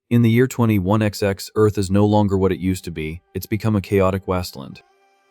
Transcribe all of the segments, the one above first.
In the year 21XX, Earth is no longer what it used to be. It's become a chaotic wasteland.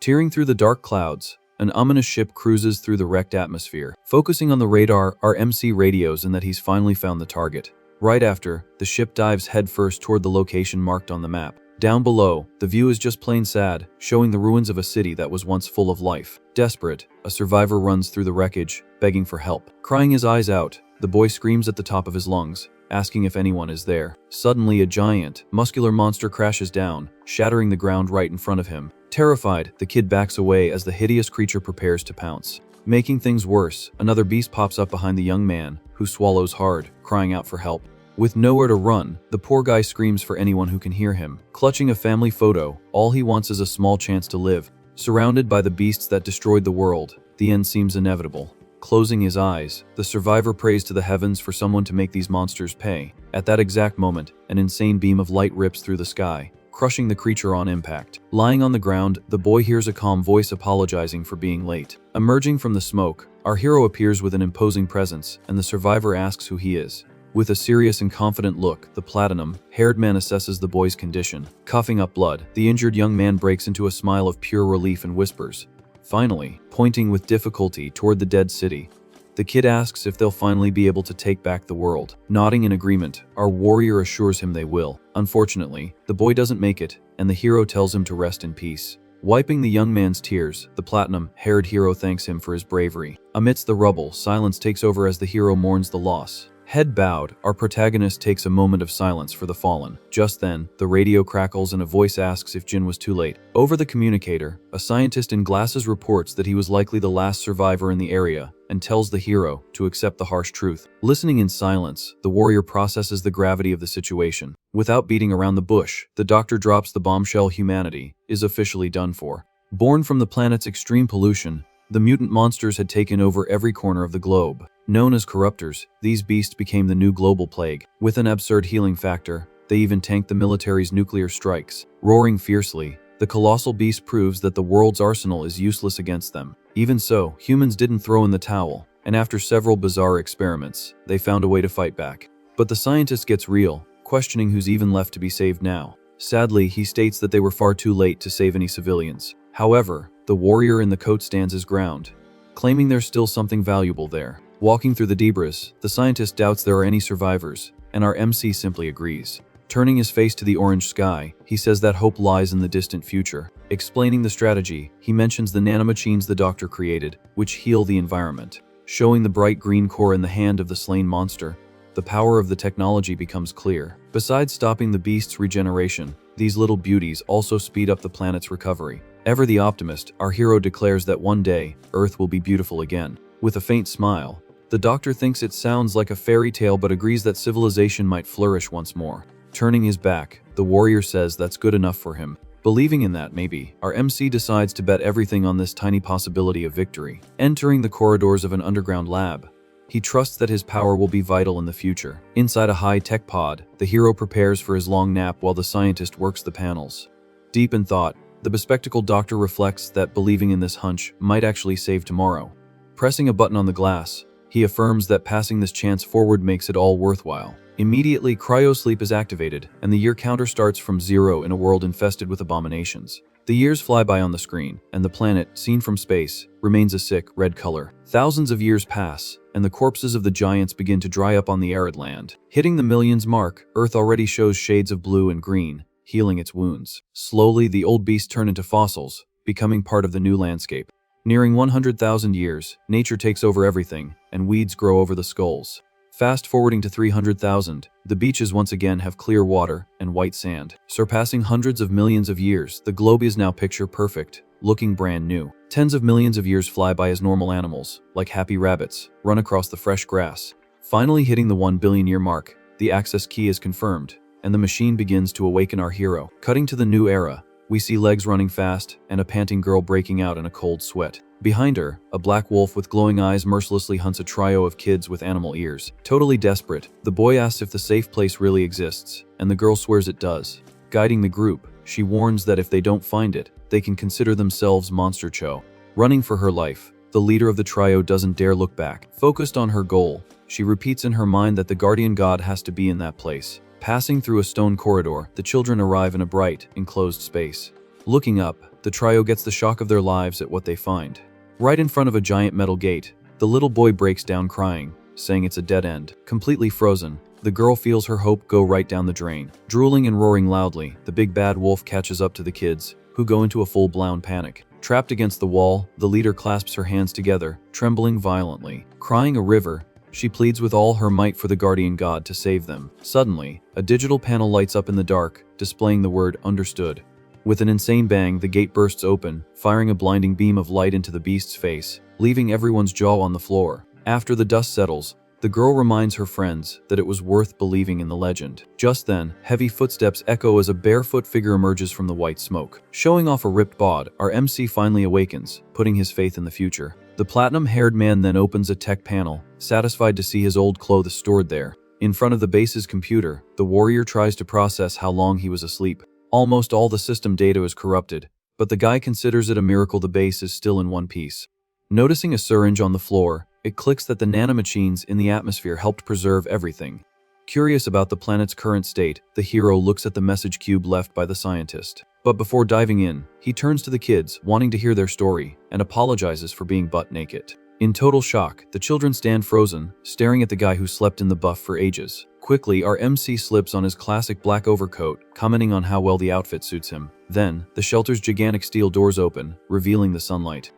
Tearing through the dark clouds, an ominous ship cruises through the wrecked atmosphere. Focusing on the radar are MC radios and that he's finally found the target. Right after, the ship dives headfirst toward the location marked on the map. Down below, the view is just plain sad, showing the ruins of a city that was once full of life. Desperate, a survivor runs through the wreckage, begging for help. Crying his eyes out, the boy screams at the top of his lungs, asking if anyone is there. Suddenly, a giant, muscular monster crashes down, shattering the ground right in front of him. Terrified, the kid backs away as the hideous creature prepares to pounce. Making things worse, another beast pops up behind the young man, who swallows hard, crying out for help. With nowhere to run, the poor guy screams for anyone who can hear him. Clutching a family photo, all he wants is a small chance to live. Surrounded by the beasts that destroyed the world, the end seems inevitable. Closing his eyes, the survivor prays to the heavens for someone to make these monsters pay. At that exact moment, an insane beam of light rips through the sky, crushing the creature on impact. Lying on the ground, the boy hears a calm voice apologizing for being late. Emerging from the smoke, our hero appears with an imposing presence, and the survivor asks who he is. With a serious and confident look, the platinum-haired man assesses the boy's condition. Coughing up blood, the injured young man breaks into a smile of pure relief and whispers, finally, pointing with difficulty toward the dead city. The kid asks if they'll finally be able to take back the world. Nodding in agreement, our warrior assures him they will. Unfortunately, the boy doesn't make it, and the hero tells him to rest in peace. Wiping the young man's tears, the platinum-haired hero thanks him for his bravery. Amidst the rubble, silence takes over as the hero mourns the loss. Head bowed, our protagonist takes a moment of silence for the fallen. Just then, the radio crackles and a voice asks if Jin was too late. Over the communicator, a scientist in glasses reports that he was likely the last survivor in the area and tells the hero to accept the harsh truth. Listening in silence, the warrior processes the gravity of the situation. Without beating around the bush, the doctor drops the bombshell: humanity is officially done for. Born from the planet's extreme pollution, the mutant monsters had taken over every corner of the globe. Known as corruptors, these beasts became the new global plague. With an absurd healing factor, they even tanked the military's nuclear strikes. Roaring fiercely, the colossal beast proves that the world's arsenal is useless against them. Even so, humans didn't throw in the towel, and after several bizarre experiments, they found a way to fight back. But the scientist gets real, questioning who's even left to be saved now. Sadly, he states that they were far too late to save any civilians. However, the warrior in the coat stands his ground, claiming there's still something valuable there. Walking through the debris, the scientist doubts there are any survivors, and our MC simply agrees. Turning his face to the orange sky, he says that hope lies in the distant future. Explaining the strategy, he mentions the nanomachines the doctor created, which heal the environment. Showing the bright green core in the hand of the slain monster, the power of the technology becomes clear. Besides stopping the beast's regeneration, these little beauties also speed up the planet's recovery. Ever the optimist, our hero declares that one day, Earth will be beautiful again. With a faint smile, the doctor thinks it sounds like a fairy tale but agrees that civilization might flourish once more. Turning his back, the warrior says that's good enough for him. Believing in that, maybe, our MC decides to bet everything on this tiny possibility of victory. Entering the corridors of an underground lab, he trusts that his power will be vital in the future. Inside a high-tech pod, the hero prepares for his long nap while the scientist works the panels. Deep in thought, the bespectacled doctor reflects that believing in this hunch might actually save tomorrow. Pressing a button on the glass, he affirms that passing this chance forward makes it all worthwhile. Immediately, cryosleep is activated, and the year counter starts from 0 in a world infested with abominations. The years fly by on the screen, and the planet, seen from space, remains a sick, red color. Thousands of years pass, and the corpses of the giants begin to dry up on the arid land. Hitting the millions mark, Earth already shows shades of blue and green, healing its wounds. Slowly, the old beasts turn into fossils, becoming part of the new landscape. Nearing 100,000 years, nature takes over everything, and weeds grow over the skulls. Fast forwarding to 300,000, the beaches once again have clear water and white sand. Surpassing hundreds of millions of years, the globe is now picture perfect, looking brand new. Tens of millions of years fly by as normal animals, like happy rabbits, run across the fresh grass. Finally hitting the 1 billion year mark, the access key is confirmed, and the machine begins to awaken our hero. Cutting to the new era, we see legs running fast and a panting girl breaking out in a cold sweat. Behind her, a black wolf with glowing eyes mercilessly hunts a trio of kids with animal ears. Totally desperate, the boy asks if the safe place really exists, and the girl swears it does. Guiding the group, she warns that if they don't find it, they can consider themselves monster cho. Running for her life, the leader of the trio doesn't dare look back. Focused on her goal, she repeats in her mind that the guardian god has to be in that place. Passing through a stone corridor, the children arrive in a bright, enclosed space. Looking up, the trio gets the shock of their lives at what they find. Right in front of a giant metal gate, the little boy breaks down crying, saying it's a dead end. Completely frozen, the girl feels her hope go right down the drain. Drooling and roaring loudly, the big bad wolf catches up to the kids, who go into a full-blown panic. Trapped against the wall, the leader clasps her hands together, trembling violently. Crying a river, she pleads with all her might for the guardian god to save them. Suddenly, a digital panel lights up in the dark, displaying the word "Understood." With an insane bang, the gate bursts open, firing a blinding beam of light into the beast's face, leaving everyone's jaw on the floor. After the dust settles, the girl reminds her friends that it was worth believing in the legend. Just then, heavy footsteps echo as a barefoot figure emerges from the white smoke. Showing off a ripped bod, our MC finally awakens, putting his faith in the future. The platinum-haired man then opens a tech panel, satisfied to see his old clothes stored there. In front of the base's computer, the warrior tries to process how long he was asleep. Almost all the system data is corrupted, but the guy considers it a miracle the base is still in one piece. Noticing a syringe on the floor, it clicks that the nanomachines in the atmosphere helped preserve everything. Curious about the planet's current state, the hero looks at the message cube left by the scientist. But before diving in, he turns to the kids, wanting to hear their story, and apologizes for being butt naked. In total shock, the children stand frozen, staring at the guy who slept in the buff for ages. Quickly, our MC slips on his classic black overcoat, commenting on how well the outfit suits him. Then, the shelter's gigantic steel doors open, revealing the sunlight.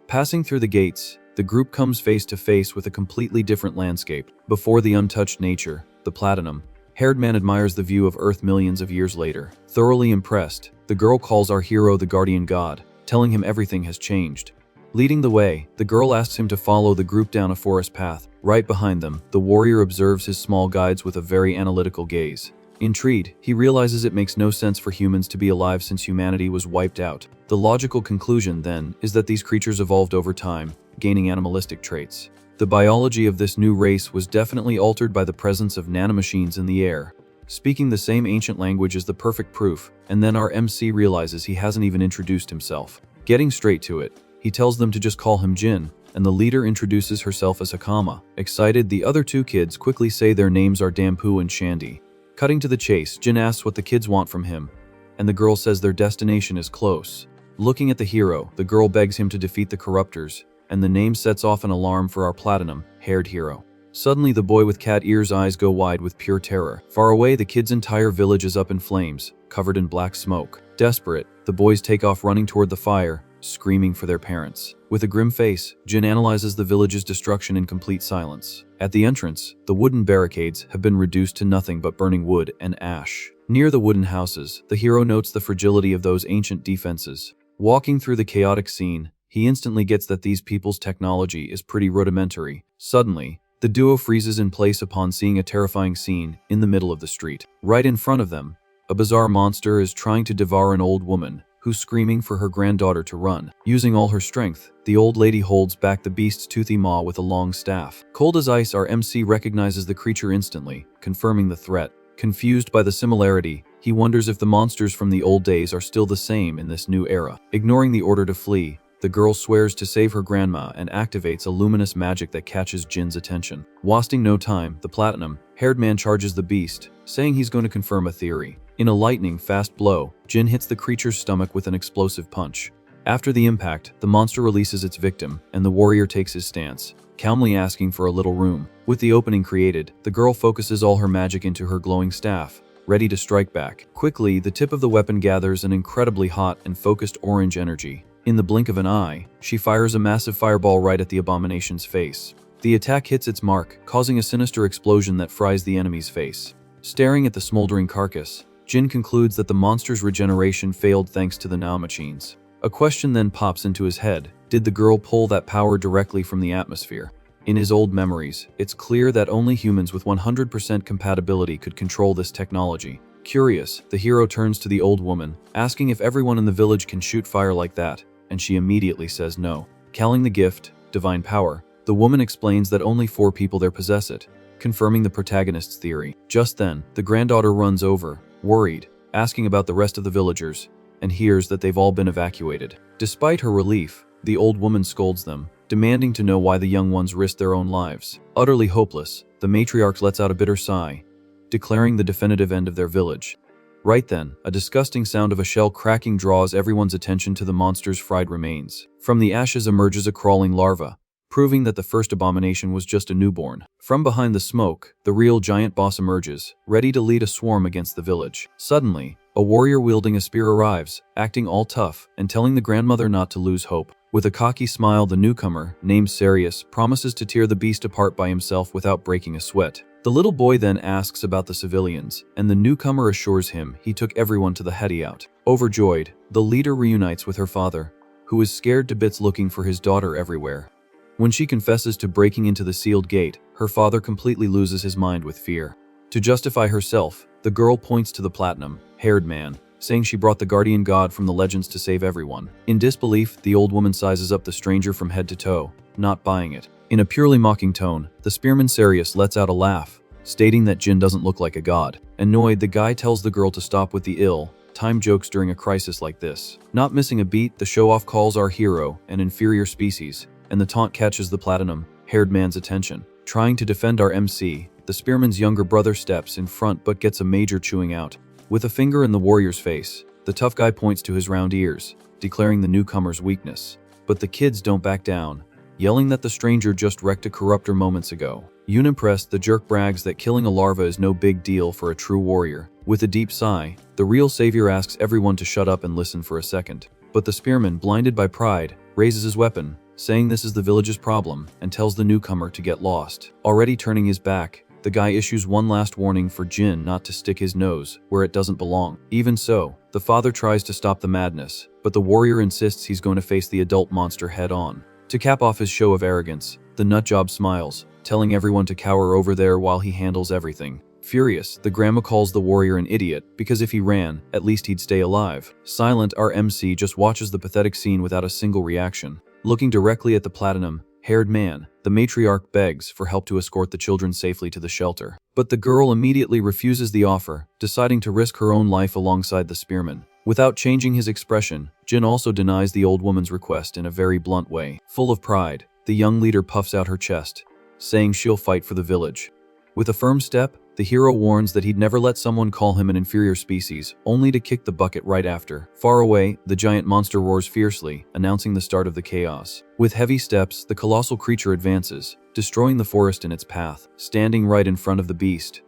Passing through the gates, the group comes face to face with a completely different landscape. Before the untouched nature, the platinum-haired man admires the view of Earth millions of years later. Thoroughly impressed, the girl calls our hero the guardian god, telling him everything has changed. Leading the way, the girl asks him to follow the group down a forest path. Right behind them, the warrior observes his small guides with a very analytical gaze. Intrigued, he realizes it makes no sense for humans to be alive since humanity was wiped out. The logical conclusion, then, is that these creatures evolved over time, gaining animalistic traits. The biology of this new race was definitely altered by the presence of nanomachines in the air. Speaking the same ancient language is the perfect proof, and then our MC realizes he hasn't even introduced himself. Getting straight to it, he tells them to just call him Jin, and the leader introduces herself as Hakama. Excited, the other two kids quickly say their names are Dampu and Shandy. Cutting to the chase, Jin asks what the kids want from him, and the girl says their destination is close. Looking at the hero, the girl begs him to defeat the corruptors, and the name sets off an alarm for our platinum-haired hero. Suddenly, the boy with cat ears' eyes go wide with pure terror. Far away, the kid's entire village is up in flames, covered in black smoke. Desperate, the boys take off running toward the fire, screaming for their parents. With a grim face, Jin analyzes the village's destruction in complete silence. At the entrance, the wooden barricades have been reduced to nothing but burning wood and ash. Near the wooden houses, the hero notes the fragility of those ancient defenses. Walking through the chaotic scene, he instantly gets that these people's technology is pretty rudimentary. Suddenly, the duo freezes in place upon seeing a terrifying scene in the middle of the street. Right in front of them, a bizarre monster is trying to devour an old woman, who's screaming for her granddaughter to run. Using all her strength, the old lady holds back the beast's toothy maw with a long staff. Cold as ice, our MC recognizes the creature instantly, confirming the threat. Confused by the similarity, he wonders if the monsters from the old days are still the same in this new era. Ignoring the order to flee, the girl swears to save her grandma and activates a luminous magic that catches Jin's attention. Wasting no time, the platinum-haired man charges the beast, saying he's going to confirm a theory. In a lightning-fast blow, Jin hits the creature's stomach with an explosive punch. After the impact, the monster releases its victim, and the warrior takes his stance, calmly asking for a little room. With the opening created, the girl focuses all her magic into her glowing staff, ready to strike back. Quickly, the tip of the weapon gathers an incredibly hot and focused orange energy. In the blink of an eye, she fires a massive fireball right at the abomination's face. The attack hits its mark, causing a sinister explosion that fries the enemy's face. Staring at the smoldering carcass, Jin concludes that the monster's regeneration failed thanks to the nanomachines. A question then pops into his head. Did the girl pull that power directly from the atmosphere? In his old memories, it's clear that only humans with 100% compatibility could control this technology. Curious, the hero turns to the old woman, asking if everyone in the village can shoot fire like that, and she immediately says no. Calling the gift divine power, the woman explains that only 4 people there possess it, confirming the protagonist's theory. Just then, the granddaughter runs over, worried, asking about the rest of the villagers, and hears that they've all been evacuated. Despite her relief, the old woman scolds them, demanding to know why the young ones risked their own lives. Utterly hopeless, the matriarch lets out a bitter sigh, declaring the definitive end of their village. Right then, a disgusting sound of a shell cracking draws everyone's attention to the monster's fried remains. From the ashes emerges a crawling larva, proving that the first abomination was just a newborn. From behind the smoke, the real giant boss emerges, ready to lead a swarm against the village. Suddenly, a warrior wielding a spear arrives, acting all tough and telling the grandmother not to lose hope. With a cocky smile, the newcomer, named Sarius, promises to tear the beast apart by himself without breaking a sweat. The little boy then asks about the civilians, and the newcomer assures him he took everyone to the hideout. Overjoyed, the leader reunites with her father, who is scared to bits looking for his daughter everywhere. When she confesses to breaking into the sealed gate, her father completely loses his mind with fear. To justify herself, the girl points to the platinum-haired man, saying she brought the guardian god from the legends to save everyone. In disbelief, the old woman sizes up the stranger from head to toe, not buying it. In a purely mocking tone, the spearman Sarius lets out a laugh, stating that Jin doesn't look like a god. Annoyed, the guy tells the girl to stop with the ill-timed jokes during a crisis like this. Not missing a beat, the show-off calls our hero an inferior species, and the taunt catches the platinum-haired man's attention. Trying to defend our MC, the spearman's younger brother steps in front but gets a major chewing out. With a finger in the warrior's face, the tough guy points to his round ears, declaring the newcomer's weakness. But the kids don't back down, yelling that the stranger just wrecked a corruptor moments ago. Unimpressed, the jerk brags that killing a larva is no big deal for a true warrior. With a deep sigh, the real savior asks everyone to shut up and listen for a second. But the spearman, blinded by pride, raises his weapon, saying this is the village's problem, and tells the newcomer to get lost. Already turning his back, the guy issues one last warning for Jin not to stick his nose where it doesn't belong. Even so, the father tries to stop the madness, but the warrior insists he's going to face the adult monster head-on. To cap off his show of arrogance, the nutjob smiles, telling everyone to cower over there while he handles everything. Furious, the grandma calls the warrior an idiot, because if he ran, at least he'd stay alive. Silent, our MC just watches the pathetic scene without a single reaction. Looking directly at the platinum-haired man, the matriarch begs for help to escort the children safely to the shelter. But the girl immediately refuses the offer, deciding to risk her own life alongside the spearman. Without changing his expression, Jin also denies the old woman's request in a very blunt way. Full of pride, the young leader puffs out her chest, saying she'll fight for the village. With a firm step, the hero warns that he'd never let someone call him an inferior species, only to kick the bucket right after. Far away, the giant monster roars fiercely, announcing the start of the chaos. With heavy steps, the colossal creature advances, destroying the forest in its path. Standing right in front of the beast,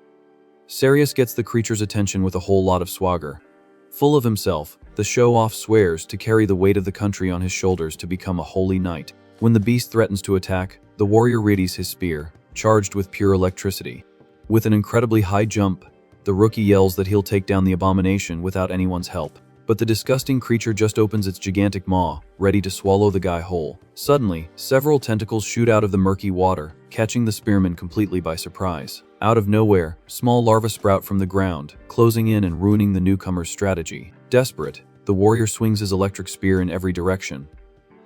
Sarius gets the creature's attention with a whole lot of swagger. Full of himself, the show-off swears to carry the weight of the country on his shoulders to become a holy knight. When the beast threatens to attack, the warrior readies his spear, charged with pure electricity. With an incredibly high jump, the rookie yells that he'll take down the abomination without anyone's help. But the disgusting creature just opens its gigantic maw, ready to swallow the guy whole. Suddenly, several tentacles shoot out of the murky water, catching the spearman completely by surprise. Out of nowhere, small larvae sprout from the ground, closing in and ruining the newcomer's strategy. Desperate, the warrior swings his electric spear in every direction,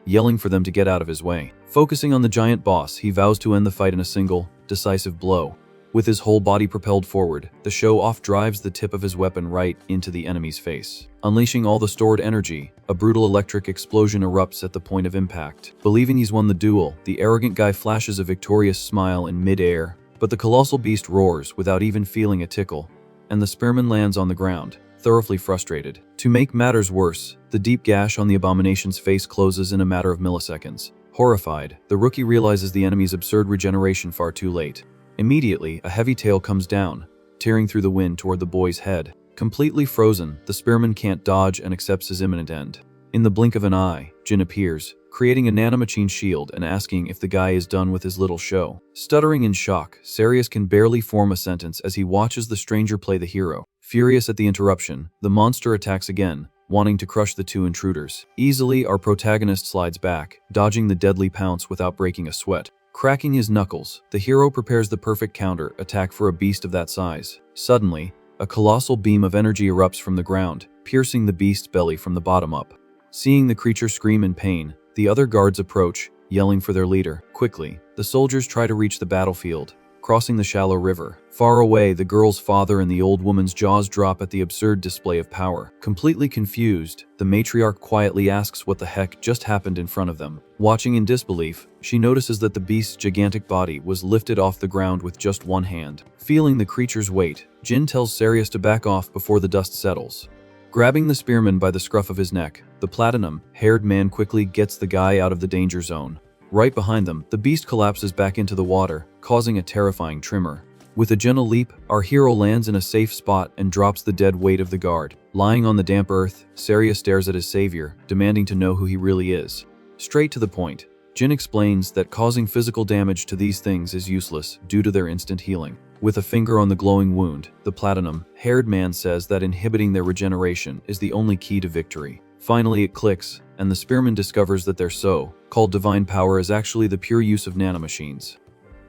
yelling for them to get out of his way. Focusing on the giant boss, he vows to end the fight in a single, decisive blow. With his whole body propelled forward, the show-off drives the tip of his weapon right into the enemy's face. Unleashing all the stored energy, a brutal electric explosion erupts at the point of impact. Believing he's won the duel, the arrogant guy flashes a victorious smile in mid-air, but the colossal beast roars without even feeling a tickle, and the spearman lands on the ground, thoroughly frustrated. To make matters worse, the deep gash on the abomination's face closes in a matter of milliseconds. Horrified, the rookie realizes the enemy's absurd regeneration far too late. Immediately, a heavy tail comes down, tearing through the wind toward the boy's head. Completely frozen, the spearman can't dodge and accepts his imminent end. In the blink of an eye, Jin appears, creating a nanomachine shield and asking if the guy is done with his little show. Stuttering in shock, Sarius can barely form a sentence as he watches the stranger play the hero. Furious at the interruption, the monster attacks again, wanting to crush the two intruders. Easily, our protagonist slides back, dodging the deadly pounce without breaking a sweat. Cracking his knuckles, the hero prepares the perfect counter-attack for a beast of that size. Suddenly, a colossal beam of energy erupts from the ground, piercing the beast's belly from the bottom up. Seeing the creature scream in pain, the other guards approach, yelling for their leader. Quickly, the soldiers try to reach the battlefield, crossing the shallow river. Far away, the girl's father and the old woman's jaws drop at the absurd display of power. Completely confused, the matriarch quietly asks what the heck just happened in front of them. Watching in disbelief, she notices that the beast's gigantic body was lifted off the ground with just one hand. Feeling the creature's weight, Jin tells Sarius to back off before the dust settles. Grabbing the spearman by the scruff of his neck, the platinum-haired man quickly gets the guy out of the danger zone. Right behind them, the beast collapses back into the water, causing a terrifying tremor. With a gentle leap, our hero lands in a safe spot and drops the dead weight of the guard. Lying on the damp earth, Sarius stares at his savior, demanding to know who he really is. Straight to the point, Jin explains that causing physical damage to these things is useless due to their instant healing. With a finger on the glowing wound, the platinum-haired man says that inhibiting their regeneration is the only key to victory. Finally it clicks, and the spearman discovers that their so-called divine power is actually the pure use of nanomachines.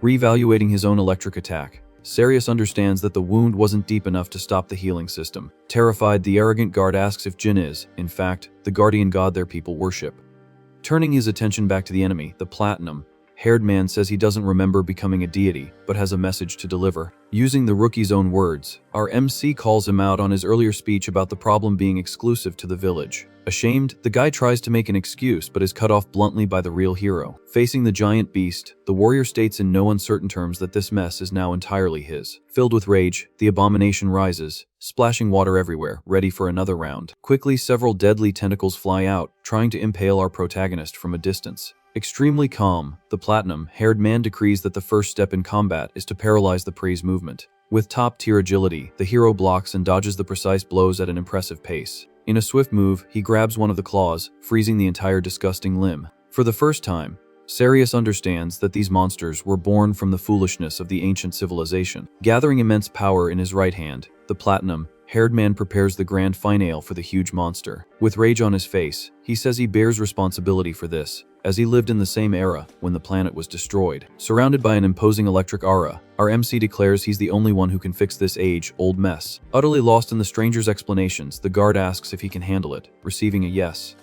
Reevaluating his own electric attack, Sarius understands that the wound wasn't deep enough to stop the healing system. Terrified, the arrogant guard asks if Jin is, in fact, the guardian god their people worship. Turning his attention back to the enemy, the platinum-haired man says he doesn't remember becoming a deity, but has a message to deliver. Using the rookie's own words, our MC calls him out on his earlier speech about the problem being exclusive to the village. Ashamed, the guy tries to make an excuse but is cut off bluntly by the real hero. Facing the giant beast, the warrior states in no uncertain terms that this mess is now entirely his. Filled with rage, the abomination rises, splashing water everywhere, ready for another round. Quickly, several deadly tentacles fly out, trying to impale our protagonist from a distance. Extremely calm, the platinum-haired man decrees that the first step in combat is to paralyze the pre's movement. With top-tier agility, the hero blocks and dodges the precise blows at an impressive pace. In a swift move, he grabs one of the claws, freezing the entire disgusting limb. For the first time, Sarius understands that these monsters were born from the foolishness of the ancient civilization. Gathering immense power in his right hand, the platinum-haired man prepares the grand finale for the huge monster. With rage on his face, he says he bears responsibility for this, as he lived in the same era when the planet was destroyed. Surrounded by an imposing electric aura, our MC declares he's the only one who can fix this age-old mess. Utterly lost in the stranger's explanations, the guard asks if he can handle it, receiving a yes,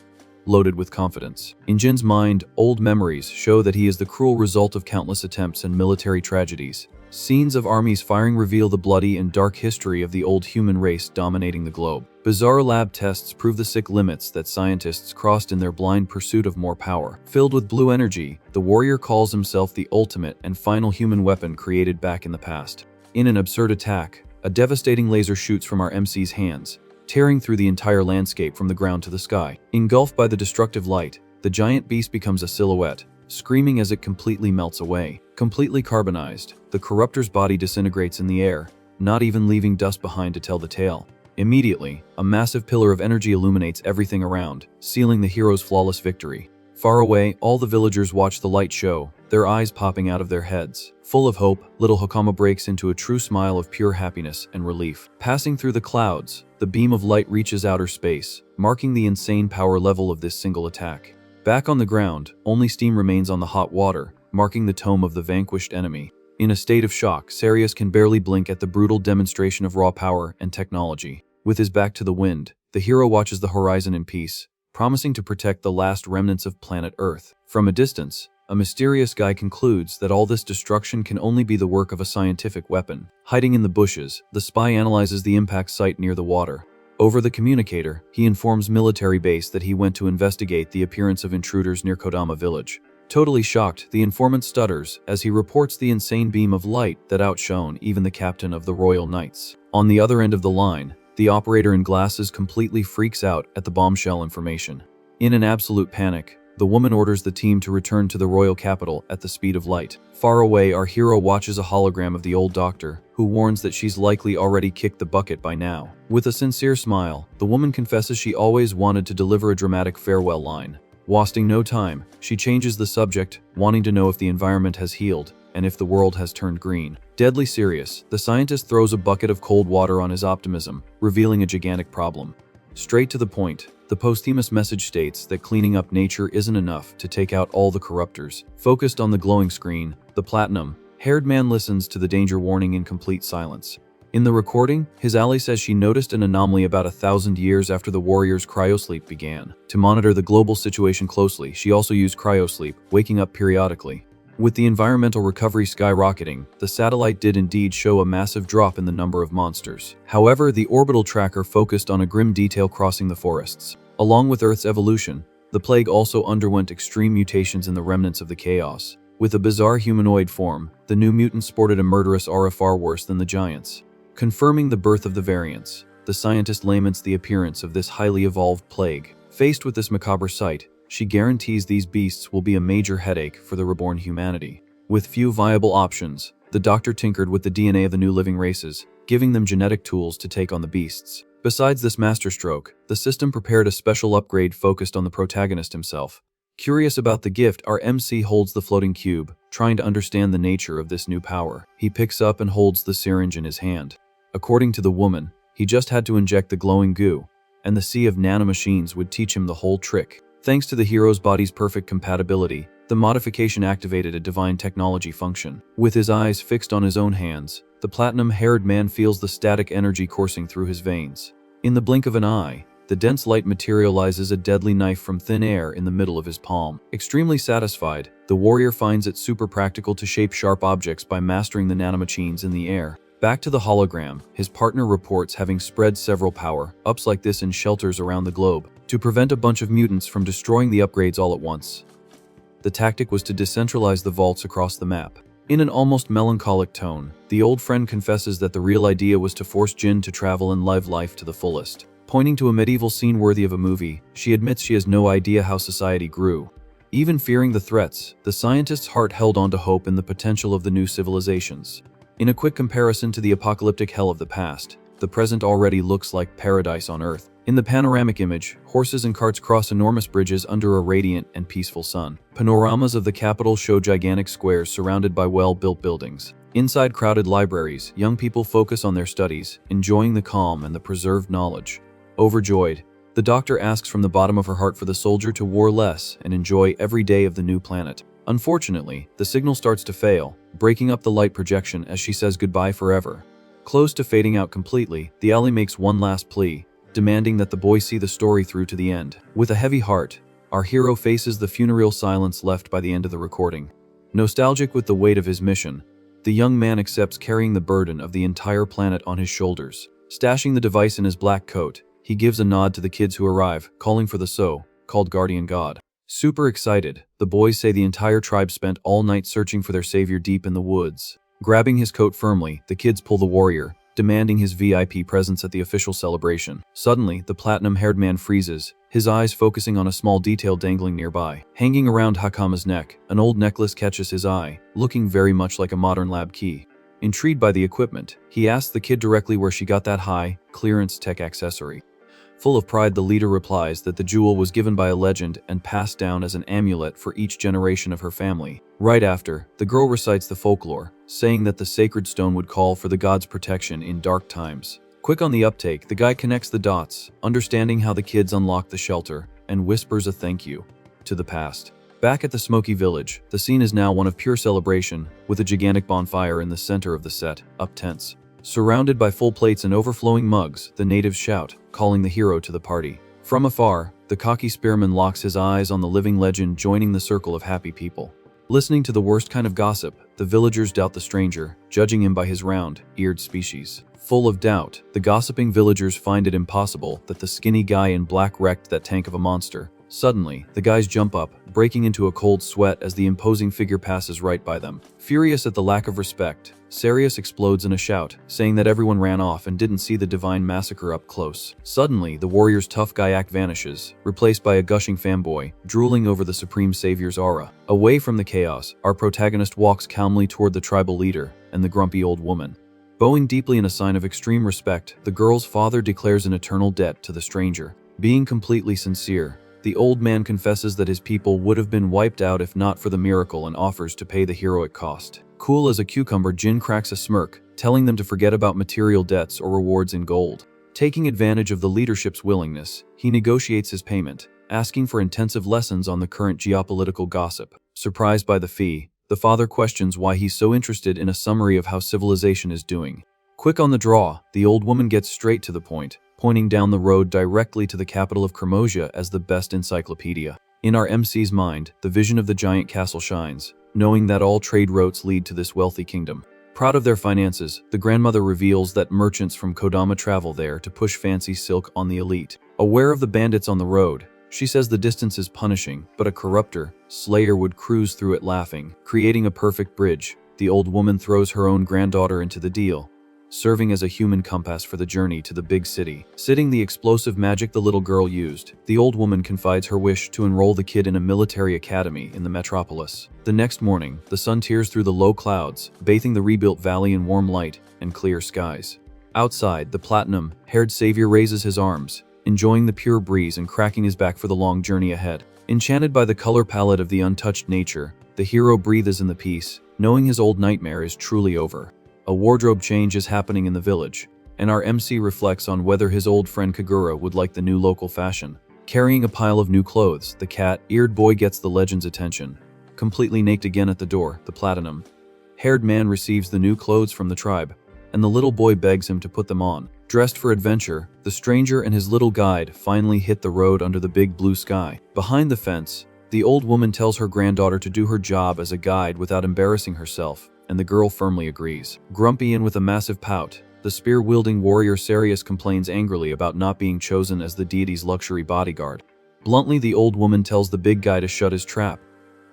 loaded with confidence. In Jin's mind, old memories show that he is the cruel result of countless attempts and military tragedies. Scenes of armies firing reveal the bloody and dark history of the old human race dominating the globe. Bizarre lab tests prove the sick limits that scientists crossed in their blind pursuit of more power. Filled with blue energy, the warrior calls himself the ultimate and final human weapon created back in the past. In an absurd attack, a devastating laser shoots from our MC's hands, tearing through the entire landscape from the ground to the sky. Engulfed by the destructive light, the giant beast becomes a silhouette, screaming as it completely melts away. Completely carbonized, the corruptor's body disintegrates in the air, not even leaving dust behind to tell the tale. Immediately, a massive pillar of energy illuminates everything around, sealing the hero's flawless victory. Far away, all the villagers watch the light show, their eyes popping out of their heads. Full of hope, little Hakama breaks into a true smile of pure happiness and relief. Passing through the clouds, the beam of light reaches outer space, marking the insane power level of this single attack. Back on the ground, only steam remains on the hot water, marking the tomb of the vanquished enemy. In a state of shock, Sarius can barely blink at the brutal demonstration of raw power and technology. With his back to the wind, the hero watches the horizon in peace, promising to protect the last remnants of planet Earth. From a distance, a mysterious guy concludes that all this destruction can only be the work of a scientific weapon. Hiding in the bushes, the spy analyzes the impact site near the water. Over the communicator, he informs military base that he went to investigate the appearance of intruders near Kodama village. Totally shocked, the informant stutters as he reports the insane beam of light that outshone even the captain of the Royal Knights. On the other end of the line, the operator in glasses completely freaks out at the bombshell information. In an absolute panic, the woman orders the team to return to the royal capital at the speed of light. Far away, our hero watches a hologram of the old doctor, who warns that she's likely already kicked the bucket by now. With a sincere smile, the woman confesses she always wanted to deliver a dramatic farewell line. Wasting no time, she changes the subject, wanting to know if the environment has healed and if the world has turned green. Deadly serious, the scientist throws a bucket of cold water on his optimism, revealing a gigantic problem. Straight to the point, the posthumous message states that cleaning up nature isn't enough to take out all the corruptors. Focused on the glowing screen, the platinum-haired man listens to the danger warning in complete silence. In the recording, his ally says she noticed an anomaly about 1,000 years after the warrior's cryosleep began. To monitor the global situation closely, she also used cryosleep, waking up periodically. With the environmental recovery skyrocketing, the satellite did indeed show a massive drop in the number of monsters. However, the orbital tracker focused on a grim detail crossing the forests. Along with Earth's evolution, the plague also underwent extreme mutations in the remnants of the chaos. With a bizarre humanoid form, the new mutant sported a murderous aura far worse than the giants. Confirming the birth of the variants, the scientist laments the appearance of this highly evolved plague. Faced with this macabre sight, she guarantees these beasts will be a major headache for the reborn humanity. With few viable options, the doctor tinkered with the DNA of the new living races, giving them genetic tools to take on the beasts. Besides this masterstroke, the system prepared a special upgrade focused on the protagonist himself. Curious about the gift, our MC holds the floating cube, trying to understand the nature of this new power. He picks up and holds the syringe in his hand. According to the woman, he just had to inject the glowing goo, and the sea of nanomachines would teach him the whole trick. Thanks to the hero's body's perfect compatibility, the modification activated a divine technology function. With his eyes fixed on his own hands, the platinum-haired man feels the static energy coursing through his veins. In the blink of an eye, the dense light materializes a deadly knife from thin air in the middle of his palm. Extremely satisfied, the warrior finds it super practical to shape sharp objects by mastering the nanomachines in the air. Back to the hologram, his partner reports having spread several power-ups like this in shelters around the globe to prevent a bunch of mutants from destroying the upgrades all at once. The tactic was to decentralize the vaults across the map. In an almost melancholic tone, the old friend confesses that the real idea was to force Jin to travel and live life to the fullest. Pointing to a medieval scene worthy of a movie, she admits she has no idea how society grew. Even fearing the threats, the scientist's heart held on to hope in the potential of the new civilizations. In a quick comparison to the apocalyptic hell of the past, the present already looks like paradise on Earth. In the panoramic image, horses and carts cross enormous bridges under a radiant and peaceful sun. Panoramas of the capital show gigantic squares surrounded by well-built buildings. Inside crowded libraries, young people focus on their studies, enjoying the calm and the preserved knowledge. Overjoyed, the doctor asks from the bottom of her heart for the soldier to war less and enjoy every day of the new planet. Unfortunately, the signal starts to fail, breaking up the light projection as she says goodbye forever. Close to fading out completely, the ally makes one last plea, demanding that the boy see the story through to the end. With a heavy heart, our hero faces the funereal silence left by the end of the recording. Nostalgic with the weight of his mission, the young man accepts carrying the burden of the entire planet on his shoulders. Stashing the device in his black coat, he gives a nod to the kids who arrive, calling for the so-called guardian god. Super excited, the boys say the entire tribe spent all night searching for their savior deep in the woods. Grabbing his coat firmly, the kids pull the warrior, demanding his VIP presence at the official celebration. Suddenly, the platinum-haired man freezes, his eyes focusing on a small detail dangling nearby. Hanging around Hakama's neck, an old necklace catches his eye, looking very much like a modern lab key. Intrigued by the equipment, he asks the kid directly where she got that high-clearance tech accessory. Full of pride, the leader replies that the jewel was given by a legend and passed down as an amulet for each generation of her family. Right after, the girl recites the folklore, saying that the sacred stone would call for the god's protection in dark times. Quick on the uptake, the guy connects the dots, understanding how the kids unlock the shelter, and whispers a thank you to the past. Back at the smoky village, the scene is now one of pure celebration, with a gigantic bonfire in the center of the set, up tents. Surrounded by full plates and overflowing mugs, the natives shout, calling the hero to the party. From afar, the cocky spearman locks his eyes on the living legend joining the circle of happy people. Listening to the worst kind of gossip, the villagers doubt the stranger, judging him by his round-eared species. Full of doubt, the gossiping villagers find it impossible that the skinny guy in black wrecked that tank of a monster. Suddenly, the guys jump up, breaking into a cold sweat as the imposing figure passes right by them. Furious at the lack of respect, Sarius explodes in a shout, saying that everyone ran off and didn't see the divine massacre up close. Suddenly, the warrior's tough guy act vanishes, replaced by a gushing fanboy, drooling over the Supreme Savior's aura. Away from the chaos, our protagonist walks calmly toward the tribal leader and the grumpy old woman. Bowing deeply in a sign of extreme respect, the girl's father declares an eternal debt to the stranger. Being completely sincere, the old man confesses that his people would have been wiped out if not for the miracle and offers to pay the heroic cost. Cool as a cucumber, Jin cracks a smirk, telling them to forget about material debts or rewards in gold. Taking advantage of the leadership's willingness, he negotiates his payment, asking for intensive lessons on the current geopolitical gossip. Surprised by the fee, the father questions why he's so interested in a summary of how civilization is doing. Quick on the draw, the old woman gets straight to the point, pointing down the road directly to the capital of Cremosia as the best encyclopedia. In our MC's mind, the vision of the giant castle shines, knowing that all trade routes lead to this wealthy kingdom. Proud of their finances, the grandmother reveals that merchants from Kodama travel there to push fancy silk on the elite. Aware of the bandits on the road, she says the distance is punishing, but a corruptor, Slayer, would cruise through it laughing, creating a perfect bridge. The old woman throws her own granddaughter into the deal, serving as a human compass for the journey to the big city. Sitting the explosive magic the little girl used, the old woman confides her wish to enroll the kid in a military academy in the metropolis. The next morning, the sun tears through the low clouds, bathing the rebuilt valley in warm light and clear skies. Outside, the platinum-haired savior raises his arms, enjoying the pure breeze and cracking his back for the long journey ahead. Enchanted by the color palette of the untouched nature, the hero breathes in the peace, knowing his old nightmare is truly over. A wardrobe change is happening in the village, and our MC reflects on whether his old friend Kagura would like the new local fashion. Carrying a pile of new clothes, the cat-eared boy gets the legend's attention. Completely naked again at the door, the platinum-haired man receives the new clothes from the tribe, and the little boy begs him to put them on. Dressed for adventure, the stranger and his little guide finally hit the road under the big blue sky. Behind the fence, the old woman tells her granddaughter to do her job as a guide without embarrassing herself, and the girl firmly agrees. Grumpy and with a massive pout, the spear-wielding warrior Sarius complains angrily about not being chosen as the deity's luxury bodyguard. Bluntly, the old woman tells the big guy to shut his trap,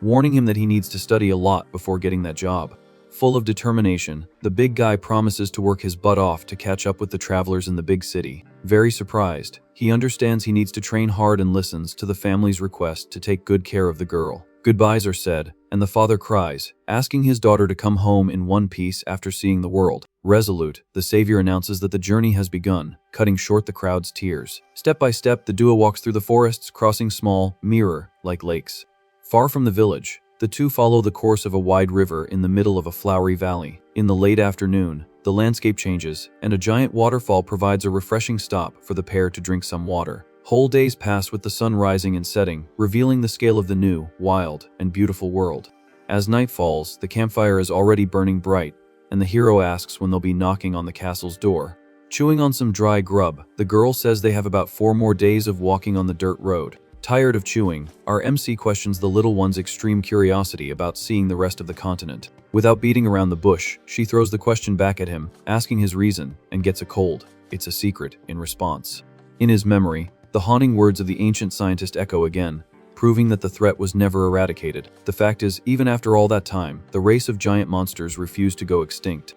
warning him that he needs to study a lot before getting that job. Full of determination, the big guy promises to work his butt off to catch up with the travelers in the big city. Very surprised, he understands he needs to train hard and listens to the family's request to take good care of the girl. Goodbyes are said, and the father cries, asking his daughter to come home in one piece after seeing the world. Resolute, the savior announces that the journey has begun, cutting short the crowd's tears. Step by step, the duo walks through the forests, crossing small, mirror-like lakes. Far from the village, the two follow the course of a wide river in the middle of a flowery valley. In the late afternoon, the landscape changes, and a giant waterfall provides a refreshing stop for the pair to drink some water. Whole days pass with the sun rising and setting, revealing the scale of the new, wild, and beautiful world. As night falls, the campfire is already burning bright, and the hero asks when they'll be knocking on the castle's door. Chewing on some dry grub, the girl says they have about 4 more days of walking on the dirt road. Tired of chewing, our MC questions the little one's extreme curiosity about seeing the rest of the continent. Without beating around the bush, she throws the question back at him, asking his reason, and gets a cold "It's a secret" in response. In his memory, the haunting words of the ancient scientist echo again, proving that the threat was never eradicated. The fact is, even after all that time, the race of giant monsters refused to go extinct.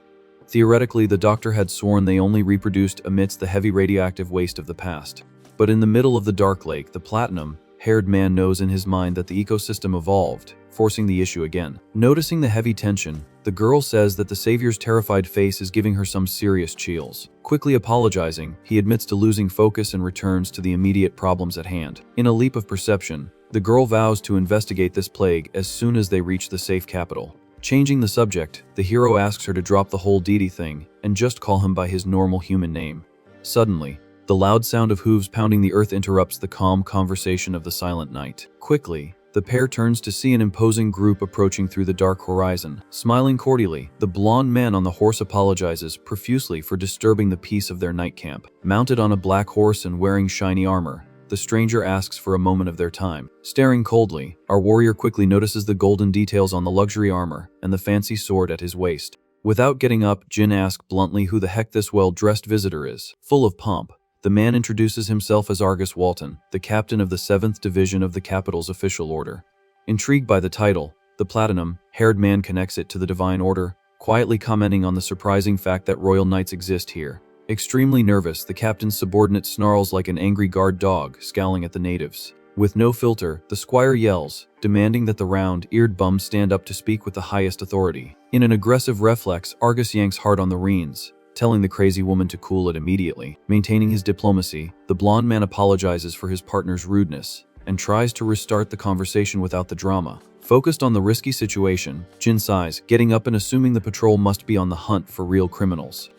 Theoretically, the doctor had sworn they only reproduced amidst the heavy radioactive waste of the past. But in the middle of the dark lake, the platinum-haired man knows in his mind that the ecosystem evolved, forcing the issue again. Noticing the heavy tension, the girl says that the savior's terrified face is giving her some serious chills. Quickly apologizing, he admits to losing focus and returns to the immediate problems at hand. In a leap of perception, the girl vows to investigate this plague as soon as they reach the safe capital. Changing the subject, the hero asks her to drop the whole deity thing and just call him by his normal human name. Suddenly, the loud sound of hooves pounding the earth interrupts the calm conversation of the silent night. Quickly, the pair turns to see an imposing group approaching through the dark horizon. Smiling cordially, the blonde man on the horse apologizes profusely for disturbing the peace of their night camp. Mounted on a black horse and wearing shiny armor, the stranger asks for a moment of their time. Staring coldly, our warrior quickly notices the golden details on the luxury armor and the fancy sword at his waist. Without getting up, Jin asks bluntly who the heck this well-dressed visitor is. Full of pomp, the man introduces himself as Argus Walton, the captain of the 7th Division of the capital's official order. Intrigued by the title, the platinum-haired man connects it to the divine order, quietly commenting on the surprising fact that royal knights exist here. Extremely nervous, the captain's subordinate snarls like an angry guard dog, scowling at the natives. With no filter, the squire yells, demanding that the round-eared bums stand up to speak with the highest authority. In an aggressive reflex, Argus yanks hard on the reins, telling the crazy woman to cool it immediately. Maintaining his diplomacy, the blonde man apologizes for his partner's rudeness and tries to restart the conversation without the drama. Focused on the risky situation, Jin sighs, getting up and assuming the patrol must be on the hunt for real criminals.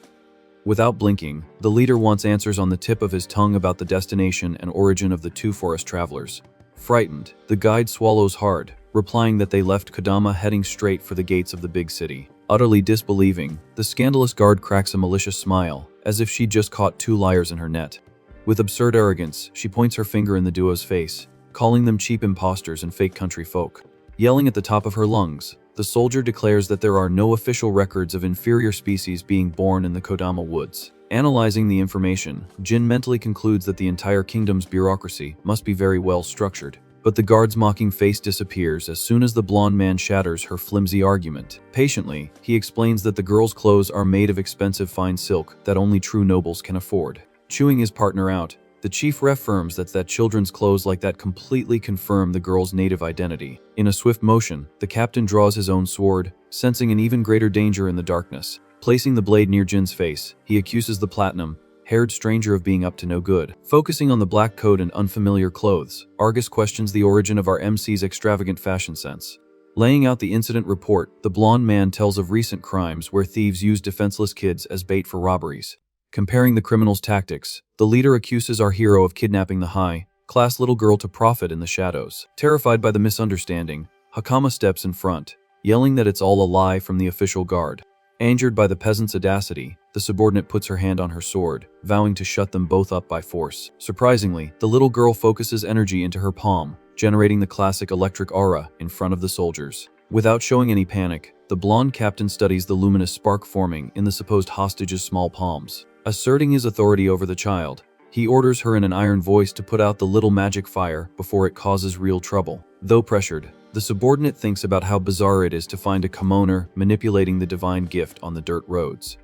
Without blinking, the leader wants answers on the tip of his tongue about the destination and origin of the 2 forest travelers. Frightened, the guide swallows hard, replying that they left Kodama heading straight for the gates of the big city. Utterly disbelieving, the scandalous guard cracks a malicious smile, as if she'd just caught 2 liars in her net. With absurd arrogance, she points her finger in the duo's face, calling them cheap imposters and fake country folk. Yelling at the top of her lungs, the soldier declares that there are no official records of inferior species being born in the Kodama woods. Analyzing the information, Jin mentally concludes that the entire kingdom's bureaucracy must be very well structured. But the guard's mocking face disappears as soon as the blonde man shatters her flimsy argument. Patiently, he explains that the girl's clothes are made of expensive fine silk that only true nobles can afford. Chewing his partner out, the chief reaffirms that children's clothes like that completely confirm the girl's native identity. In a swift motion, the captain draws his own sword, sensing an even greater danger in the darkness. Placing the blade near Jin's face, he accuses the platinum-haired stranger of being up to no good. Focusing on the black coat and unfamiliar clothes, Argus questions the origin of our MC's extravagant fashion sense. Laying out the incident report, the blonde man tells of recent crimes where thieves use defenseless kids as bait for robberies. Comparing the criminals' tactics, the leader accuses our hero of kidnapping the high-class little girl to profit in the shadows. Terrified by the misunderstanding, Hakama steps in front, yelling that it's all a lie from the official guard. Angered by the peasant's audacity, the subordinate puts her hand on her sword, vowing to shut them both up by force. Surprisingly, the little girl focuses energy into her palm, generating the classic electric aura in front of the soldiers. Without showing any panic, the blonde captain studies the luminous spark forming in the supposed hostage's small palms. Asserting his authority over the child, he orders her in an iron voice to put out the little magic fire before it causes real trouble. Though pressured, the subordinate thinks about how bizarre it is to find a commoner manipulating the divine gift on the dirt roads.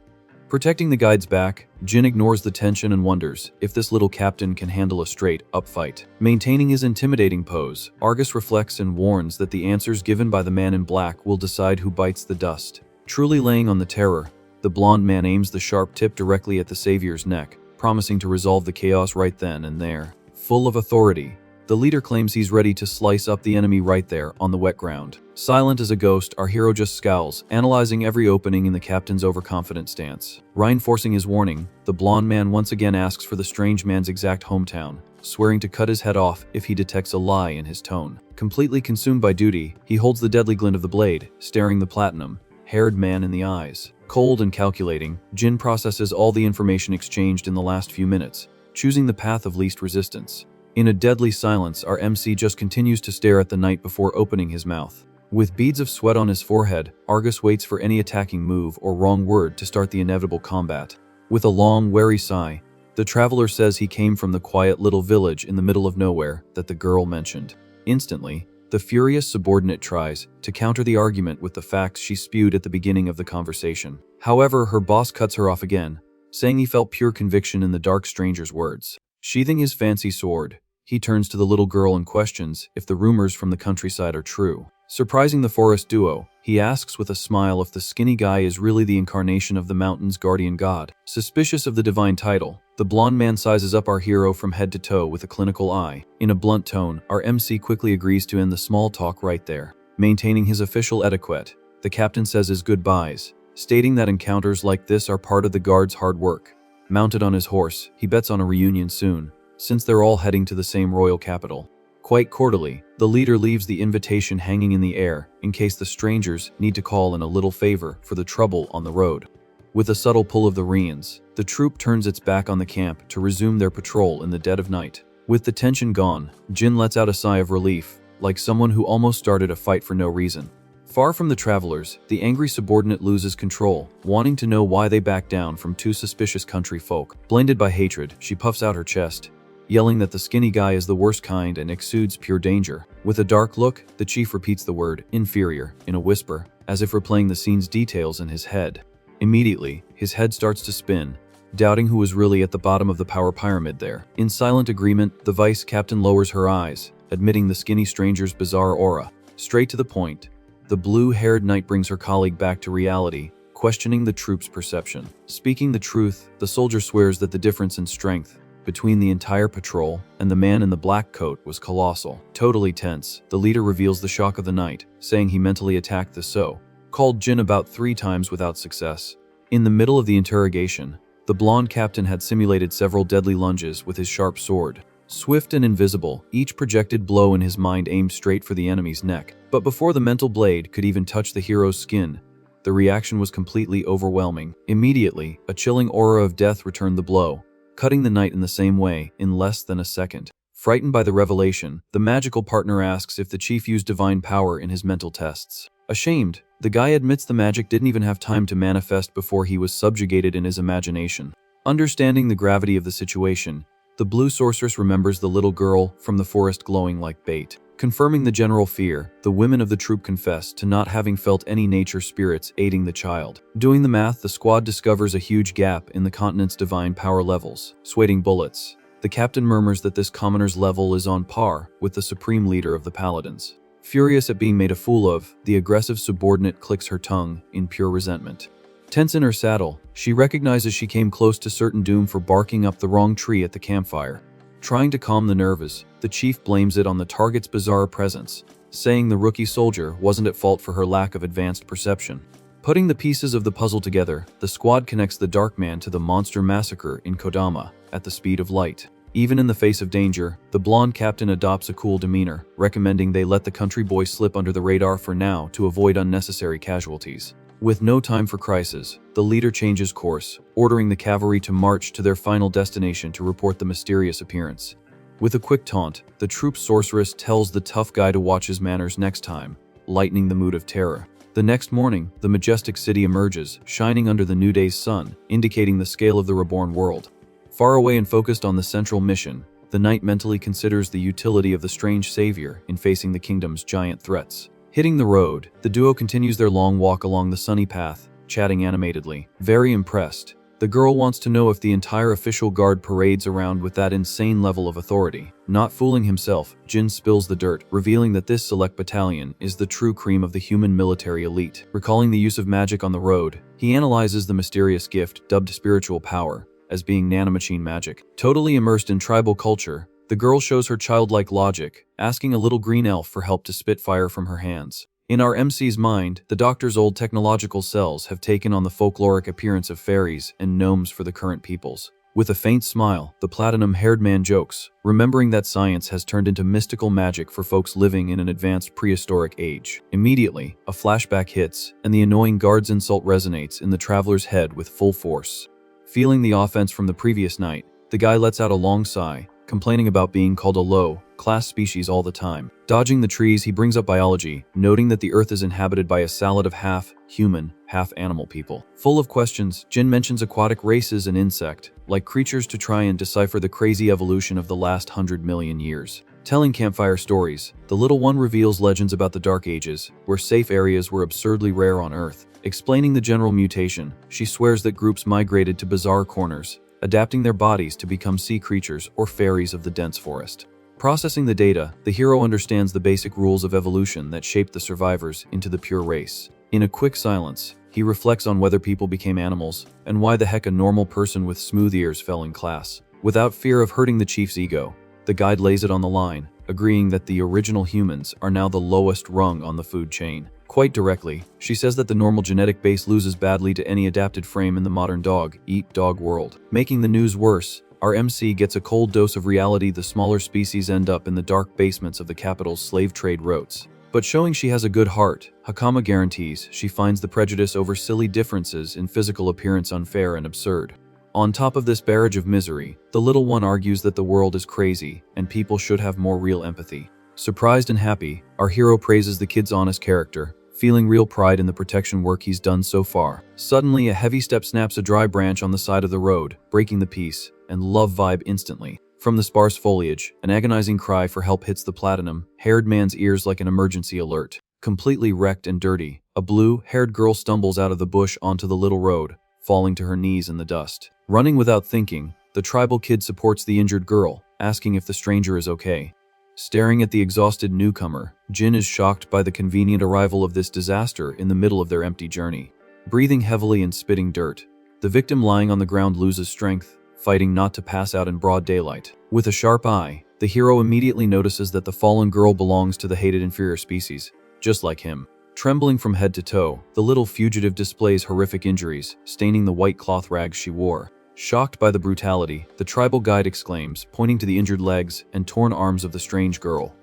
Protecting the guide's back, Jin ignores the tension and wonders if this little captain can handle a straight-up fight. Maintaining his intimidating pose, Argus reflects and warns that the answers given by the man in black will decide who bites the dust. Truly laying on the terror, the blonde man aims the sharp tip directly at the savior's neck, promising to resolve the chaos right then and there. Full of authority, the leader claims he's ready to slice up the enemy right there on the wet ground. Silent as a ghost, our hero just scowls, analyzing every opening in the captain's overconfident stance. Reinforcing his warning, the blonde man once again asks for the strange man's exact hometown, swearing to cut his head off if he detects a lie in his tone. Completely consumed by duty, he holds the deadly glint of the blade, staring the platinum-haired man in the eyes. Cold and calculating, Jin processes all the information exchanged in the last few minutes, choosing the path of least resistance. In a deadly silence, our MC just continues to stare at the night before opening his mouth. With beads of sweat on his forehead, Argus waits for any attacking move or wrong word to start the inevitable combat. With a long, wary sigh, the traveler says he came from the quiet little village in the middle of nowhere that the girl mentioned. Instantly, the furious subordinate tries to counter the argument with the facts she spewed at the beginning of the conversation. However, her boss cuts her off again, saying he felt pure conviction in the dark stranger's words. Sheathing his fancy sword, he turns to the little girl and questions if the rumors from the countryside are true. Surprising the forest duo, he asks with a smile if the skinny guy is really the incarnation of the mountain's guardian god. Suspicious of the divine title, the blonde man sizes up our hero from head to toe with a clinical eye. In a blunt tone, our MC quickly agrees to end the small talk right there. Maintaining his official etiquette, the captain says his goodbyes, stating that encounters like this are part of the guard's hard work. Mounted on his horse, he bets on a reunion soon, since they're all heading to the same royal capital. Quite cordially, the leader leaves the invitation hanging in the air in case the strangers need to call in a little favor for the trouble on the road. With a subtle pull of the reins, the troop turns its back on the camp to resume their patrol in the dead of night. With the tension gone, Jin lets out a sigh of relief, like someone who almost started a fight for no reason. Far from the travelers, the angry subordinate loses control, wanting to know why they back down from two suspicious country folk. Blinded by hatred, she puffs out her chest, yelling that the skinny guy is the worst kind and exudes pure danger. With a dark look, the chief repeats the word inferior in a whisper, as if replaying the scene's details in his head. Immediately, his head starts to spin, doubting who was really at the bottom of the power pyramid there. In silent agreement, the vice captain lowers her eyes, admitting the skinny stranger's bizarre aura. Straight to the point, the blue-haired knight brings her colleague back to reality, questioning the troop's perception. Speaking the truth, the soldier swears that the difference in strength between the entire patrol and the man in the black coat was colossal. Totally tense, the leader reveals the shock of the night, saying he mentally attacked the so-called Jin about 3 times without success. In the middle of the interrogation, the blonde captain had simulated several deadly lunges with his sharp sword. Swift and invisible, each projected blow in his mind aimed straight for the enemy's neck. But before the mental blade could even touch the hero's skin, the reaction was completely overwhelming. Immediately, a chilling aura of death returned the blow, cutting the knight in the same way in less than a second. Frightened by the revelation, the magical partner asks if the chief used divine power in his mental tests. Ashamed, the guy admits the magic didn't even have time to manifest before he was subjugated in his imagination. Understanding the gravity of the situation, the blue sorceress remembers the little girl from the forest glowing like bait. Confirming the general fear, the women of the troop confess to not having felt any nature spirits aiding the child. Doing the math, the squad discovers a huge gap in the continent's divine power levels. Sweating bullets, the captain murmurs that this commoner's level is on par with the supreme leader of the paladins. Furious at being made a fool of, the aggressive subordinate clicks her tongue in pure resentment. Tense in her saddle, she recognizes she came close to certain doom for barking up the wrong tree at the campfire. Trying to calm the nerves, the chief blames it on the target's bizarre presence, saying the rookie soldier wasn't at fault for her lack of advanced perception. Putting the pieces of the puzzle together, the squad connects the Dark Man to the monster massacre in Kodama at the speed of light. Even in the face of danger, the blonde captain adopts a cool demeanor, recommending they let the country boy slip under the radar for now to avoid unnecessary casualties. With no time for crisis, the leader changes course, ordering the cavalry to march to their final destination to report the mysterious appearance. With a quick taunt, the troop's sorceress tells the tough guy to watch his manners next time, lightening the mood of terror. The next morning, the majestic city emerges, shining under the new day's sun, indicating the scale of the reborn world. Far away and focused on the central mission, the knight mentally considers the utility of the strange savior in facing the kingdom's giant threats. Hitting the road, the duo continues their long walk along the sunny path, chatting animatedly. Very impressed, the girl wants to know if the entire official guard parades around with that insane level of authority. Not fooling himself, Jin spills the dirt, revealing that this select battalion is the true cream of the human military elite. Recalling the use of magic on the road, he analyzes the mysterious gift, dubbed spiritual power, as being nanomachine magic. Totally immersed in tribal culture, the girl shows her childlike logic, asking a little green elf for help to spit fire from her hands. In our MC's mind, the doctor's old technological cells have taken on the folkloric appearance of fairies and gnomes for the current peoples. With a faint smile, the platinum-haired man jokes, remembering that science has turned into mystical magic for folks living in an advanced prehistoric age. Immediately, a flashback hits, and the annoying guard's insult resonates in the traveler's head with full force. Feeling the offense from the previous night, the guy lets out a long sigh, complaining about being called a low-class species all the time. Dodging the trees, he brings up biology, noting that the Earth is inhabited by a salad of half-human, half-animal people. Full of questions, Jin mentions aquatic races and insect-like creatures to try and decipher the crazy evolution of the last 100 million years. Telling campfire stories, the little one reveals legends about the Dark Ages, where safe areas were absurdly rare on Earth. Explaining the general mutation, she swears that groups migrated to bizarre corners, adapting their bodies to become sea creatures or fairies of the dense forest. Processing the data, the hero understands the basic rules of evolution that shaped the survivors into the pure race. In a quick silence, he reflects on whether people became animals, and why the heck a normal person with smooth ears fell in class. Without fear of hurting the chief's ego, the guide lays it on the line, agreeing that the original humans are now the lowest rung on the food chain. Quite directly, she says that the normal genetic base loses badly to any adapted frame in the modern dog-eat-dog world. Making the news worse, our MC gets a cold dose of reality. The smaller species end up in the dark basements of the capital's slave trade routes. But showing she has a good heart, Hakama guarantees she finds the prejudice over silly differences in physical appearance unfair and absurd. On top of this barrage of misery, the little one argues that the world is crazy and people should have more real empathy. Surprised and happy, our hero praises the kid's honest character, feeling real pride in the protection work he's done so far. Suddenly, a heavy step snaps a dry branch on the side of the road, breaking the peace and love vibe instantly. From the sparse foliage, an agonizing cry for help hits the platinum-haired man's ears like an emergency alert. Completely wrecked and dirty, a blue-haired girl stumbles out of the bush onto the little road, falling to her knees in the dust. Running without thinking, the tribal kid supports the injured girl, asking if the stranger is okay. Staring at the exhausted newcomer, Jin is shocked by the convenient arrival of this disaster in the middle of their empty journey. Breathing heavily and spitting dirt, the victim lying on the ground loses strength, fighting not to pass out in broad daylight. With a sharp eye, the hero immediately notices that the fallen girl belongs to the hated inferior species, just like him. Trembling from head to toe, the little fugitive displays horrific injuries, staining the white cloth rags she wore. Shocked by the brutality, the tribal guide exclaims, pointing to the injured legs and torn arms of the strange girl.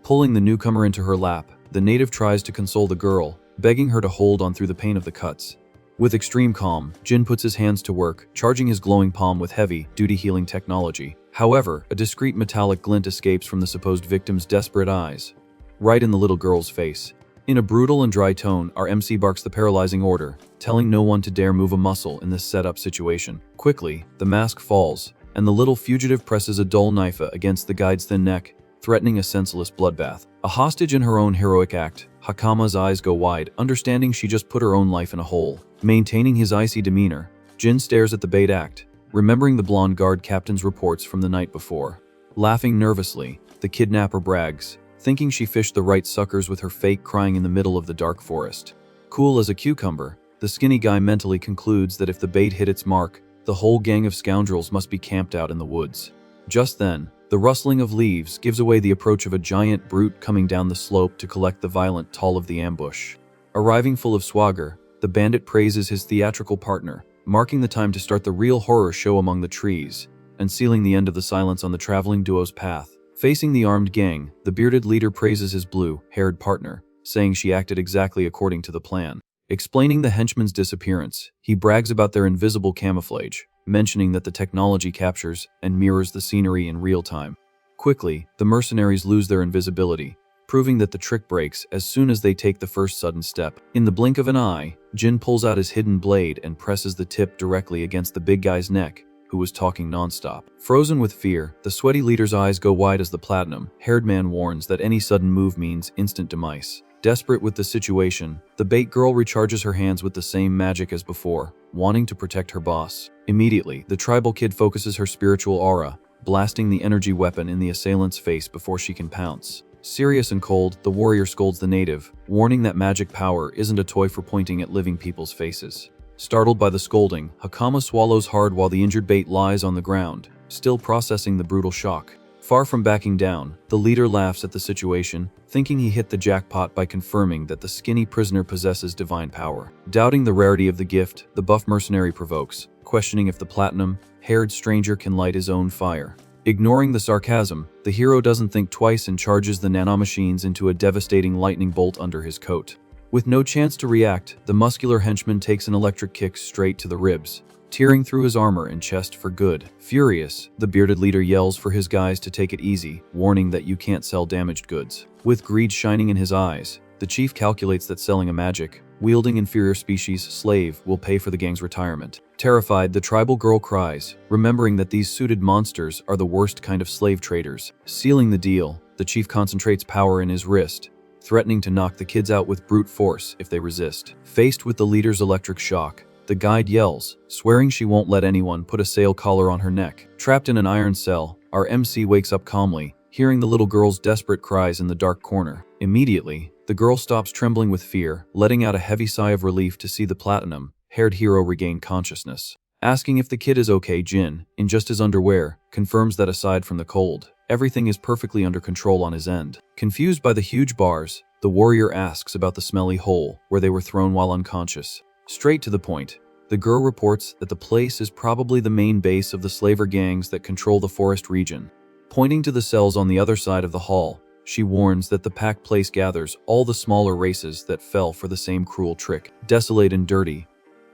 Pulling the newcomer into her lap, the native tries to console the girl, begging her to hold on through the pain of the cuts. With extreme calm, Jin puts his hands to work, charging his glowing palm with heavy-duty healing technology. However, a discreet metallic glint escapes from the supposed victim's desperate eyes, right in the little girl's face. In a brutal and dry tone, our MC barks the paralyzing order, telling no one to dare move a muscle in this set-up situation. Quickly, the mask falls, and the little fugitive presses a dull knife against the guide's thin neck, threatening a senseless bloodbath. A hostage in her own heroic act, Hakama's eyes go wide, understanding she just put her own life in a hole. Maintaining his icy demeanor, Jin stares at the bait act, remembering the blonde guard captain's reports from the night before. Laughing nervously, the kidnapper brags, thinking she fished the right suckers with her fake crying in the middle of the dark forest. Cool as a cucumber, the skinny guy mentally concludes that if the bait hit its mark, the whole gang of scoundrels must be camped out in the woods. Just then, the rustling of leaves gives away the approach of a giant brute coming down the slope to collect the violent toll of the ambush. Arriving full of swagger, the bandit praises his theatrical partner, marking the time to start the real horror show among the trees, and sealing the end of the silence on the traveling duo's path. Facing the armed gang, the bearded leader praises his blue-haired partner, saying she acted exactly according to the plan. Explaining the henchman's disappearance, he brags about their invisible camouflage, mentioning that the technology captures and mirrors the scenery in real time. Quickly, the mercenaries lose their invisibility, proving that the trick breaks as soon as they take the first sudden step. In the blink of an eye, Jin pulls out his hidden blade and presses the tip directly against the big guy's neck, who was talking nonstop. Frozen with fear, the sweaty leader's eyes go wide as the platinum-haired man warns that any sudden move means instant demise. Desperate with the situation, the bait girl recharges her hands with the same magic as before, wanting to protect her boss. Immediately, the tribal kid focuses her spiritual aura, blasting the energy weapon in the assailant's face before she can pounce. Serious and cold, the warrior scolds the native, warning that magic power isn't a toy for pointing at living people's faces. Startled by the scolding, Hakama swallows hard while the injured bait lies on the ground, still processing the brutal shock. Far from backing down, the leader laughs at the situation, thinking he hit the jackpot by confirming that the skinny prisoner possesses divine power. Doubting the rarity of the gift, the buff mercenary provokes, questioning if the platinum-haired stranger can light his own fire. Ignoring the sarcasm, the hero doesn't think twice and charges the nanomachines into a devastating lightning bolt under his coat. With no chance to react, the muscular henchman takes an electric kick straight to the ribs, tearing through his armor and chest for good. Furious, the bearded leader yells for his guys to take it easy, warning that you can't sell damaged goods. With greed shining in his eyes, the chief calculates that selling a magic-wielding inferior species slave will pay for the gang's retirement. Terrified, the tribal girl cries, remembering that these suited monsters are the worst kind of slave traders. Sealing the deal, the chief concentrates power in his wrist, threatening to knock the kids out with brute force if they resist. Faced with the leader's electric shock, the guide yells, swearing she won't let anyone put a sail collar on her neck. Trapped in an iron cell, our MC wakes up calmly, hearing the little girl's desperate cries in the dark corner. Immediately, the girl stops trembling with fear, letting out a heavy sigh of relief to see the platinum-haired hero regain consciousness. Asking if the kid is okay, Jin, in just his underwear, confirms that aside from the cold, everything is perfectly under control on his end. Confused by the huge bars, the warrior asks about the smelly hole where they were thrown while unconscious. Straight to the point, the girl reports that the place is probably the main base of the slaver gangs that control the forest region. Pointing to the cells on the other side of the hall, she warns that the packed place gathers all the smaller races that fell for the same cruel trick. Desolate and dirty,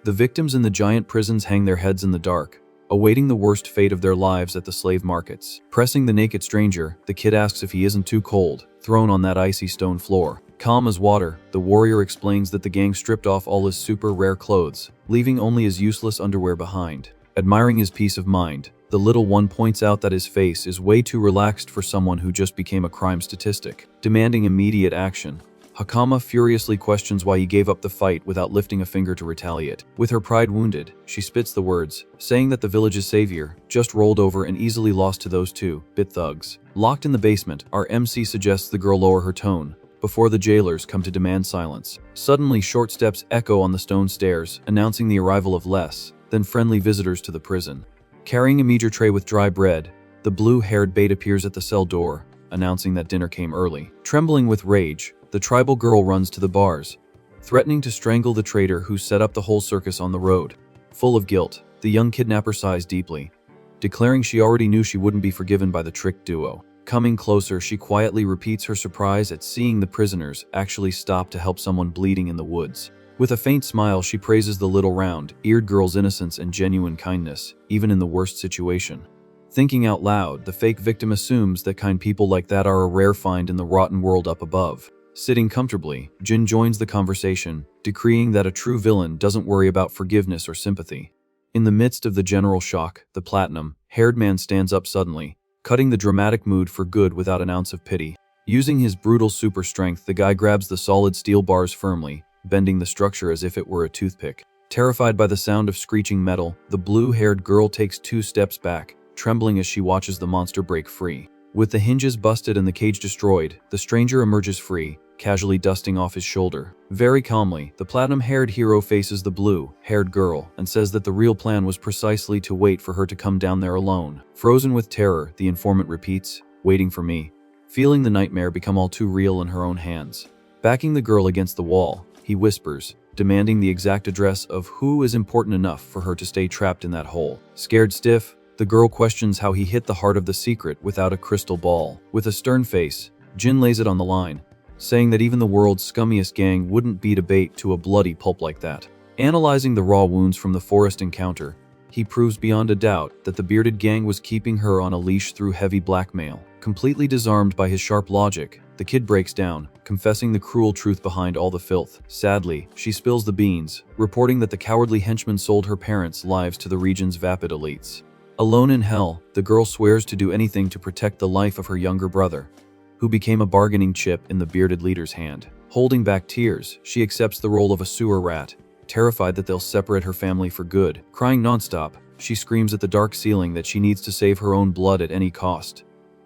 the victims in the giant prisons hang their heads in the dark, awaiting the worst fate of their lives at the slave markets. Pressing the naked stranger, the kid asks if he isn't too cold, thrown on that icy stone floor. Calm as water, the warrior explains that the gang stripped off all his super rare clothes, leaving only his useless underwear behind. Admiring his peace of mind, the little one points out that his face is way too relaxed for someone who just became a crime statistic. Demanding immediate action, Hakama furiously questions why he gave up the fight without lifting a finger to retaliate. With her pride wounded, she spits the words, saying that the village's savior just rolled over and easily lost to those two-bit thugs. Locked in the basement, our MC suggests the girl lower her tone, before the jailers come to demand silence. Suddenly, short steps echo on the stone stairs, announcing the arrival of less than friendly visitors to the prison. Carrying a meager tray with dry bread, the blue-haired bait appears at the cell door, announcing that dinner came early. Trembling with rage, the tribal girl runs to the bars, threatening to strangle the traitor who set up the whole circus on the road. Full of guilt, the young kidnapper sighs deeply, declaring she already knew she wouldn't be forgiven by the trick duo. Coming closer, she quietly repeats her surprise at seeing the prisoners actually stop to help someone bleeding in the woods. With a faint smile, she praises the little round-eared girl's innocence and genuine kindness, even in the worst situation. Thinking out loud, the fake victim assumes that kind people like that are a rare find in the rotten world up above. Sitting comfortably, Jin joins the conversation, decreeing that a true villain doesn't worry about forgiveness or sympathy. In the midst of the general shock, the platinum-haired man stands up suddenly, cutting the dramatic mood for good without an ounce of pity. Using his brutal super strength, the guy grabs the solid steel bars firmly, bending the structure as if it were a toothpick. Terrified by the sound of screeching metal, the blue-haired girl takes 2 steps back, trembling as she watches the monster break free. With the hinges busted and the cage destroyed, the stranger emerges free, casually dusting off his shoulder. Very calmly, the platinum-haired hero faces the blue-haired girl and says that the real plan was precisely to wait for her to come down there alone. Frozen with terror, the informant repeats, "Waiting for me," feeling the nightmare become all too real in her own hands. Backing the girl against the wall, he whispers, demanding the exact address of who is important enough for her to stay trapped in that hole. Scared stiff, the girl questions how he hit the heart of the secret without a crystal ball. With a stern face, Jin lays it on the line, saying that even the world's scummiest gang wouldn't beat a bait to a bloody pulp like that. Analyzing the raw wounds from the forest encounter, he proves beyond a doubt that the bearded gang was keeping her on a leash through heavy blackmail. Completely disarmed by his sharp logic, the kid breaks down, confessing the cruel truth behind all the filth. Sadly, she spills the beans, reporting that the cowardly henchmen sold her parents' lives to the region's vapid elites. Alone in hell, the girl swears to do anything to protect the life of her younger brother, who became a bargaining chip in the bearded leader's hand. Holding back tears, she accepts the role of a sewer rat, terrified that they'll separate her family for good. Crying nonstop, she screams at the dark ceiling that she needs to save her own blood at any cost,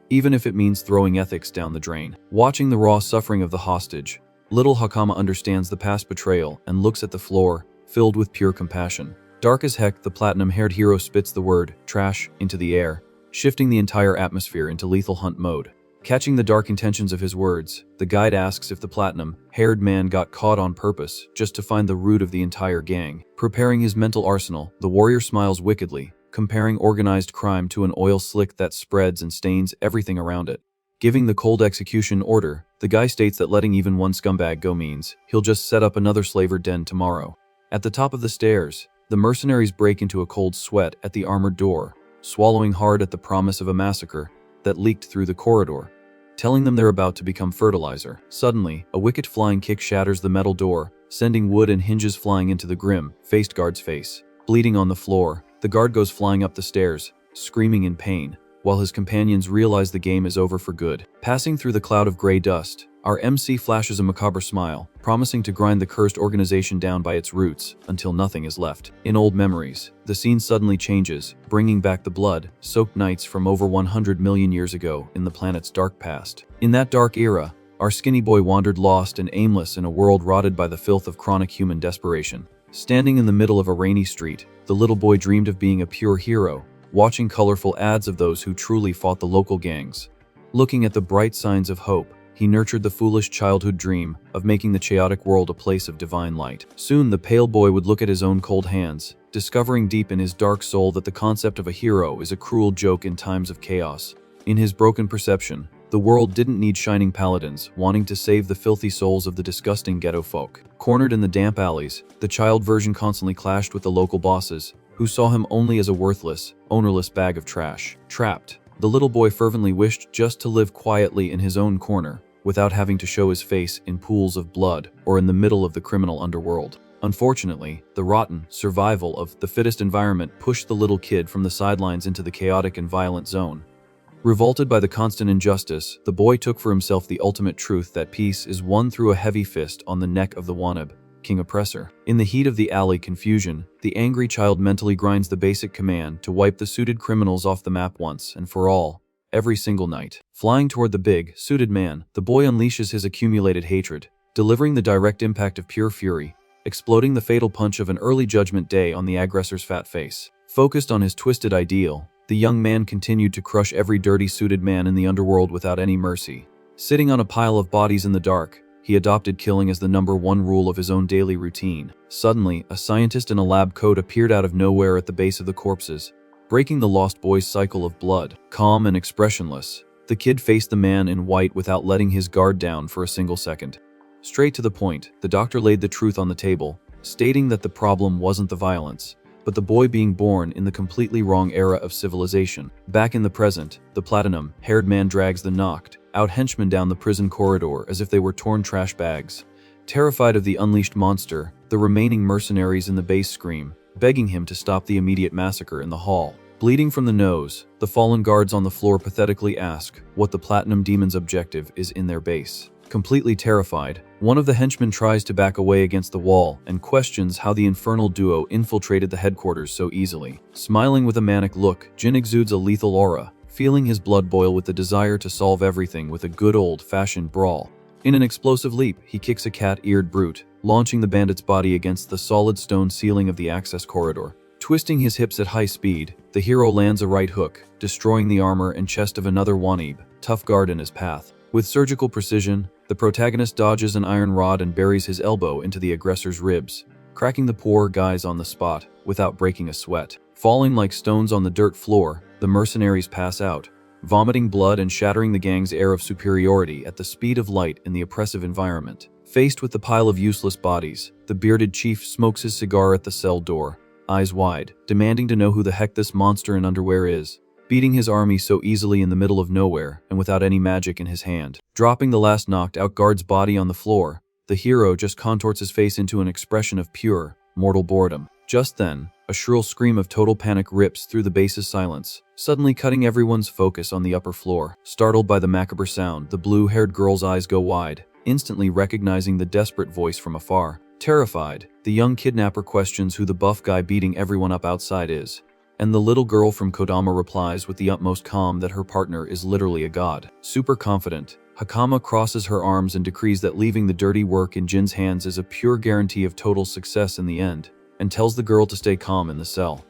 even if it means throwing ethics down the drain. Watching the raw suffering of the hostage, little Hakama understands the past betrayal and looks at the floor, filled with pure compassion. Dark as heck, the platinum-haired hero spits the word "trash" into the air, shifting the entire atmosphere into lethal hunt mode. Catching the dark intentions of his words, the guide asks if the platinum-haired man got caught on purpose just to find the root of the entire gang. Preparing his mental arsenal, the warrior smiles wickedly, comparing organized crime to an oil slick that spreads and stains everything around it. Giving the cold execution order, the guy states that letting even one scumbag go means he'll just set up another slaver den tomorrow. At the top of the stairs, the mercenaries break into a cold sweat at the armored door, swallowing hard at the promise of a massacre that leaked through the corridor, telling them they're about to become fertilizer. Suddenly, a wicked flying kick shatters the metal door, sending wood and hinges flying into the grim-faced guard's face. Bleeding on the floor, the guard goes flying up the stairs, screaming in pain, while his companions realize the game is over for good. Passing through the cloud of gray dust, our MC flashes a macabre smile, promising to grind the cursed organization down by its roots until nothing is left. In old memories, the scene suddenly changes, bringing back the blood-soaked nights from over 100 million years ago in the planet's dark past. In that dark era, our skinny boy wandered lost and aimless in a world rotted by the filth of chronic human desperation. Standing in the middle of a rainy street, the little boy dreamed of being a pure hero, watching colorful ads of those who truly fought the local gangs. Looking at the bright signs of hope, he nurtured the foolish childhood dream of making the chaotic world a place of divine light. Soon, the pale boy would look at his own cold hands, discovering deep in his dark soul that the concept of a hero is a cruel joke in times of chaos. In his broken perception, the world didn't need shining paladins wanting to save the filthy souls of the disgusting ghetto folk. Cornered in the damp alleys, the child version constantly clashed with the local bosses, who saw him only as a worthless, ownerless bag of trash. Trapped, the little boy fervently wished just to live quietly in his own corner, without having to show his face in pools of blood or in the middle of the criminal underworld. Unfortunately, the rotten survival of the fittest environment pushed the little kid from the sidelines into the chaotic and violent zone. Revolted by the constant injustice, the boy took for himself the ultimate truth that peace is won through a heavy fist on the neck of the wannabe king oppressor. In the heat of the alley confusion, the angry child mentally grinds the basic command to wipe the suited criminals off the map once and for all, every single night. Flying toward the big, suited man, the boy unleashes his accumulated hatred, delivering the direct impact of pure fury, exploding the fatal punch of an early judgment day on the aggressor's fat face. Focused on his twisted ideal, the young man continued to crush every dirty suited man in the underworld without any mercy. Sitting on a pile of bodies in the dark, he adopted killing as the #1 rule of his own daily routine. Suddenly, a scientist in a lab coat appeared out of nowhere at the base of the corpses, breaking the lost boy's cycle of blood. Calm and expressionless, the kid faced the man in white without letting his guard down for a single second. Straight to the point, the doctor laid the truth on the table, stating that the problem wasn't the violence, but the boy being born in the completely wrong era of civilization. Back in the present, the platinum-haired man drags the knocked out henchmen down the prison corridor as if they were torn trash bags. Terrified of the unleashed monster, the remaining mercenaries in the base scream, begging him to stop the immediate massacre in the hall. Bleeding from the nose, the fallen guards on the floor pathetically ask what the Platinum Demon's objective is in their base. Completely terrified, one of the henchmen tries to back away against the wall and questions how the infernal duo infiltrated the headquarters so easily. Smiling with a manic look, Jin exudes a lethal aura, feeling his blood boil with the desire to solve everything with a good old-fashioned brawl. In an explosive leap, he kicks a cat-eared brute, launching the bandit's body against the solid stone ceiling of the access corridor. Twisting his hips at high speed, the hero lands a right hook, destroying the armor and chest of another Wanib, tough guard in his path. With surgical precision, the protagonist dodges an iron rod and buries his elbow into the aggressor's ribs, cracking the poor guys on the spot without breaking a sweat. Falling like stones on the dirt floor, the mercenaries pass out, vomiting blood and shattering the gang's air of superiority at the speed of light in the oppressive environment. Faced with the pile of useless bodies, the bearded chief smokes his cigar at the cell door, eyes wide, demanding to know who the heck this monster in underwear is. Beating his army so easily in the middle of nowhere and without any magic in his hand. Dropping the last knocked out guard's body on the floor, the hero just contorts his face into an expression of pure, mortal boredom. Just then, a shrill scream of total panic rips through the base's silence, suddenly cutting everyone's focus on the upper floor. Startled by the macabre sound, the blue-haired girl's eyes go wide, instantly recognizing the desperate voice from afar. Terrified, the young kidnapper questions who the buff guy beating everyone up outside is. And the little girl from Kodama replies with the utmost calm that her partner is literally a god. Super confident, Hakama crosses her arms and decrees that leaving the dirty work in Jin's hands is a pure guarantee of total success in the end, and tells the girl to stay calm in the cell.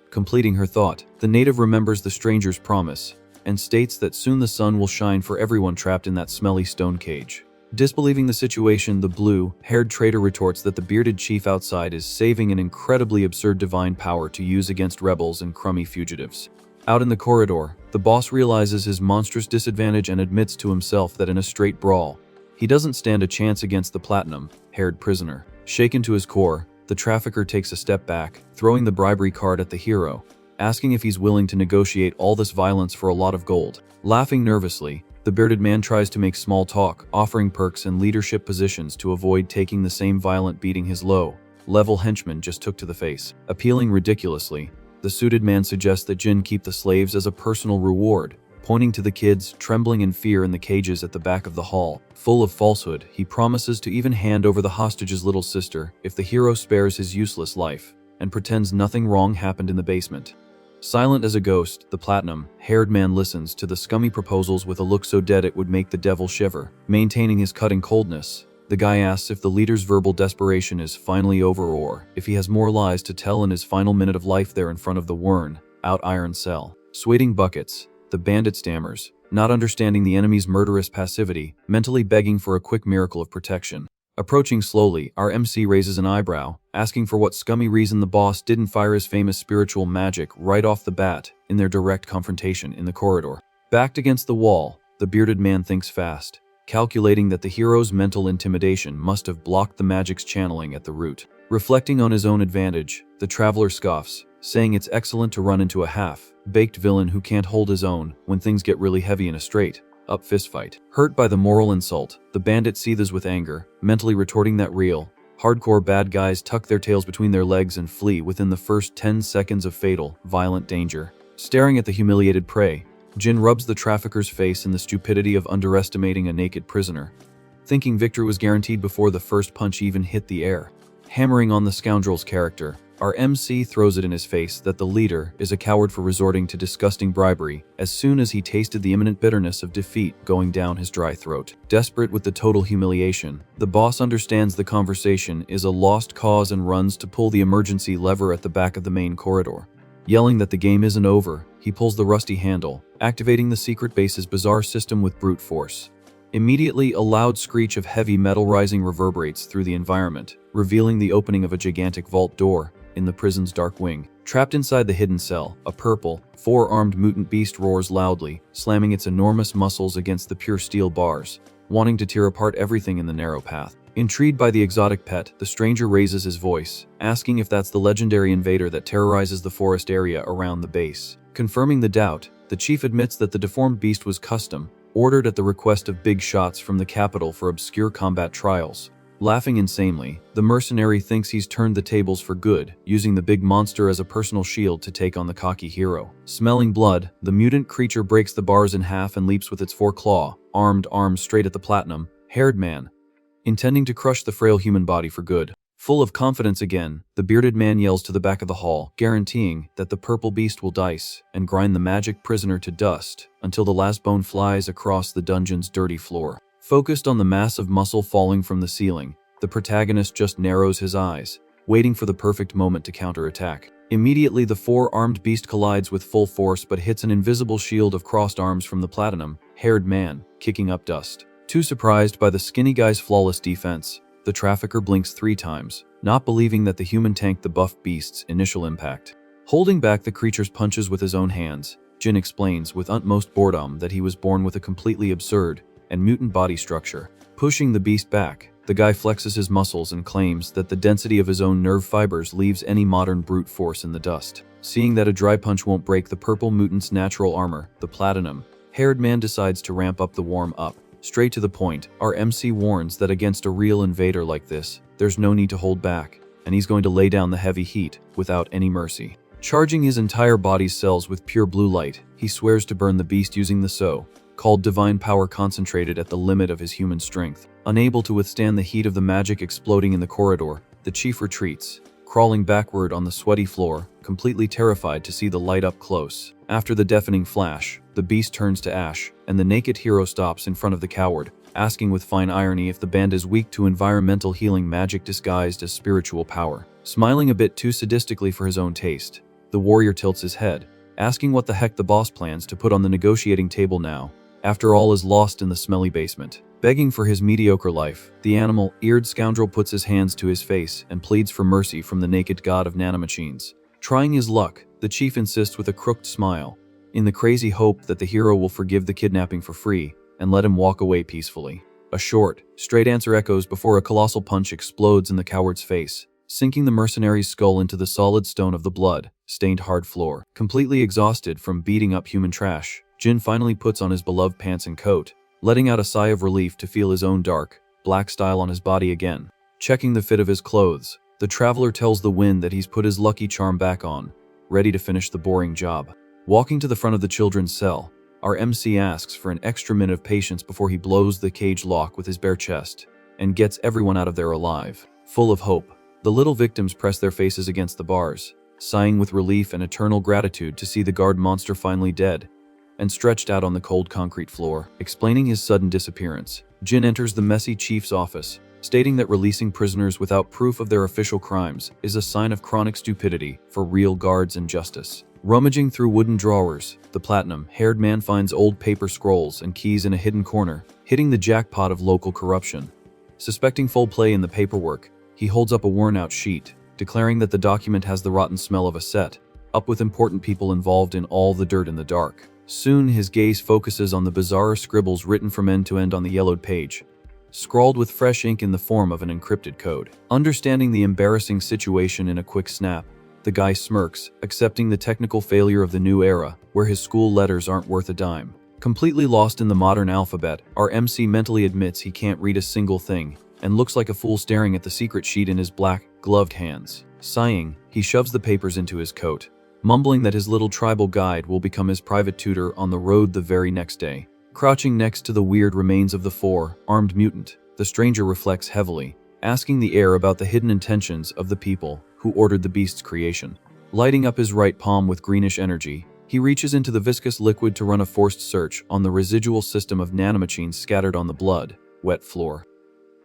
Completing her thought, the native remembers the stranger's promise, and states that soon the sun will shine for everyone trapped in that smelly stone cage. Disbelieving the situation, the blue-haired traitor retorts that the bearded chief outside is saving an incredibly absurd divine power to use against rebels and crummy fugitives. Out in the corridor, the boss realizes his monstrous disadvantage and admits to himself that in a straight brawl, he doesn't stand a chance against the platinum-haired prisoner. Shaken to his core, the trafficker takes a step back, throwing the bribery card at the hero, asking if he's willing to negotiate all this violence for a lot of gold. Laughing nervously, the bearded man tries to make small talk, offering perks and leadership positions to avoid taking the same violent beating his low-level henchman just took to the face. Appealing ridiculously, the suited man suggests that Jin keep the slaves as a personal reward, pointing to the kids trembling in fear in the cages at the back of the hall. Full of falsehood, he promises to even hand over the hostage's little sister if the hero spares his useless life, and pretends nothing wrong happened in the basement. Silent as a ghost, the platinum-haired man listens to the scummy proposals with a look so dead it would make the devil shiver. Maintaining his cutting coldness, the guy asks if the leader's verbal desperation is finally over or if he has more lies to tell in his final minute of life there in front of the worn-out iron cell. Sweating buckets, the bandit stammers, not understanding the enemy's murderous passivity, mentally begging for a quick miracle of protection. Approaching slowly, our MC raises an eyebrow, asking for what scummy reason the boss didn't fire his famous spiritual magic right off the bat in their direct confrontation in the corridor. Backed against the wall, the bearded man thinks fast, calculating that the hero's mental intimidation must have blocked the magic's channeling at the root. Reflecting on his own advantage, the traveler scoffs, saying it's excellent to run into a half-baked villain who can't hold his own when things get really heavy in a straight-up fistfight. Hurt by the moral insult, the bandit seethes with anger, mentally retorting that real, hardcore bad guys tuck their tails between their legs and flee within the first 10 seconds of fatal, violent danger. Staring at the humiliated prey, Jin rubs the trafficker's face in the stupidity of underestimating a naked prisoner, thinking victory was guaranteed before the first punch even hit the air. Hammering on the scoundrel's character, our MC throws it in his face that the leader is a coward for resorting to disgusting bribery as soon as he tasted the imminent bitterness of defeat going down his dry throat. Desperate with the total humiliation, the boss understands the conversation is a lost cause and runs to pull the emergency lever at the back of the main corridor. Yelling that the game isn't over, he pulls the rusty handle, activating the secret base's bizarre system with brute force. Immediately, a loud screech of heavy metal rising reverberates through the environment, revealing the opening of a gigantic vault door in the prison's dark wing. Trapped inside the hidden cell, a purple, four-armed mutant beast roars loudly, slamming its enormous muscles against the pure steel bars, wanting to tear apart everything in the narrow path. Intrigued by the exotic pet, the stranger raises his voice, asking if that's the legendary invader that terrorizes the forest area around the base. Confirming the doubt, the chief admits that the deformed beast was custom ordered at the request of big shots from the capital for obscure combat trials. Laughing insanely, the mercenary thinks he's turned the tables for good, using the big monster as a personal shield to take on the cocky hero. Smelling blood, the mutant creature breaks the bars in half and leaps with its four-claw, armed arms straight at the platinum-haired man, intending to crush the frail human body for good. Full of confidence again, the bearded man yells to the back of the hall, guaranteeing that the purple beast will dice and grind the magic prisoner to dust until the last bone flies across the dungeon's dirty floor. Focused on the massive muscle falling from the ceiling, the protagonist just narrows his eyes, waiting for the perfect moment to counterattack. Immediately, the four-armed beast collides with full force but hits an invisible shield of crossed arms from the platinum-haired man, kicking up dust. Too surprised by the skinny guy's flawless defense, the trafficker blinks 3 times, not believing that the human tanked the buff beast's initial impact. Holding back the creature's punches with his own hands, Jin explains with utmost boredom that he was born with a completely absurd and mutant body structure. Pushing the beast back, the guy flexes his muscles and claims that the density of his own nerve fibers leaves any modern brute force in the dust. Seeing that a dry punch won't break the purple mutant's natural armor, the platinum-haired man decides to ramp up the warm-up. Straight to the point, our MC warns that against a real invader like this, there's no need to hold back, and he's going to lay down the heavy heat without any mercy. Charging his entire body's cells with pure blue light, he swears to burn the beast using the so-called divine power concentrated at the limit of his human strength. Unable to withstand the heat of the magic exploding in the corridor, the chief retreats, crawling backward on the sweaty floor, completely terrified to see the light up close. After the deafening flash, the beast turns to ash, and the naked hero stops in front of the coward, asking with fine irony if the band is weak to environmental healing magic disguised as spiritual power. Smiling a bit too sadistically for his own taste, the warrior tilts his head, asking what the heck the boss plans to put on the negotiating table now, after all is lost in the smelly basement. Begging for his mediocre life, the animal-eared scoundrel puts his hands to his face and pleads for mercy from the naked god of nanomachines. Trying his luck, the chief insists with a crooked smile, in the crazy hope that the hero will forgive the kidnapping for free and let him walk away peacefully. A short, straight answer echoes before a colossal punch explodes in the coward's face, sinking the mercenary's skull into the solid stone of the blood-stained hard floor. Completely exhausted from beating up human trash, Jin finally puts on his beloved pants and coat, letting out a sigh of relief to feel his own dark, black style on his body again. Checking the fit of his clothes, the traveler tells the wind that he's put his lucky charm back on, ready to finish the boring job. Walking to the front of the children's cell, our MC asks for an extra minute of patience before he blows the cage lock with his bare chest and gets everyone out of there alive. Full of hope, the little victims press their faces against the bars, sighing with relief and eternal gratitude to see the guard monster finally dead and stretched out on the cold concrete floor. Explaining his sudden disappearance, Jin enters the messy chief's office, stating that releasing prisoners without proof of their official crimes is a sign of chronic stupidity for real guards and justice. Rummaging through wooden drawers, the platinum-haired man finds old paper scrolls and keys in a hidden corner, hitting the jackpot of local corruption. Suspecting foul play in the paperwork, he holds up a worn-out sheet, declaring that the document has the rotten smell of a set, up with important people involved in all the dirt in the dark. Soon his gaze focuses on the bizarre scribbles written from end to end on the yellowed page, scrawled with fresh ink in the form of an encrypted code. Understanding the embarrassing situation in a quick snap, the guy smirks, accepting the technical failure of the new era, where his school letters aren't worth a dime. Completely lost in the modern alphabet, our MC mentally admits he can't read a single thing, and looks like a fool staring at the secret sheet in his black, gloved hands. Sighing, he shoves the papers into his coat, mumbling that his little tribal guide will become his private tutor on the road the very next day. Crouching next to the weird remains of the four-armed mutant, the stranger reflects heavily, asking the heir about the hidden intentions of the people who ordered the beast's creation. Lighting up his right palm with greenish energy, he reaches into the viscous liquid to run a forced search on the residual system of nanomachines scattered on the blood-wet floor.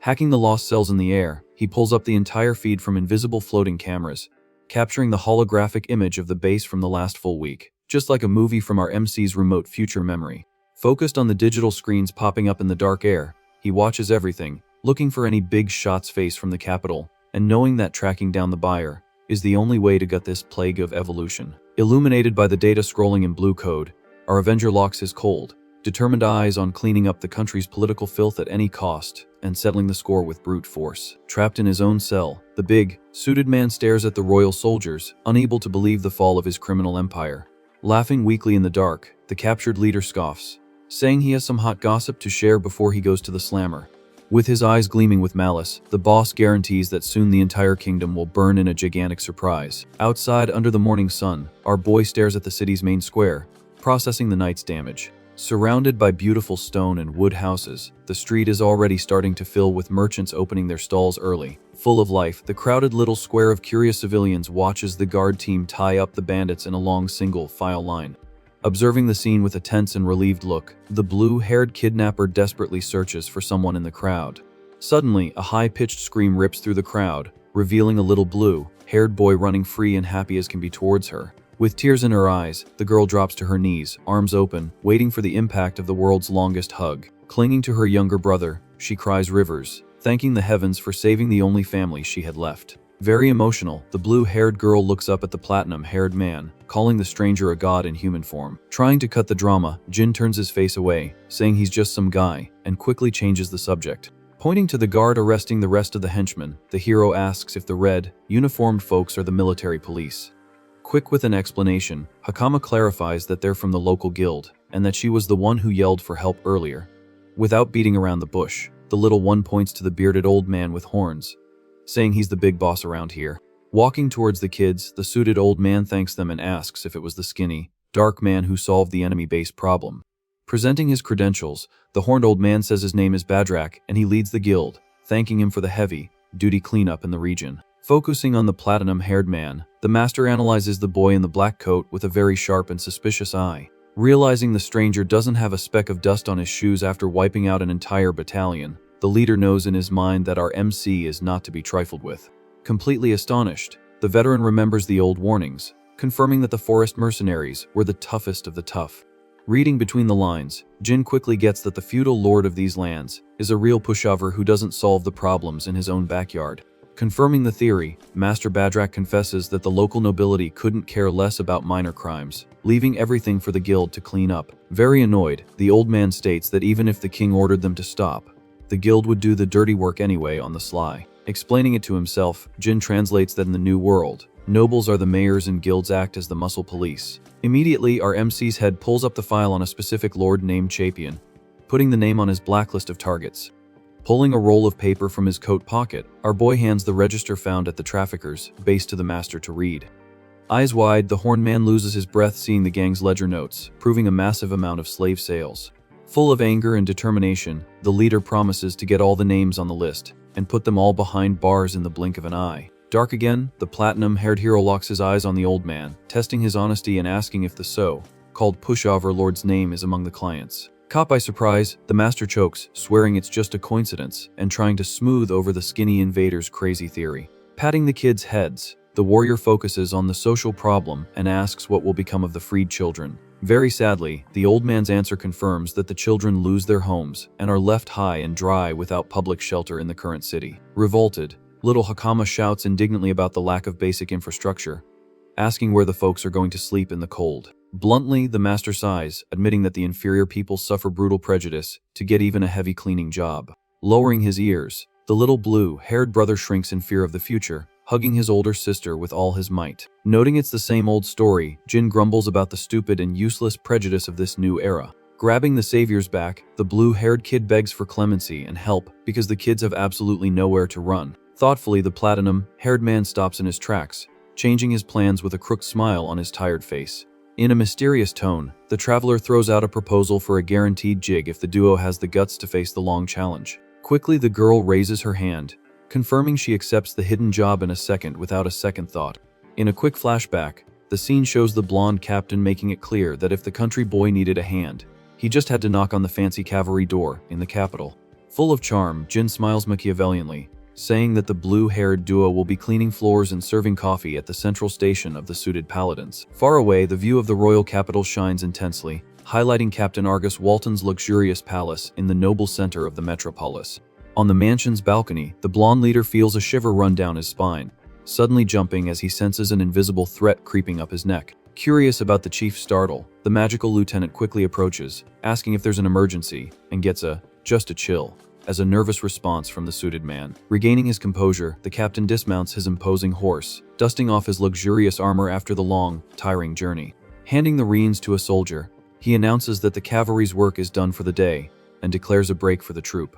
Hacking the lost cells in the air, he pulls up the entire feed from invisible floating cameras, capturing the holographic image of the base from the last full week, just like a movie from our MC's remote future memory. Focused on the digital screens popping up in the dark air, he watches everything, looking for any big shots face from the capital, and knowing that tracking down the buyer is the only way to gut this plague of evolution. Illuminated by the data scrolling in blue code, our Avenger locks his cold, determined eyes on cleaning up the country's political filth at any cost and settling the score with brute force. Trapped in his own cell, the big, suited man stares at the royal soldiers, unable to believe the fall of his criminal empire. Laughing weakly in the dark, the captured leader scoffs, saying he has some hot gossip to share before he goes to the slammer. With his eyes gleaming with malice, the boss guarantees that soon the entire kingdom will burn in a gigantic surprise. Outside, under the morning sun, our boy stares at the city's main square, processing the night's damage. Surrounded by beautiful stone and wood houses, the street is already starting to fill with merchants opening their stalls early. Full of life, the crowded little square of curious civilians watches the guard team tie up the bandits in a long single-file line. Observing the scene with a tense and relieved look, the blue-haired kidnapper desperately searches for someone in the crowd. Suddenly, a high-pitched scream rips through the crowd, revealing a little blue-haired boy running free and happy as can be towards her. With tears in her eyes, the girl drops to her knees, arms open, waiting for the impact of the world's longest hug. Clinging to her younger brother, she cries rivers, thanking the heavens for saving the only family she had left. Very emotional, the blue-haired girl looks up at the platinum-haired man, calling the stranger a god in human form. Trying to cut the drama, Jin turns his face away, saying he's just some guy, and quickly changes the subject. Pointing to the guard arresting the rest of the henchmen, the hero asks if the red, uniformed folks are the military police. Quick with an explanation, Hakama clarifies that they're from the local guild, and that she was the one who yelled for help earlier. Without beating around the bush, the little one points to the bearded old man with horns, saying he's the big boss around here. Walking towards the kids, the suited old man thanks them and asks if it was the skinny, dark man who solved the enemy base problem. Presenting his credentials, the horned old man says his name is Badrak and he leads the guild, thanking him for the heavy-duty cleanup in the region. Focusing on the platinum-haired man, the master analyzes the boy in the black coat with a very sharp and suspicious eye. Realizing the stranger doesn't have a speck of dust on his shoes after wiping out an entire battalion, the leader knows in his mind that our MC is not to be trifled with. Completely astonished, the veteran remembers the old warnings, confirming that the forest mercenaries were the toughest of the tough. Reading between the lines, Jin quickly gets that the feudal lord of these lands is a real pushover who doesn't solve the problems in his own backyard. Confirming the theory, Master Badrak confesses that the local nobility couldn't care less about minor crimes, leaving everything for the guild to clean up. Very annoyed, the old man states that even if the king ordered them to stop, the guild would do the dirty work anyway on the sly. Explaining it to himself, Jin translates that in the New World, nobles are the mayors and guilds act as the muscle police. Immediately, our MC's head pulls up the file on a specific lord named Chapian, putting the name on his blacklist of targets. Pulling a roll of paper from his coat pocket, our boy hands the register found at the traffickers' base to the master to read. Eyes wide, the horned man loses his breath seeing the gang's ledger notes, proving a massive amount of slave sales. Full of anger and determination, the leader promises to get all the names on the list and put them all behind bars in the blink of an eye. Dark again, the platinum-haired hero locks his eyes on the old man, testing his honesty and asking if the so-called pushover lord's name is among the clients. Caught by surprise, the master chokes, swearing it's just a coincidence and trying to smooth over the skinny invader's crazy theory. Patting the kids' heads, the warrior focuses on the social problem and asks what will become of the freed children. Very sadly, the old man's answer confirms that the children lose their homes and are left high and dry without public shelter in the current city. Revolted, little Hakama shouts indignantly about the lack of basic infrastructure, asking where the folks are going to sleep in the cold. Bluntly, the master sighs, admitting that the inferior people suffer brutal prejudice to get even a heavy cleaning job. Lowering his ears, the little blue-haired brother shrinks in fear of the future, hugging his older sister with all his might. Noting it's the same old story, Jin grumbles about the stupid and useless prejudice of this new era. Grabbing the savior's back, the blue-haired kid begs for clemency and help because the kids have absolutely nowhere to run. Thoughtfully, the platinum-haired man stops in his tracks, changing his plans with a crooked smile on his tired face. In a mysterious tone, the traveler throws out a proposal for a guaranteed jig if the duo has the guts to face the long challenge. Quickly, the girl raises her hand, confirming she accepts the hidden job in a second without a second thought. In a quick flashback, the scene shows the blonde captain making it clear that if the country boy needed a hand, he just had to knock on the fancy cavalry door in the capital. Full of charm, Jin smiles Machiavellianly, saying that the blue-haired duo will be cleaning floors and serving coffee at the central station of the suited paladins. Far away, the view of the royal capital shines intensely, highlighting Captain Argus Walton's luxurious palace in the noble center of the metropolis. On the mansion's balcony, the blonde leader feels a shiver run down his spine, suddenly jumping as he senses an invisible threat creeping up his neck. Curious about the chief's startle, the magical lieutenant quickly approaches, asking if there's an emergency, and gets just a chill as a nervous response from the suited man. Regaining his composure, the captain dismounts his imposing horse, dusting off his luxurious armor after the long, tiring journey. Handing the reins to a soldier, He announces that the cavalry's work is done for the day and declares a break for the troop.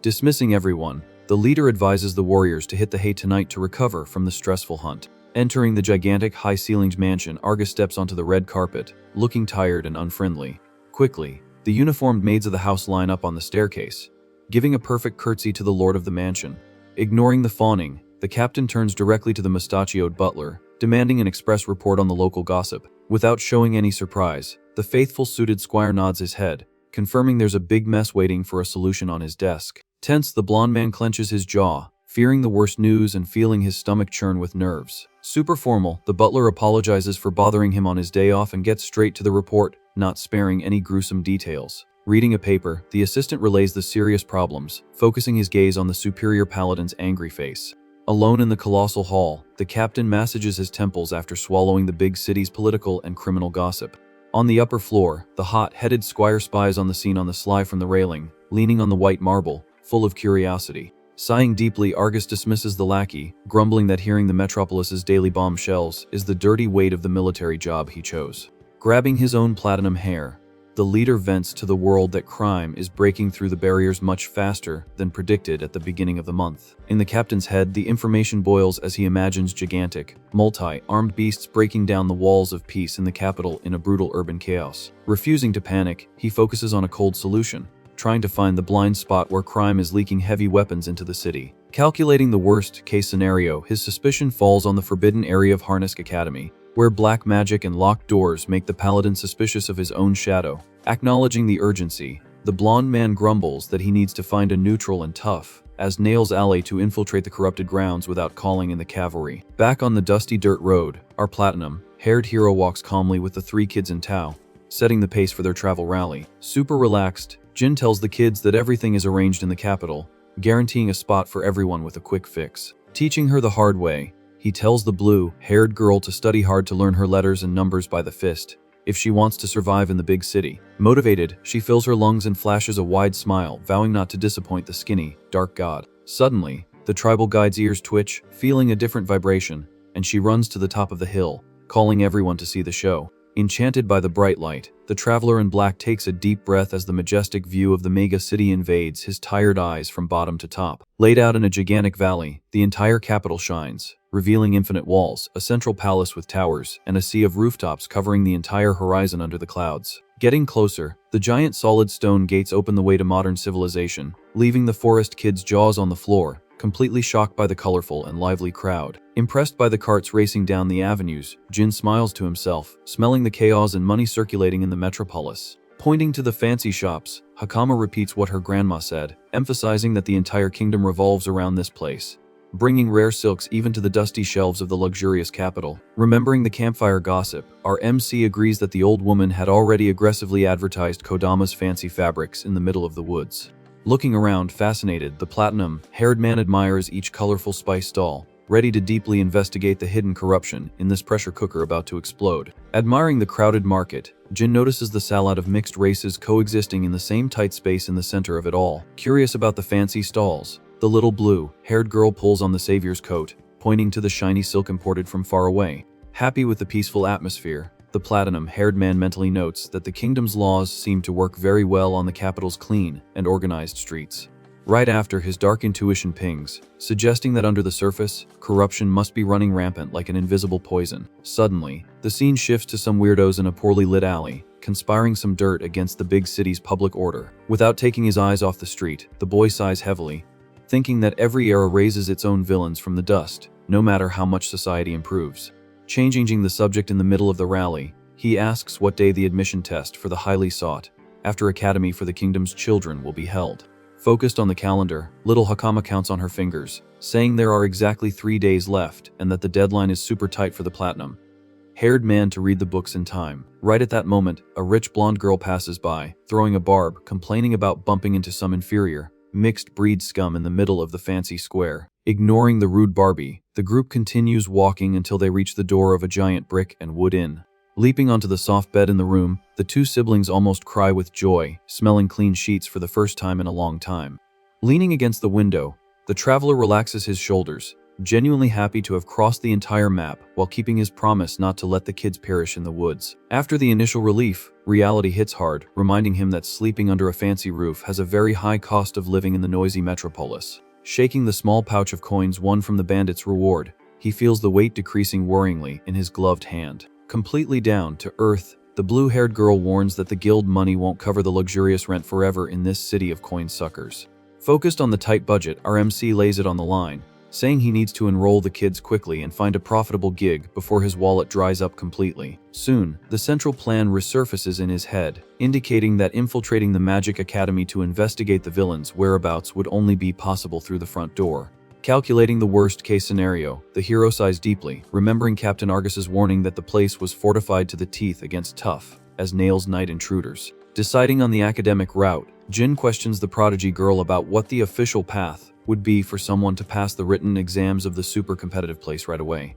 Dismissing everyone, the leader advises the warriors to hit the hay tonight to recover from the stressful hunt. Entering the gigantic, high-ceilinged mansion, Argus steps onto the red carpet, looking tired and unfriendly. Quickly, the uniformed maids of the house line up on the staircase, giving a perfect curtsy to the lord of the mansion. Ignoring the fawning, the captain turns directly to the mustachioed butler, demanding an express report on the local gossip. Without showing any surprise, the faithful suited squire nods his head, confirming there's a big mess waiting for a solution on his desk. Tense, the blonde man clenches his jaw, fearing the worst news and feeling his stomach churn with nerves. Super formal, the butler apologizes for bothering him on his day off and gets straight to the report, not sparing any gruesome details. Reading a paper, the assistant relays the serious problems, focusing his gaze on the superior paladin's angry face. Alone in the colossal hall, the captain massages his temples after swallowing the big city's political and criminal gossip. On the upper floor, the hot-headed squire spies on the scene on the sly from the railing, leaning on the white marble, full of curiosity. Sighing deeply, Argus dismisses the lackey, grumbling that hearing the metropolis's daily bombshells is the dirty weight of the military job he chose. Grabbing his own platinum hair, the leader vents to the world that crime is breaking through the barriers much faster than predicted at the beginning of the month. In the captain's head, the information boils as he imagines gigantic, multi-armed beasts breaking down the walls of peace in the capital in a brutal urban chaos. Refusing to panic, he focuses on a cold solution, trying to find the blind spot where crime is leaking heavy weapons into the city. Calculating the worst-case scenario, his suspicion falls on the forbidden area of Harnisk Academy, where black magic and locked doors make the paladin suspicious of his own shadow. Acknowledging the urgency, the blonde man grumbles that he needs to find a neutral and tough as nails alley to infiltrate the corrupted grounds without calling in the cavalry. Back on the dusty dirt road, our platinum-haired hero walks calmly with the three kids in tow, setting the pace for their travel rally. Super relaxed, Jin tells the kids that everything is arranged in the capital, guaranteeing a spot for everyone with a quick fix. Teaching her the hard way, he tells the blue-haired girl to study hard to learn her letters and numbers by the fist, if she wants to survive in the big city. Motivated, she fills her lungs and flashes a wide smile, vowing not to disappoint the skinny, dark god. Suddenly, the tribal guide's ears twitch, feeling a different vibration, and she runs to the top of the hill, calling everyone to see the show. Enchanted by the bright light, the traveler in black takes a deep breath as the majestic view of the mega city invades his tired eyes from bottom to top. Laid out in a gigantic valley, the entire capital shines, revealing infinite walls, a central palace with towers, and a sea of rooftops covering the entire horizon under the clouds. Getting closer, the giant solid stone gates open the way to modern civilization, leaving the forest kids' jaws on the floor, completely shocked by the colorful and lively crowd. Impressed by the carts racing down the avenues, Jin smiles to himself, smelling the chaos and money circulating in the metropolis. Pointing to the fancy shops, Hakama repeats what her grandma said, emphasizing that the entire kingdom revolves around this place, bringing rare silks even to the dusty shelves of the luxurious capital. Remembering the campfire gossip, our MC agrees that the old woman had already aggressively advertised Kodama's fancy fabrics in the middle of the woods. Looking around, fascinated, the platinum-haired man admires each colorful spice stall, ready to deeply investigate the hidden corruption in this pressure cooker about to explode. Admiring the crowded market, Jin notices the salad of mixed races coexisting in the same tight space in the center of it all. Curious about the fancy stalls, the little blue-haired girl pulls on the savior's coat, pointing to the shiny silk imported from far away. Happy with the peaceful atmosphere, the platinum-haired man mentally notes that the kingdom's laws seem to work very well on the capital's clean and organized streets. Right after, his dark intuition pings, suggesting that under the surface, corruption must be running rampant like an invisible poison. Suddenly, the scene shifts to some weirdos in a poorly lit alley, conspiring some dirt against the big city's public order. Without taking his eyes off the street, the boy sighs heavily, thinking that every era raises its own villains from the dust, no matter how much society improves. Changing the subject in the middle of the rally, he asks what day the admission test for the highly sought after academy for the kingdom's children will be held. Focused on the calendar, little Hakama counts on her fingers, saying there are exactly 3 days left and that the deadline is super tight for the platinum-haired man to read the books in time. Right at that moment, a rich blonde girl passes by, throwing a barb, complaining about bumping into some inferior, mixed-breed scum in the middle of the fancy square. Ignoring the rude Barbie, the group continues walking until they reach the door of a giant brick and wood inn. Leaping onto the soft bed in the room, the two siblings almost cry with joy, smelling clean sheets for the first time in a long time. Leaning against the window, the traveler relaxes his shoulders, genuinely happy to have crossed the entire map while keeping his promise not to let the kids perish in the woods. After the initial relief, reality hits hard, reminding him that sleeping under a fancy roof has a very high cost of living in the noisy metropolis. Shaking the small pouch of coins won from the bandit's reward, he feels the weight decreasing worryingly in his gloved hand. Completely down to earth, the blue-haired girl warns that the guild money won't cover the luxurious rent forever in this city of coin suckers. Focused on the tight budget, our MC lays it on the line, saying he needs to enroll the kids quickly and find a profitable gig before his wallet dries up completely. Soon, the central plan resurfaces in his head, indicating that infiltrating the Magic Academy to investigate the villain's whereabouts would only be possible through the front door. Calculating the worst-case scenario, the hero sighs deeply, remembering Captain Argus's warning that the place was fortified to the teeth against tough as nails night intruders. Deciding on the academic route, Jin questions the prodigy girl about what the official path would be for someone to pass the written exams of the super competitive place right away.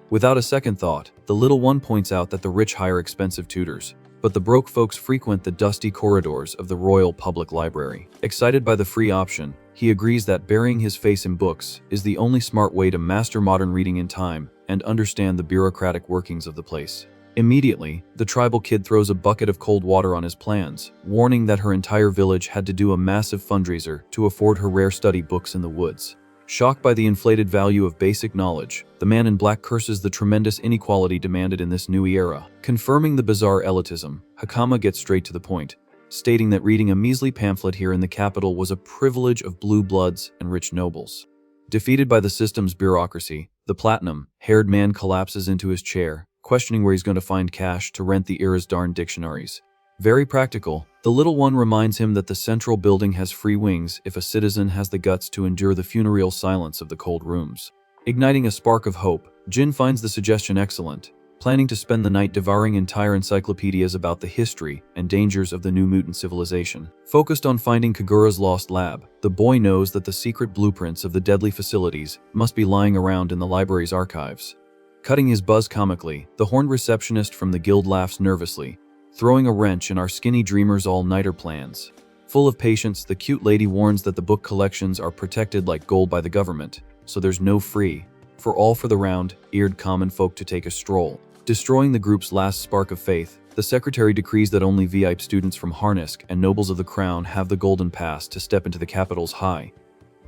Without a second thought, the little one points out that the rich hire expensive tutors, but the broke folks frequent the dusty corridors of the Royal Public Library. Excited by the free option, he agrees that burying his face in books is the only smart way to master modern reading in time and understand the bureaucratic workings of the place. Immediately, the tribal kid throws a bucket of cold water on his plans, warning that her entire village had to do a massive fundraiser to afford her rare study books in the woods. Shocked by the inflated value of basic knowledge, the man in black curses the tremendous inequality demanded in this new era. Confirming the bizarre elitism, Hakama gets straight to the point, stating that reading a measly pamphlet here in the capital was a privilege of blue bloods and rich nobles. Defeated by the system's bureaucracy, the platinum-haired man collapses into his chair, questioning where he's going to find cash to rent the era's darn dictionaries. Very practical, the little one reminds him that the central building has free wings if a citizen has the guts to endure the funereal silence of the cold rooms. Igniting a spark of hope, Jin finds the suggestion excellent, planning to spend the night devouring entire encyclopedias about the history and dangers of the new mutant civilization. Focused on finding Kagura's lost lab, the boy knows that the secret blueprints of the deadly facilities must be lying around in the library's archives. Cutting his buzz comically, the horned receptionist from the guild laughs nervously, throwing a wrench in our skinny dreamer's all-nighter plans. Full of patience, the cute lady warns that the book collections are protected like gold by the government, so there's no free, for all for the round-eared common folk to take a stroll. Destroying the group's last spark of faith, the secretary decrees that only VIP students from Harnisk and nobles of the crown have the golden pass to step into the capital's high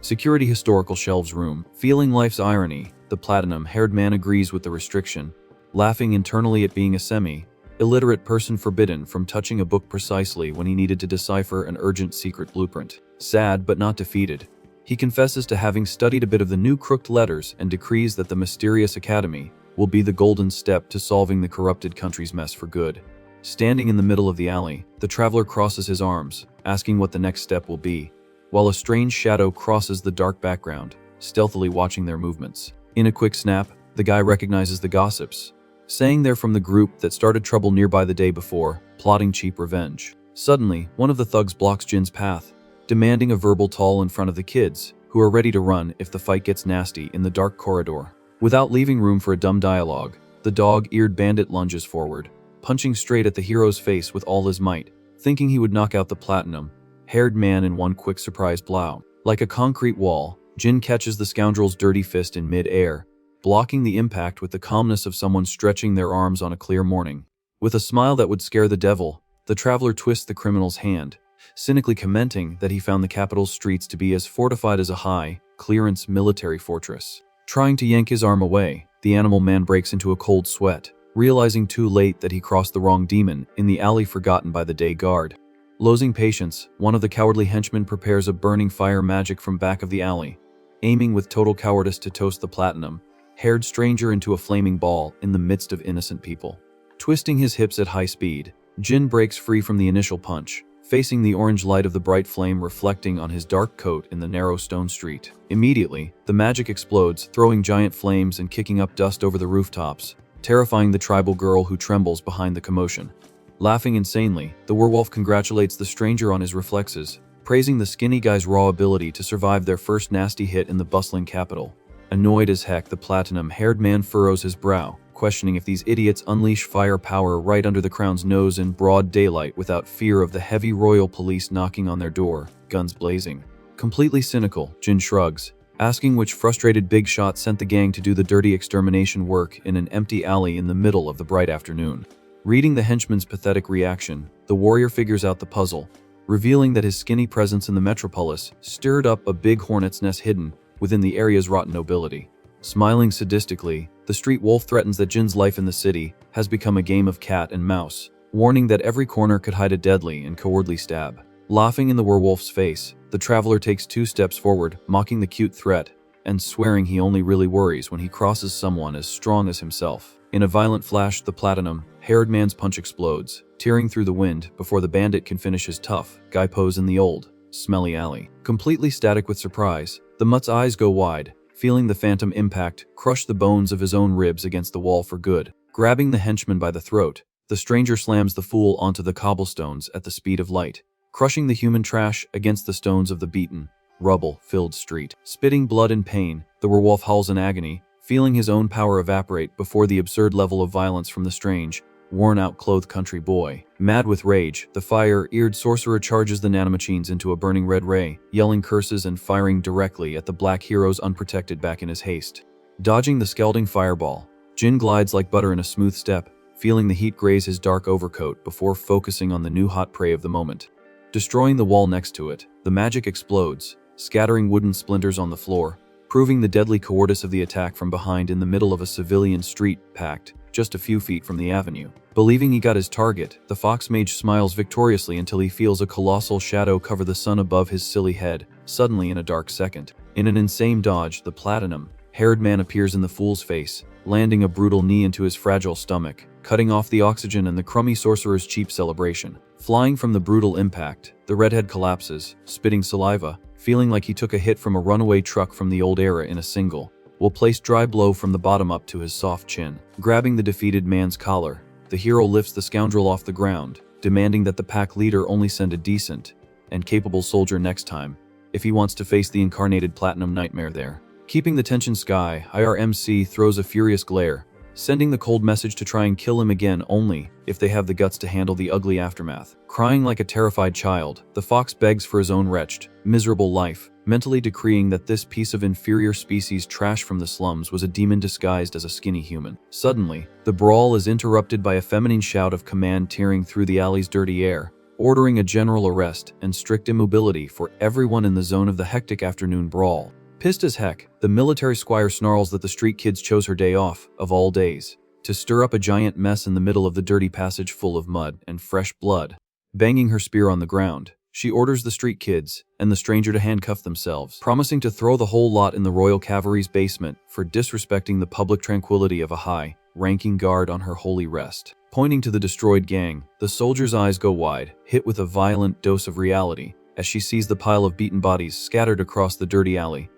security historical shelves room. Feeling life's irony, the platinum-haired man agrees with the restriction, laughing internally at being a semi-illiterate person forbidden from touching a book precisely when he needed to decipher an urgent secret blueprint. Sad but not defeated, he confesses to having studied a bit of the new crooked letters and decrees that the mysterious academy will be the golden step to solving the corrupted country's mess for good. Standing in the middle of the alley, the traveler crosses his arms, asking what the next step will be, while a strange shadow crosses the dark background, stealthily watching their movements. In a quick snap, the guy recognizes the gossips, saying they're from the group that started trouble nearby the day before, plotting cheap revenge. Suddenly, one of the thugs blocks Jin's path, demanding a verbal toll in front of the kids, who are ready to run if the fight gets nasty in the dark corridor. Without leaving room for a dumb dialogue, the dog-eared bandit lunges forward, punching straight at the hero's face with all his might, thinking he would knock out the platinum-haired man in one quick surprise blow. Like a concrete wall, Jin catches the scoundrel's dirty fist in mid-air, blocking the impact with the calmness of someone stretching their arms on a clear morning. With a smile that would scare the devil, the traveler twists the criminal's hand, cynically commenting that he found the capital's streets to be as fortified as a high-clearance military fortress. Trying to yank his arm away, the animal man breaks into a cold sweat, realizing too late that he crossed the wrong demon in the alley forgotten by the day guard. Losing patience, one of the cowardly henchmen prepares a burning fire magic from back of the alley, aiming with total cowardice to toast the platinum-haired stranger into a flaming ball in the midst of innocent people. Twisting his hips at high speed, Jin breaks free from the initial punch, facing the orange light of the bright flame reflecting on his dark coat in the narrow stone street. Immediately, the magic explodes, throwing giant flames and kicking up dust over the rooftops, terrifying the tribal girl who trembles behind the commotion. Laughing insanely, the werewolf congratulates the stranger on his reflexes, praising the skinny guy's raw ability to survive their first nasty hit in the bustling capital. Annoyed as heck, the platinum-haired man furrows his brow, questioning if these idiots unleash firepower right under the crown's nose in broad daylight without fear of the heavy royal police knocking on their door, guns blazing. Completely cynical, Jin shrugs, asking which frustrated big shot sent the gang to do the dirty extermination work in an empty alley in the middle of the bright afternoon. Reading the henchman's pathetic reaction, the warrior figures out the puzzle, revealing that his skinny presence in the metropolis stirred up a big hornet's nest hidden within the area's rotten nobility. Smiling sadistically, the street wolf threatens that Jin's life in the city has become a game of cat and mouse, warning that every corner could hide a deadly and cowardly stab. Laughing in the werewolf's face, the traveler takes 2 steps forward, mocking the cute threat, and swearing he only really worries when he crosses someone as strong as himself. In a violent flash, the platinum-haired man's punch explodes, tearing through the wind before the bandit can finish his tough guy pose in the old, smelly alley. Completely static with surprise, the mutt's eyes go wide, feeling the phantom impact crush the bones of his own ribs against the wall for good. Grabbing the henchman by the throat, the stranger slams the fool onto the cobblestones at the speed of light, crushing the human trash against the stones of the beaten, rubble-filled street. Spitting blood and pain, the werewolf howls in agony, feeling his own power evaporate before the absurd level of violence from the strange, worn-out clothed country boy. Mad with rage, the fire-eared sorcerer charges the nanomachines into a burning red ray, yelling curses and firing directly at the black hero's unprotected back in his haste. Dodging the scalding fireball, Jin glides like butter in a smooth step, feeling the heat graze his dark overcoat before focusing on the new hot prey of the moment. Destroying the wall next to it, the magic explodes, scattering wooden splinters on the floor, proving the deadly cowardice of the attack from behind in the middle of a civilian street packed just a few feet from the avenue. Believing he got his target, the fox mage smiles victoriously until he feels a colossal shadow cover the sun above his silly head, suddenly in a dark second. In an insane dodge, the platinum-haired man appears in the fool's face, landing a brutal knee into his fragile stomach, cutting off the oxygen and the crummy sorcerer's cheap celebration. Flying from the brutal impact, the redhead collapses, spitting saliva, feeling like he took a hit from a runaway truck from the old era in a single, well-placed dry blow from the bottom up to his soft chin. Grabbing the defeated man's collar, the hero lifts the scoundrel off the ground, demanding that the pack leader only send a decent and capable soldier next time, if he wants to face the incarnated platinum nightmare there. Keeping the tension sky, IRMC throws a furious glare, sending the cold message to try and kill him again only if they have the guts to handle the ugly aftermath. Crying like a terrified child, the fox begs for his own wretched, miserable life, mentally decreeing that this piece of inferior species trash from the slums was a demon disguised as a skinny human. Suddenly, the brawl is interrupted by a feminine shout of command tearing through the alley's dirty air, ordering a general arrest and strict immobility for everyone in the zone of the hectic afternoon brawl. Pissed as heck, the military squire snarls that the street kids chose her day off, of all days, to stir up a giant mess in the middle of the dirty passage full of mud and fresh blood. Banging her spear on the ground, she orders the street kids and the stranger to handcuff themselves, promising to throw the whole lot in the Royal Cavalry's basement for disrespecting the public tranquility of a high-ranking guard on her holy rest. Pointing to the destroyed gang, the soldier's eyes go wide, hit with a violent dose of reality, as she sees the pile of beaten bodies scattered across the dirty alley,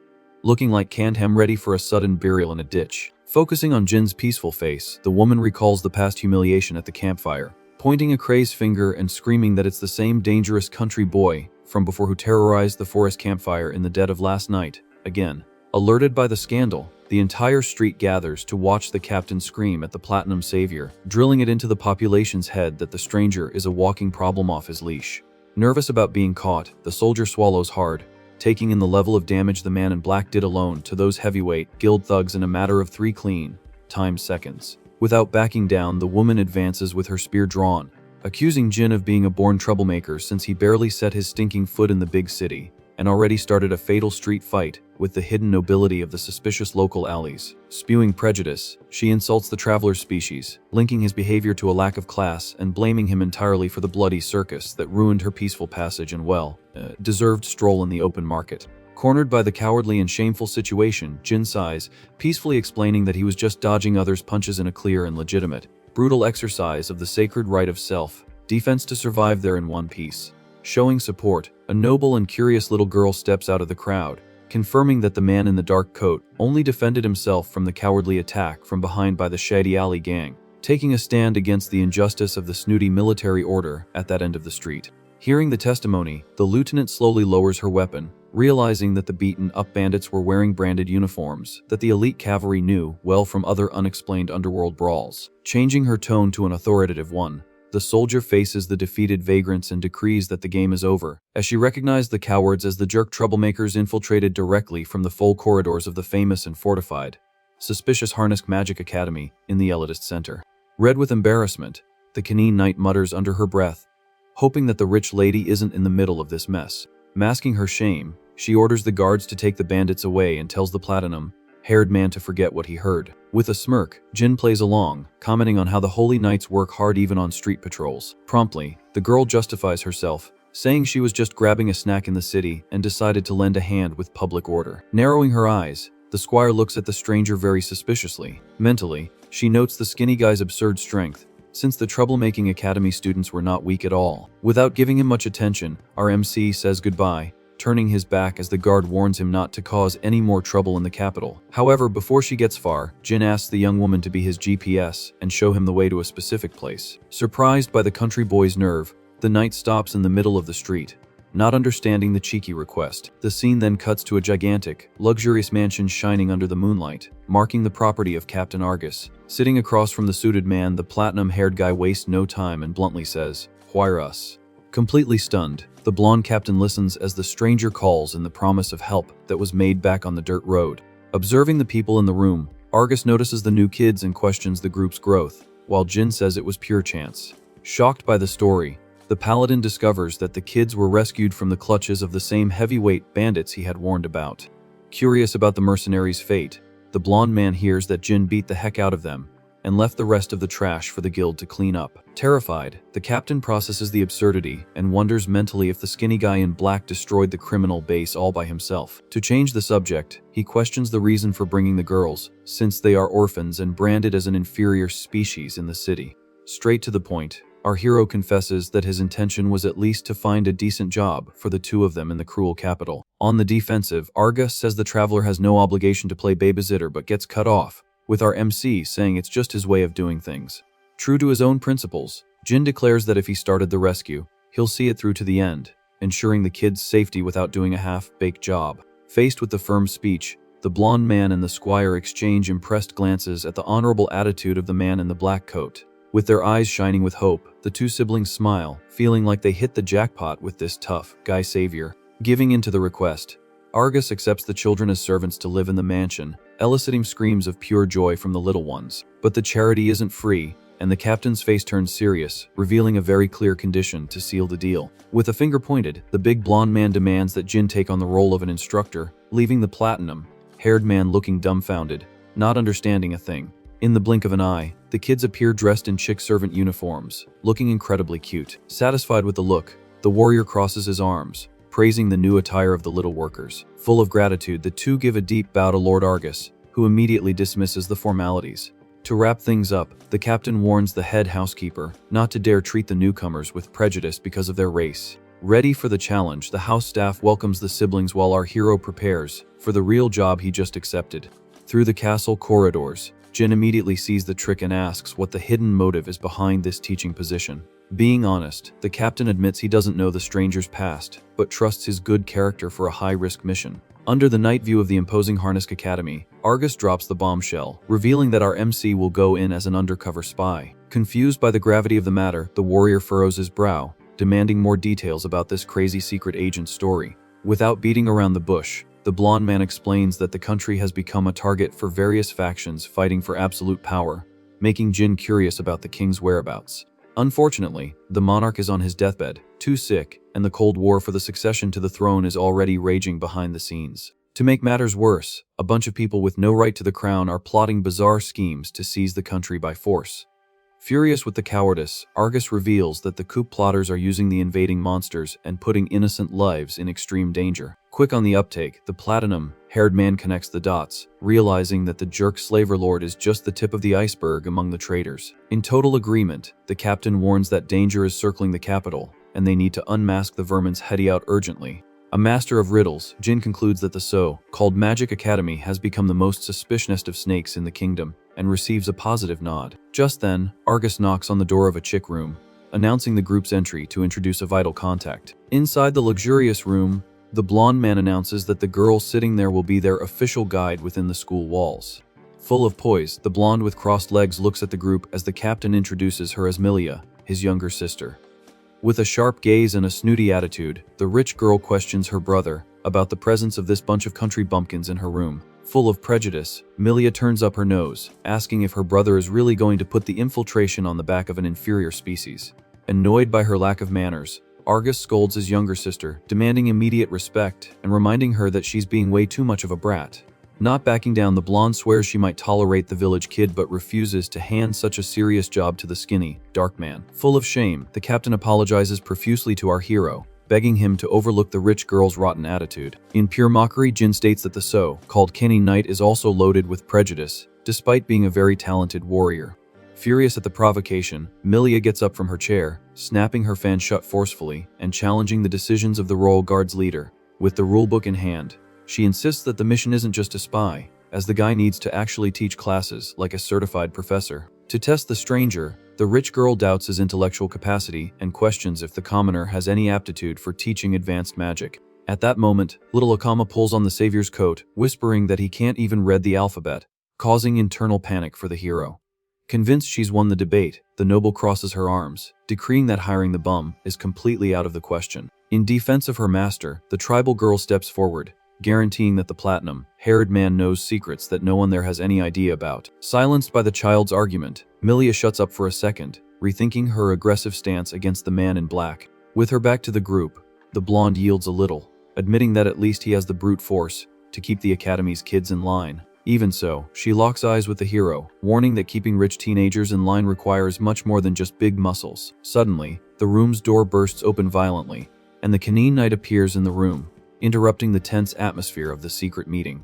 looking like canned ham ready for a sudden burial in a ditch. Focusing on Jin's peaceful face, the woman recalls the past humiliation at the campfire, pointing a crazed finger and screaming that it's the same dangerous country boy from before who terrorized the forest campfire in the dead of last night. Again, alerted by the scandal, the entire street gathers to watch the captain scream at the platinum savior, drilling it into the population's head that the stranger is a walking problem off his leash. Nervous about being caught, the soldier swallows hard, taking in the level of damage the man in black did alone to those heavyweight guild thugs in a matter of 3 clean time seconds. Without backing down, the woman advances with her spear drawn, accusing Jin of being a born troublemaker since he barely set his stinking foot in the big city, and already started a fatal street fight with the hidden nobility of the suspicious local alleys. Spewing prejudice, she insults the traveler's species, linking his behavior to a lack of class and blaming him entirely for the bloody circus that ruined her peaceful passage and deserved stroll in the open market. Cornered by the cowardly and shameful situation, Jin sighs, peacefully explaining that he was just dodging others' punches in a clear and legitimate, brutal exercise of the sacred right of self-defense to survive there in one piece. Showing support, a noble and curious little girl steps out of the crowd, confirming that the man in the dark coat only defended himself from the cowardly attack from behind by the Shady Alley gang, taking a stand against the injustice of the snooty military order at that end of the street. Hearing the testimony, the lieutenant slowly lowers her weapon, realizing that the beaten-up bandits were wearing branded uniforms that the elite cavalry knew well from other unexplained underworld brawls. Changing her tone to an authoritative one, The soldier faces the defeated vagrants and decrees that the game is over, as she recognized the cowards as the jerk troublemakers infiltrated directly from the full corridors of the famous and fortified, suspicious Harness Magic Academy in the elitist center. Red with embarrassment, the Canine Knight mutters under her breath, hoping that the rich lady isn't in the middle of this mess. Masking her shame, she orders the guards to take the bandits away and tells the platinum-haired man to forget what he heard. With a smirk, Jin plays along, commenting on how the Holy Knights work hard even on street patrols. Promptly, the girl justifies herself, saying she was just grabbing a snack in the city and decided to lend a hand with public order. Narrowing her eyes, the squire looks at the stranger very suspiciously. Mentally, she notes the skinny guy's absurd strength, since the troublemaking academy students were not weak at all. Without giving him much attention, our MC says goodbye, turning his back as the guard warns him not to cause any more trouble in the capital. However, before she gets far, Jin asks the young woman to be his GPS and show him the way to a specific place. Surprised by the country boy's nerve, the knight stops in the middle of the street, not understanding the cheeky request. The scene then cuts to a gigantic, luxurious mansion shining under the moonlight, marking the property of Captain Argus. Sitting across from the suited man, the platinum-haired guy wastes no time and bluntly says, "Wire us." Completely stunned, the blonde captain listens as the stranger calls in the promise of help that was made back on the dirt road. Observing the people in the room, Argus notices the new kids and questions the group's growth, while Jin says it was pure chance. Shocked by the story, the paladin discovers that the kids were rescued from the clutches of the same heavyweight bandits he had warned about. Curious about the mercenaries' fate, the blonde man hears that Jin beat the heck out of them and left the rest of the trash for the guild to clean up. Terrified, the captain processes the absurdity and wonders mentally if the skinny guy in black destroyed the criminal base all by himself. To change the subject, he questions the reason for bringing the girls, since they are orphans and branded as an inferior species in the city. Straight to the point, our hero confesses that his intention was at least to find a decent job for the two of them in the cruel capital. On the defensive, Argus says the traveler has no obligation to play babysitter but gets cut off, with our MC saying it's just his way of doing things. True to his own principles, Jin declares that if he started the rescue, he'll see it through to the end, ensuring the kids' safety without doing a half-baked job. Faced with the firm speech, the blonde man and the squire exchange impressed glances at the honorable attitude of the man in the black coat. With their eyes shining with hope, the two siblings smile, feeling like they hit the jackpot with this tough guy savior. Giving in to the request, Argus accepts the children as servants to live in the mansion, eliciting screams of pure joy from the little ones. But the charity isn't free, and the captain's face turns serious, revealing a very clear condition to seal the deal. With a finger pointed, the big blonde man demands that Jin take on the role of an instructor, leaving the platinum-haired man looking dumbfounded, not understanding a thing. In the blink of an eye, the kids appear dressed in chick servant uniforms, looking incredibly cute. Satisfied with the look, the warrior crosses his arms, praising the new attire of the little workers. Full of gratitude, the two give a deep bow to Lord Argus, who immediately dismisses the formalities. To wrap things up, the captain warns the head housekeeper not to dare treat the newcomers with prejudice because of their race. Ready for the challenge, the house staff welcomes the siblings while our hero prepares for the real job he just accepted. Through the castle corridors, Jin immediately sees the trick and asks what the hidden motive is behind this teaching position. Being honest, the captain admits he doesn't know the stranger's past, but trusts his good character for a high-risk mission. Under the night view of the imposing Harness Academy, Argus drops the bombshell, revealing that our MC will go in as an undercover spy. Confused by the gravity of the matter, the warrior furrows his brow, demanding more details about this crazy secret agent story. Without beating around the bush, the blonde man explains that the country has become a target for various factions fighting for absolute power, making Jin curious about the king's whereabouts. Unfortunately, the monarch is on his deathbed, too sick, and the Cold War for the succession to the throne is already raging behind the scenes. To make matters worse, a bunch of people with no right to the crown are plotting bizarre schemes to seize the country by force. Furious with the cowardice, Argus reveals that the coup plotters are using the invading monsters and putting innocent lives in extreme danger. Quick on the uptake, the platinum-haired man connects the dots, realizing that the jerk slaver lord is just the tip of the iceberg among the traitors. In total agreement, the captain warns that danger is circling the capital, and they need to unmask the vermin's heady out urgently. A master of riddles, Jin concludes that the so-called Magic Academy has become the most suspicionist of snakes in the kingdom, and receives a positive nod. Just then, Argus knocks on the door of a chick room, announcing the group's entry to introduce a vital contact. Inside the luxurious room, the blonde man announces that the girl sitting there will be their official guide within the school walls. Full of poise, the blonde with crossed legs looks at the group as the captain introduces her as Milia, his younger sister. With a sharp gaze and a snooty attitude, the rich girl questions her brother about the presence of this bunch of country bumpkins in her room. Full of prejudice, Milia turns up her nose, asking if her brother is really going to put the infiltration on the back of an inferior species. Annoyed by her lack of manners, Argus scolds his younger sister, demanding immediate respect and reminding her that she's being way too much of a brat. Not backing down, the blonde swears she might tolerate the village kid but refuses to hand such a serious job to the skinny, dark man. Full of shame, the captain apologizes profusely to our hero, begging him to overlook the rich girl's rotten attitude. In pure mockery, Jin states that the so-called Kenny Knight is also loaded with prejudice, despite being a very talented warrior. Furious at the provocation, Milia gets up from her chair, snapping her fan shut forcefully and challenging the decisions of the Royal Guard's leader. With the rulebook in hand, she insists that the mission isn't just to spy, as the guy needs to actually teach classes like a certified professor. To test the stranger, the rich girl doubts his intellectual capacity and questions if the commoner has any aptitude for teaching advanced magic. At that moment, little Akama pulls on the savior's coat, whispering that he can't even read the alphabet, causing internal panic for the hero. Convinced she's won the debate, the noble crosses her arms, decreeing that hiring the bum is completely out of the question. In defense of her master, the tribal girl steps forward, guaranteeing that the platinum-haired man knows secrets that no one there has any idea about. Silenced by the child's argument, Milia shuts up for a second, rethinking her aggressive stance against the man in black. With her back to the group, the blonde yields a little, admitting that at least he has the brute force to keep the academy's kids in line. Even so, she locks eyes with the hero, warning that keeping rich teenagers in line requires much more than just big muscles. Suddenly, the room's door bursts open violently, and the Kenny Knight appears in the room, interrupting the tense atmosphere of the secret meeting.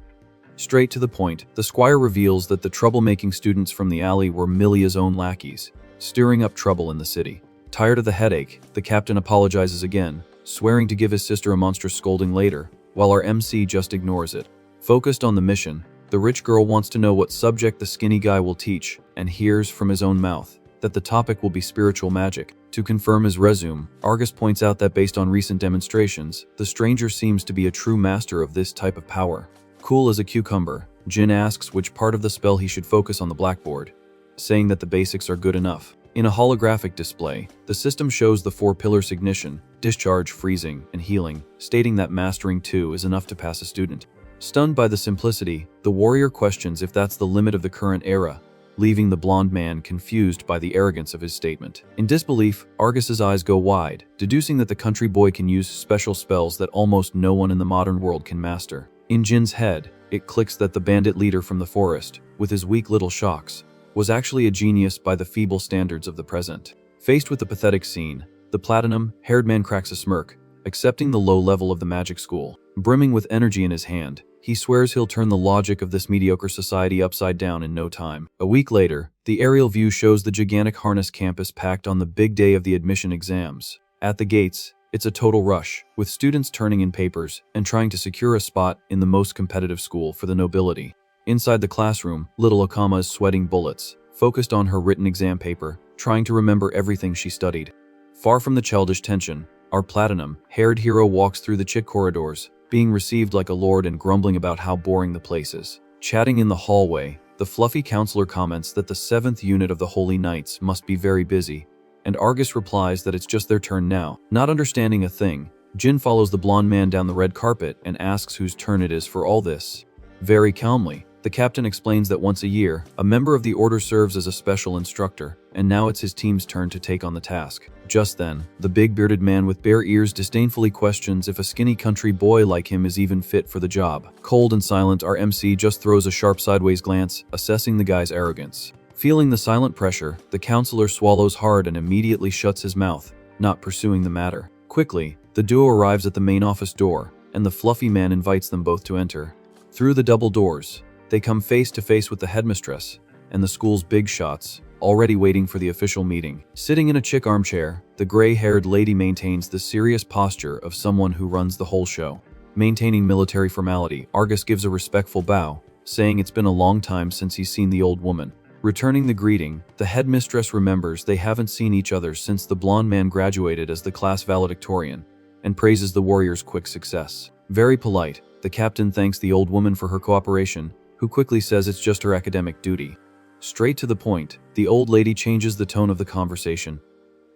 Straight to the point, the squire reveals that the troublemaking students from the alley were Milia's own lackeys, stirring up trouble in the city. Tired of the headache, the captain apologizes again, swearing to give his sister a monstrous scolding later, while our MC just ignores it. Focused on the mission, the rich girl wants to know what subject the skinny guy will teach, and hears from his own mouth that the topic will be spiritual magic. To confirm his resume, Argus points out that based on recent demonstrations, the stranger seems to be a true master of this type of power. Cool as a cucumber, Jin asks which part of the spell he should focus on the blackboard, saying that the basics are good enough. In a holographic display, the system shows the 4 pillars: ignition, discharge, freezing, and healing, stating that mastering 2 is enough to pass a student. Stunned by the simplicity, the warrior questions if that's the limit of the current era, leaving the blonde man confused by the arrogance of his statement. In disbelief, Argus's eyes go wide, deducing that the country boy can use special spells that almost no one in the modern world can master. In Jin's head, it clicks that the bandit leader from the forest, with his weak little shocks, was actually a genius by the feeble standards of the present. Faced with the pathetic scene, the platinum-haired man cracks a smirk, accepting the low level of the magic school. Brimming with energy in his hand, he swears he'll turn the logic of this mediocre society upside down in no time. A week later, the aerial view shows the gigantic harness campus packed on the big day of the admission exams. At the gates, it's a total rush, with students turning in papers and trying to secure a spot in the most competitive school for the nobility. Inside the classroom, little Akama is sweating bullets, focused on her written exam paper, trying to remember everything she studied. Far from the childish tension, our platinum-haired hero walks through the chick corridors, being received like a lord and grumbling about how boring the place is. Chatting in the hallway, the fluffy counselor comments that the 7th unit of the Holy Knights must be very busy, and Argus replies that it's just their turn now. Not understanding a thing, Jin follows the blonde man down the red carpet and asks whose turn it is for all this. Very calmly, the captain explains that once a year, a member of the order serves as a special instructor, and now it's his team's turn to take on the task. Just then, the big bearded man with bare ears disdainfully questions if a skinny country boy like him is even fit for the job. Cold and silent, our MC just throws a sharp sideways glance, assessing the guy's arrogance. Feeling the silent pressure, the counselor swallows hard and immediately shuts his mouth, not pursuing the matter. Quickly, the duo arrives at the main office door, and the fluffy man invites them both to enter. Through the double doors, they come face to face with the headmistress and the school's big shots, already waiting for the official meeting. Sitting in a chick armchair, the gray-haired lady maintains the serious posture of someone who runs the whole show. Maintaining military formality, Argus gives a respectful bow, saying it's been a long time since he's seen the old woman. Returning the greeting, the headmistress remembers they haven't seen each other since the blonde man graduated as the class valedictorian, and praises the warrior's quick success. Very polite, the captain thanks the old woman for her cooperation, who quickly says it's just her academic duty. Straight to the point, the old lady changes the tone of the conversation,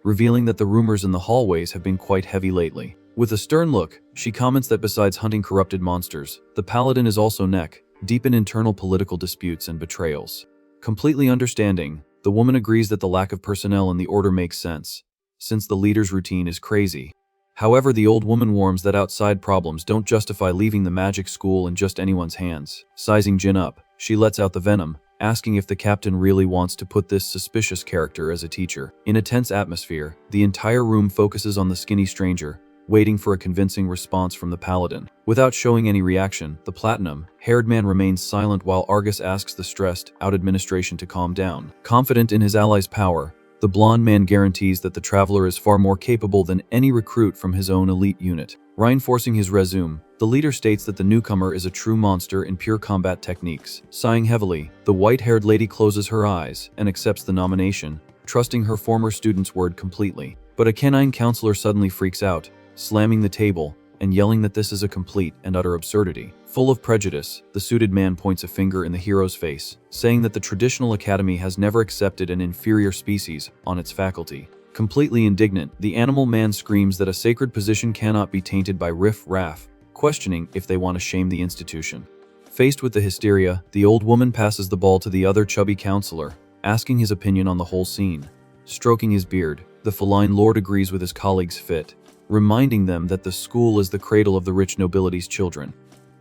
revealing that the rumors in the hallways have been quite heavy lately. With a stern look, she comments that besides hunting corrupted monsters, the paladin is also neck-deep in internal political disputes and betrayals. Completely understanding, the woman agrees that the lack of personnel in the order makes sense, since the leader's routine is crazy. However, the old woman warns that outside problems don't justify leaving the magic school in just anyone's hands. Sizing Jin up, she lets out the venom, asking if the captain really wants to put this suspicious character as a teacher. In a tense atmosphere, the entire room focuses on the skinny stranger, waiting for a convincing response from the paladin. Without showing any reaction, the platinum-haired man remains silent while Argus asks the stressed-out administration to calm down. Confident in his ally's power, the blonde man guarantees that the traveler is far more capable than any recruit from his own elite unit. Reinforcing his resume, the leader states that the newcomer is a true monster in pure combat techniques. Sighing heavily, the white-haired lady closes her eyes and accepts the nomination, trusting her former student's word completely. But a canine counselor suddenly freaks out, slamming the table and yelling that this is a complete and utter absurdity. Full of prejudice, the suited man points a finger in the hero's face, saying that the traditional academy has never accepted an inferior species on its faculty. Completely indignant, the animal man screams that a sacred position cannot be tainted by riff-raff, questioning if they want to shame the institution. Faced with the hysteria, the old woman passes the ball to the other chubby counselor, asking his opinion on the whole scene. Stroking his beard, the feline lord agrees with his colleagues' fit, reminding them that the school is the cradle of the rich nobility's children.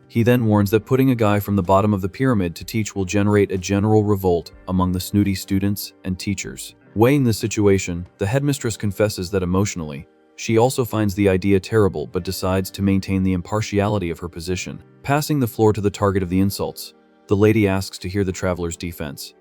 He then warns that putting a guy from the bottom of the pyramid to teach will generate a general revolt among the snooty students and teachers. Weighing the situation, the headmistress confesses that emotionally, she also finds the idea terrible but decides to maintain the impartiality of her position. Passing the floor to the target of the insults, the lady asks to hear the traveler's defense,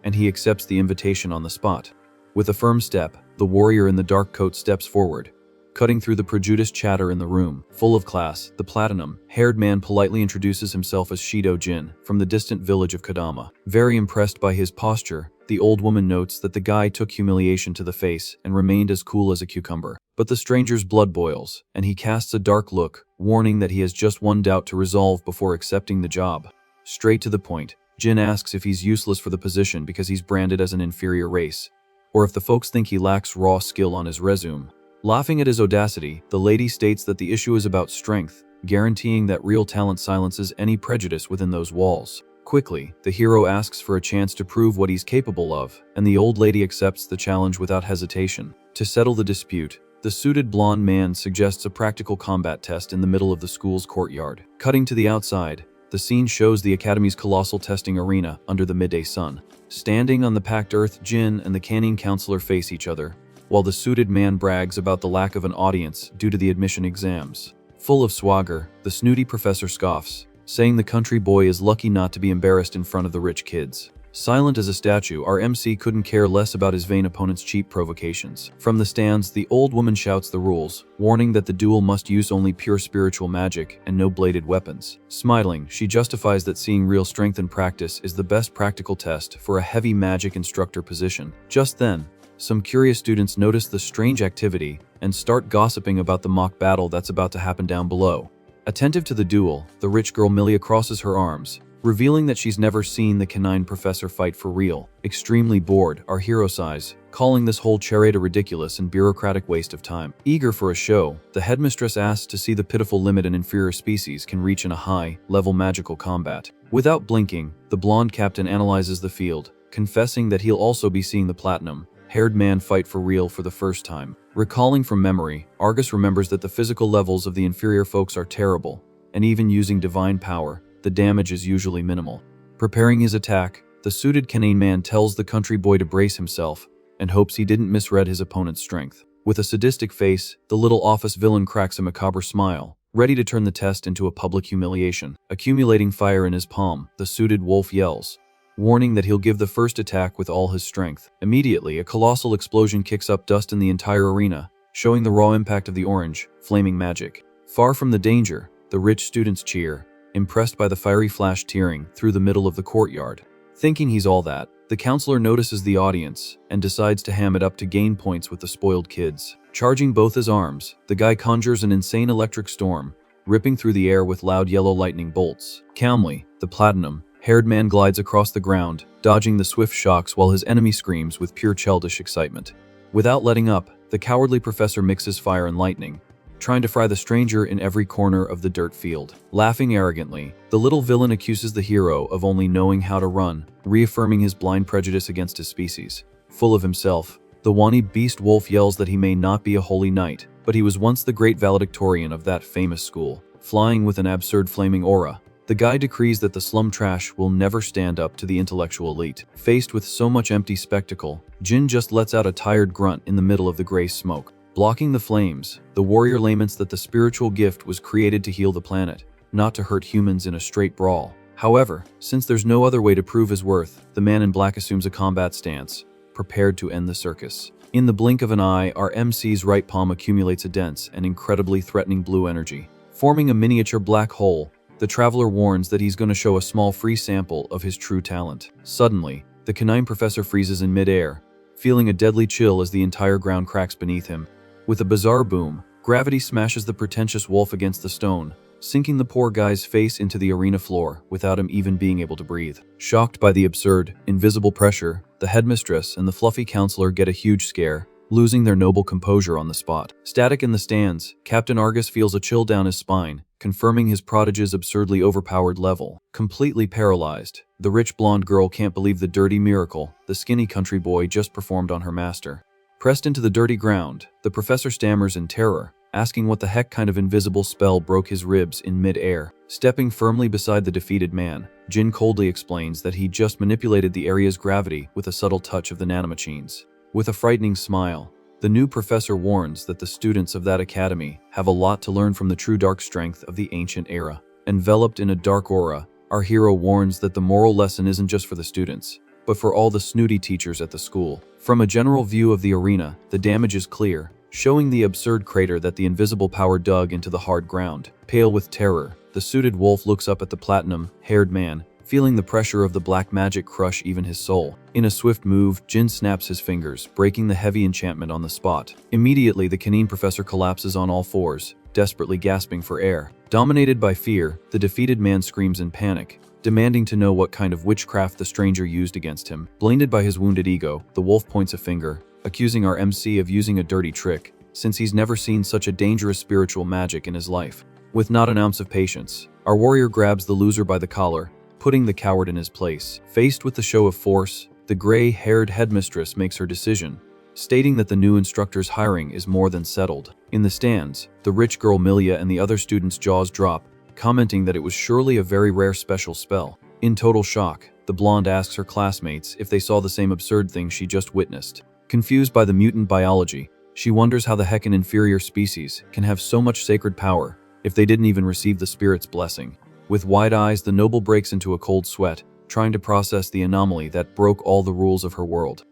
and he accepts the invitation on the spot. With a firm step, the warrior in the dark coat steps forward, cutting through the prejudiced chatter in the room. Full of class, the platinum-haired man politely introduces himself as Shido Jin, from the distant village of Kadama. Very impressed by his posture, the old woman notes that the guy took humiliation to the face and remained as cool as a cucumber. But the stranger's blood boils, and he casts a dark look, warning that he has just one doubt to resolve before accepting the job. Straight to the point, Jin asks if he's useless for the position because he's branded as an inferior race, or if the folks think he lacks raw skill on his resume. Laughing at his audacity, the lady states that the issue is about strength, guaranteeing that real talent silences any prejudice within those walls. Quickly, the hero asks for a chance to prove what he's capable of, and the old lady accepts the challenge without hesitation. To settle the dispute, the suited blonde man suggests a practical combat test in the middle of the school's courtyard. Cutting to the outside, the scene shows the academy's colossal testing arena under the midday sun. Standing on the packed earth, Jin and the canine counselor face each other, while the suited man brags about the lack of an audience due to the admission exams. Full of swagger, the snooty professor scoffs, saying the country boy is lucky not to be embarrassed in front of the rich kids. Silent as a statue, our MC couldn't care less about his vain opponent's cheap provocations. From the stands, the old woman shouts the rules, warning that the duel must use only pure spiritual magic and no bladed weapons. Smiling, she justifies that seeing real strength in practice is the best practical test for a heavy magic instructor position. Just then, some curious students notice the strange activity and start gossiping about the mock battle that's about to happen down below. Attentive to the duel, the rich girl Milia crosses her arms, revealing that she's never seen the canine professor fight for real. Extremely bored, our hero sighs, calling this whole charade a ridiculous and bureaucratic waste of time. Eager for a show, the headmistress asks to see the pitiful limit an inferior species can reach in a high-level magical combat. Without blinking, the blonde captain analyzes the field, confessing that he'll also be seeing the platinum-haired man fight for real for the first time. Recalling from memory, Argus remembers that the physical levels of the inferior folks are terrible, and even using divine power, the damage is usually minimal. Preparing his attack, the suited canine man tells the country boy to brace himself, and hopes he didn't misread his opponent's strength. With a sadistic face, the little office villain cracks a macabre smile, ready to turn the test into a public humiliation. Accumulating fire in his palm, the suited wolf yells, warning that he'll give the first attack with all his strength. Immediately, a colossal explosion kicks up dust in the entire arena, showing the raw impact of the orange, flaming magic. Far from the danger, the rich students cheer, impressed by the fiery flash tearing through the middle of the courtyard. Thinking he's all that, the counselor notices the audience and decides to ham it up to gain points with the spoiled kids. Charging both his arms, the guy conjures an insane electric storm, ripping through the air with loud yellow lightning bolts. Calmly, the platinum-haired man glides across the ground, dodging the swift shocks while his enemy screams with pure childish excitement. Without letting up, the cowardly professor mixes fire and lightning, trying to fry the stranger in every corner of the dirt field. Laughing arrogantly, the little villain accuses the hero of only knowing how to run, reaffirming his blind prejudice against his species. Full of himself, the Wani beast wolf yells that he may not be a holy knight, but he was once the great valedictorian of that famous school, flying with an absurd flaming aura. The guy decrees that the slum trash will never stand up to the intellectual elite. Faced with so much empty spectacle, Jin just lets out a tired grunt in the middle of the gray smoke. Blocking the flames, the warrior laments that the spiritual gift was created to heal the planet, not to hurt humans in a straight brawl. However, since there's no other way to prove his worth, the man in black assumes a combat stance, prepared to end the circus. In the blink of an eye, our MC's right palm accumulates a dense and incredibly threatening blue energy. Forming a miniature black hole, the traveler warns that he's going to show a small free sample of his true talent. Suddenly, the canine professor freezes in midair, feeling a deadly chill as the entire ground cracks beneath him. With a bizarre boom, gravity smashes the pretentious wolf against the stone, sinking the poor guy's face into the arena floor without him even being able to breathe. Shocked by the absurd, invisible pressure, the headmistress and the fluffy counselor get a huge scare, losing their noble composure on the spot. Static in the stands, Captain Argus feels a chill down his spine, confirming his prodigy's absurdly overpowered level. Completely paralyzed, the rich blonde girl can't believe the dirty miracle the skinny country boy just performed on her master. Pressed into the dirty ground, the professor stammers in terror, asking what the heck kind of invisible spell broke his ribs in mid-air. Stepping firmly beside the defeated man, Jin coldly explains that he just manipulated the area's gravity with a subtle touch of the nanomachines. With a frightening smile, the new professor warns that the students of that academy have a lot to learn from the true dark strength of the ancient era. Enveloped in a dark aura, our hero warns that the moral lesson isn't just for the students, but for all the snooty teachers at the school. From a general view of the arena, the damage is clear, showing the absurd crater that the invisible power dug into the hard ground. Pale with terror, the suited wolf looks up at the platinum-haired man, feeling the pressure of the black magic crush even his soul. In a swift move, Jin snaps his fingers, breaking the heavy enchantment on the spot. Immediately, the canine professor collapses on all fours, desperately gasping for air. Dominated by fear, the defeated man screams in panic, demanding to know what kind of witchcraft the stranger used against him. Blinded by his wounded ego, the wolf points a finger, accusing our MC of using a dirty trick, since he's never seen such a dangerous spiritual magic in his life. With not an ounce of patience, our warrior grabs the loser by the collar, putting the coward in his place. Faced with the show of force, the gray-haired headmistress makes her decision, stating that the new instructor's hiring is more than settled. In the stands, the rich girl Milia and the other students' jaws drop, commenting that it was surely a very rare special spell. In total shock, the blonde asks her classmates if they saw the same absurd thing she just witnessed. Confused by the mutant biology, she wonders how the heck an inferior species can have so much sacred power if they didn't even receive the spirit's blessing. With wide eyes, the noble breaks into a cold sweat, trying to process the anomaly that broke all the rules of her world.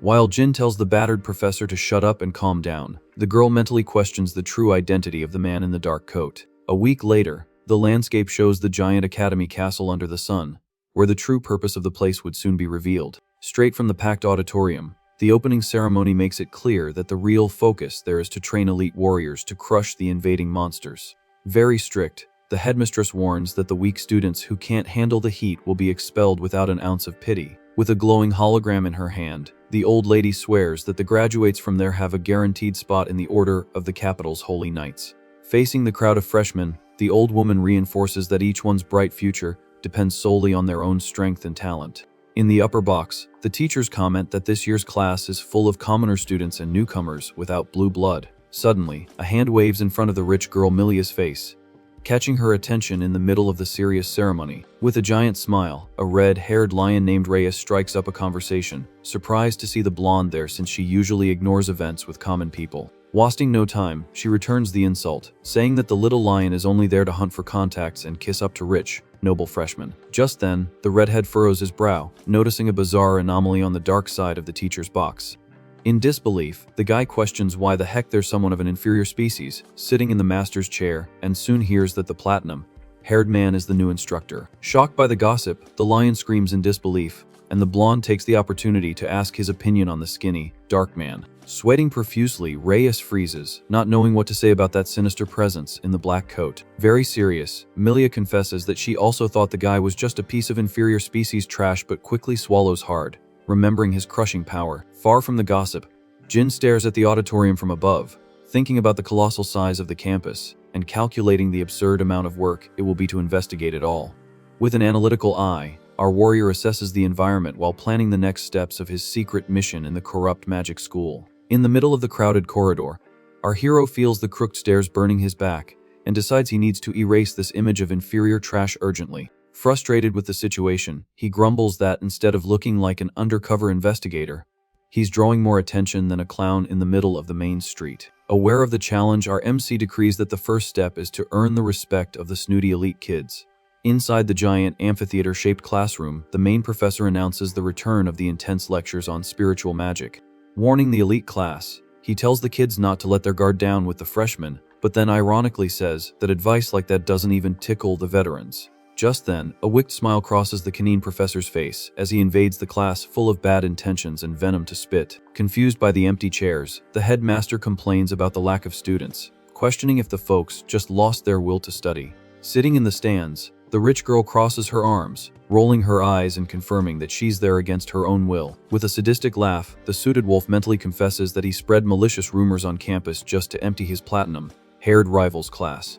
While Jin tells the battered professor to shut up and calm down, the girl mentally questions the true identity of the man in the dark coat. A week later, the landscape shows the giant academy castle under the sun, where the true purpose of the place would soon be revealed. Straight from the packed auditorium, the opening ceremony makes it clear that the real focus there is to train elite warriors to crush the invading monsters. Very strict, the headmistress warns that the weak students who can't handle the heat will be expelled without an ounce of pity. With a glowing hologram in her hand, the old lady swears that the graduates from there have a guaranteed spot in the order of the capital's holy knights. Facing the crowd of freshmen, the old woman reinforces that each one's bright future depends solely on their own strength and talent. In the upper box, the teachers comment that this year's class is full of commoner students and newcomers without blue blood. Suddenly, a hand waves in front of the rich girl Milia's face, catching her attention in the middle of the serious ceremony. With a giant smile, a red-haired lion named Reyes strikes up a conversation, surprised to see the blonde there since she usually ignores events with common people. Wasting no time, she returns the insult, saying that the little lion is only there to hunt for contacts and kiss up to rich, noble freshmen. Just then, the redhead furrows his brow, noticing a bizarre anomaly on the dark side of the teacher's box. In disbelief, the guy questions why the heck there's someone of an inferior species sitting in the master's chair, and soon hears that the platinum-haired man is the new instructor. Shocked by the gossip, the lion screams in disbelief, and the blonde takes the opportunity to ask his opinion on the skinny, dark man. Sweating profusely, Reyes freezes, not knowing what to say about that sinister presence in the black coat. Very serious, Milia confesses that she also thought the guy was just a piece of inferior species trash, but quickly swallows hard, remembering his crushing power. Far from the gossip, Jin stares at the auditorium from above, thinking about the colossal size of the campus and calculating the absurd amount of work it will be to investigate it all. With an analytical eye, our warrior assesses the environment while planning the next steps of his secret mission in the corrupt magic school. In the middle of the crowded corridor, our hero feels the crooked stairs burning his back and decides he needs to erase this image of inferior trash urgently. Frustrated with the situation, he grumbles that instead of looking like an undercover investigator, he's drawing more attention than a clown in the middle of the main street. Aware of the challenge, our MC decrees that the first step is to earn the respect of the snooty elite kids. Inside the giant amphitheater-shaped classroom, the main professor announces the return of the intense lectures on spiritual magic. Warning the elite class, he tells the kids not to let their guard down with the freshmen, but then ironically says that advice like that doesn't even tickle the veterans. Just then, a wicked smile crosses the canine professor's face as he invades the class full of bad intentions and venom to spit. Confused by the empty chairs, the headmaster complains about the lack of students, questioning if the folks just lost their will to study. Sitting in the stands, the rich girl crosses her arms, rolling her eyes and confirming that she's there against her own will. With a sadistic laugh, the suited wolf mentally confesses that he spread malicious rumors on campus just to empty his platinum-haired rival's class.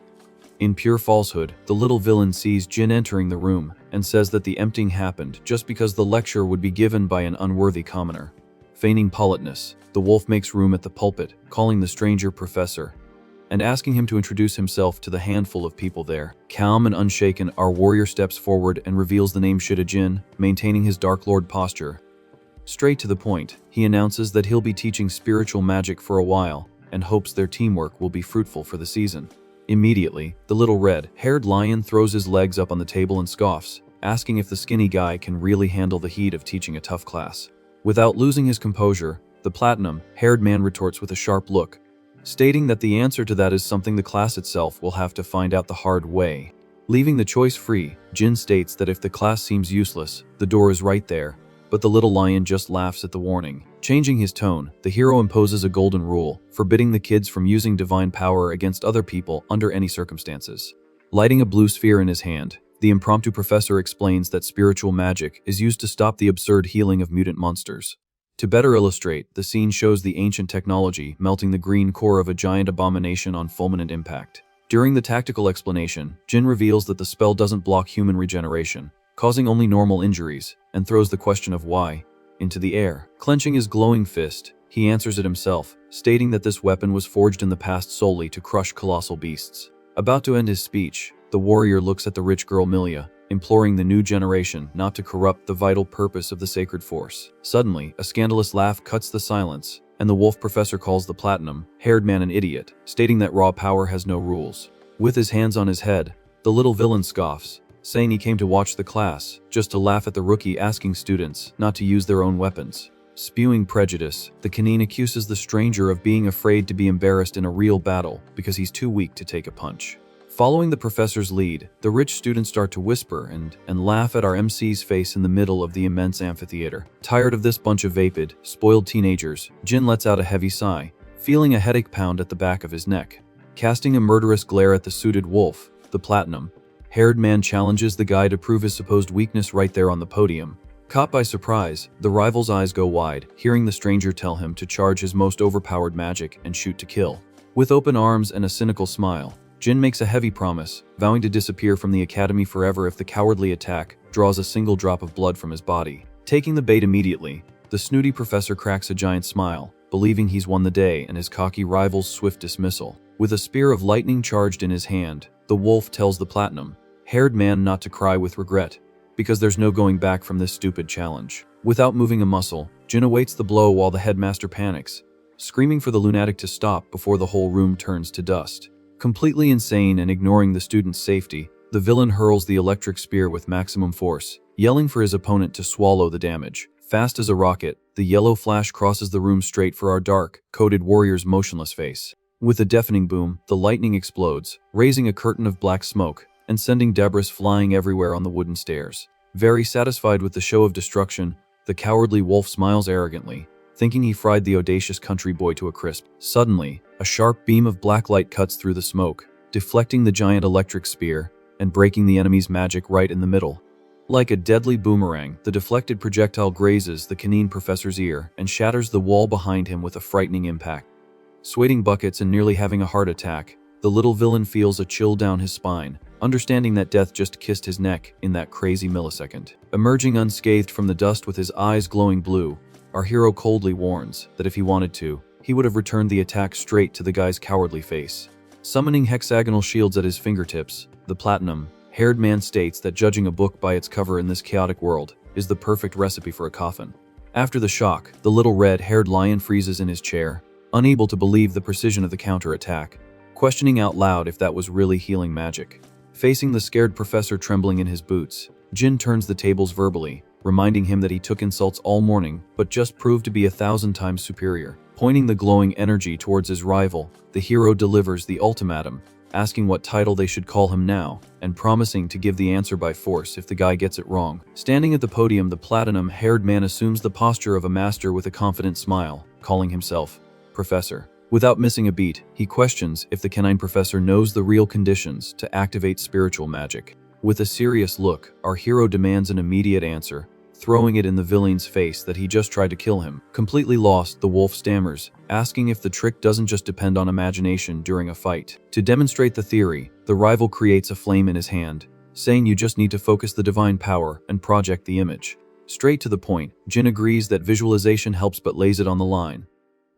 In pure falsehood, the little villain sees Jin entering the room and says that the emptying happened just because the lecture would be given by an unworthy commoner. Feigning politeness, the wolf makes room at the pulpit, calling the stranger professor, and asking him to introduce himself to the handful of people there. Calm and unshaken, our warrior steps forward and reveals the name Shida Jin, maintaining his Dark Lord posture. Straight to the point, he announces that he'll be teaching spiritual magic for a while and hopes their teamwork will be fruitful for the season. Immediately, the little red-haired lion throws his legs up on the table and scoffs, asking if the skinny guy can really handle the heat of teaching a tough class. Without losing his composure, the platinum-haired man retorts with a sharp look, stating that the answer to that is something the class itself will have to find out the hard way. Leaving the choice free, Jin states that if the class seems useless, the door is right there, but the little lion just laughs at the warning. Changing his tone, the hero imposes a golden rule, forbidding the kids from using divine power against other people under any circumstances. Lighting a blue sphere in his hand, the impromptu professor explains that spiritual magic is used to stop the absurd healing of mutant monsters. To better illustrate, the scene shows the ancient technology melting the green core of a giant abomination on fulminant impact. During the tactical explanation, Jin reveals that the spell doesn't block human regeneration, causing only normal injuries, and throws the question of why into the air. Clenching his glowing fist, he answers it himself, stating that this weapon was forged in the past solely to crush colossal beasts. About to end his speech, the warrior looks at the rich girl Milia, imploring the new generation not to corrupt the vital purpose of the sacred force. Suddenly, a scandalous laugh cuts the silence, and the wolf professor calls the platinum-haired man an idiot, stating that raw power has no rules. With his hands on his head, the little villain scoffs, saying he came to watch the class, just to laugh at the rookie asking students not to use their own weapons. Spewing prejudice, the canine accuses the stranger of being afraid to be embarrassed in a real battle because he's too weak to take a punch. Following the professor's lead, the rich students start to whisper and laugh at our MC's face in the middle of the immense amphitheater. Tired of this bunch of vapid, spoiled teenagers, Jin lets out a heavy sigh, feeling a headache pound at the back of his neck. Casting a murderous glare at the suited wolf, the platinum-haired man challenges the guy to prove his supposed weakness right there on the podium. Caught by surprise, the rival's eyes go wide, hearing the stranger tell him to charge his most overpowered magic and shoot to kill. With open arms and a cynical smile, Jin makes a heavy promise, vowing to disappear from the academy forever if the cowardly attack draws a single drop of blood from his body. Taking the bait immediately, the snooty professor cracks a giant smile, believing he's won the day and his cocky rival's swift dismissal. With a spear of lightning charged in his hand, the wolf tells the platinum-haired man not to cry with regret, because there's no going back from this stupid challenge. Without moving a muscle, Jin awaits the blow while the headmaster panics, screaming for the lunatic to stop before the whole room turns to dust. Completely insane and ignoring the student's safety, the villain hurls the electric spear with maximum force, yelling for his opponent to swallow the damage. Fast as a rocket, the yellow flash crosses the room straight for our dark-coated warrior's motionless face. With a deafening boom, the lightning explodes, raising a curtain of black smoke and sending debris flying everywhere on the wooden stairs. Very satisfied with the show of destruction, the cowardly wolf smiles arrogantly, thinking he fried the audacious country boy to a crisp. Suddenly, a sharp beam of black light cuts through the smoke, deflecting the giant electric spear and breaking the enemy's magic right in the middle. Like a deadly boomerang, the deflected projectile grazes the canine professor's ear and shatters the wall behind him with a frightening impact. Sweating buckets and nearly having a heart attack, the little villain feels a chill down his spine, understanding that death just kissed his neck in that crazy millisecond. Emerging unscathed from the dust with his eyes glowing blue, our hero coldly warns that if he wanted to, he would have returned the attack straight to the guy's cowardly face. Summoning hexagonal shields at his fingertips, the platinum-haired man states that judging a book by its cover in this chaotic world is the perfect recipe for a coffin. After the shock, the little red-haired lion freezes in his chair, unable to believe the precision of the counterattack, questioning out loud if that was really healing magic. Facing the scared professor trembling in his boots, Jin turns the tables verbally, reminding him that he took insults all morning but just proved to be 1,000 times superior. Pointing the glowing energy towards his rival, the hero delivers the ultimatum, asking what title they should call him now, and promising to give the answer by force if the guy gets it wrong. Standing at the podium, the platinum-haired man assumes the posture of a master with a confident smile, calling himself Professor. Without missing a beat, he questions if the canine professor knows the real conditions to activate spiritual magic. With a serious look, our hero demands an immediate answer, throwing it in the villain's face that he just tried to kill him. Completely lost, the wolf stammers, asking if the trick doesn't just depend on imagination during a fight. To demonstrate the theory, the rival creates a flame in his hand, saying you just need to focus the divine power and project the image. Straight to the point, Jin agrees that visualization helps but lays it on the line,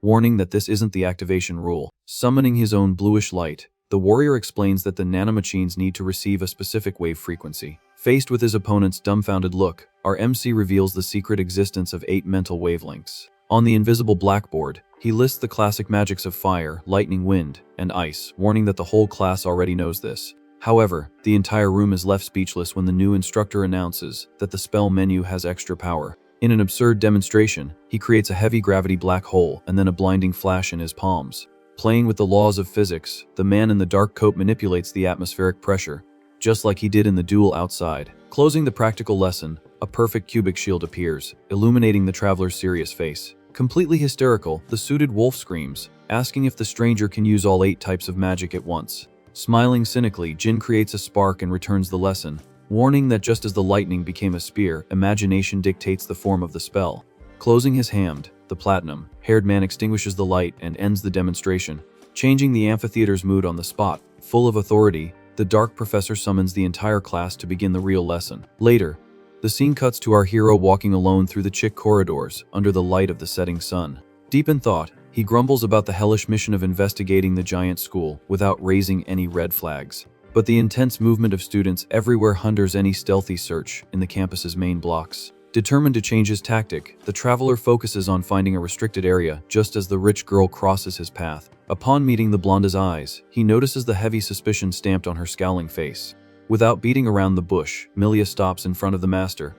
warning that this isn't the activation rule. Summoning his own bluish light, the warrior explains that the nanomachines need to receive a specific wave frequency. Faced with his opponent's dumbfounded look, our MC reveals the secret existence of 8 mental wavelengths. On the invisible blackboard, he lists the classic magics of fire, lightning, wind, and ice, warning that the whole class already knows this. However, the entire room is left speechless when the new instructor announces that the spell menu has extra power. In an absurd demonstration, he creates a heavy gravity black hole and then a blinding flash in his palms. Playing with the laws of physics, the man in the dark coat manipulates the atmospheric pressure, just like he did in the duel outside. Closing the practical lesson, a perfect cubic shield appears, illuminating the traveler's serious face. Completely hysterical, the suited wolf screams, asking if the stranger can use all 8 types of magic at once. Smiling cynically, Jin creates a spark and returns the lesson, warning that just as the lightning became a spear, imagination dictates the form of the spell. Closing his hand, the platinum-haired man extinguishes the light and ends the demonstration, changing the amphitheater's mood on the spot. Full of authority, the dark professor summons the entire class to begin the real lesson. Later, the scene cuts to our hero walking alone through the chic corridors under the light of the setting sun. Deep in thought, he grumbles about the hellish mission of investigating the giant school without raising any red flags. But the intense movement of students everywhere hinders any stealthy search in the campus's main blocks. Determined to change his tactic, the traveler focuses on finding a restricted area just as the rich girl crosses his path. Upon meeting the blonde's eyes, he notices the heavy suspicion stamped on her scowling face. Without beating around the bush, Milia stops in front of the master,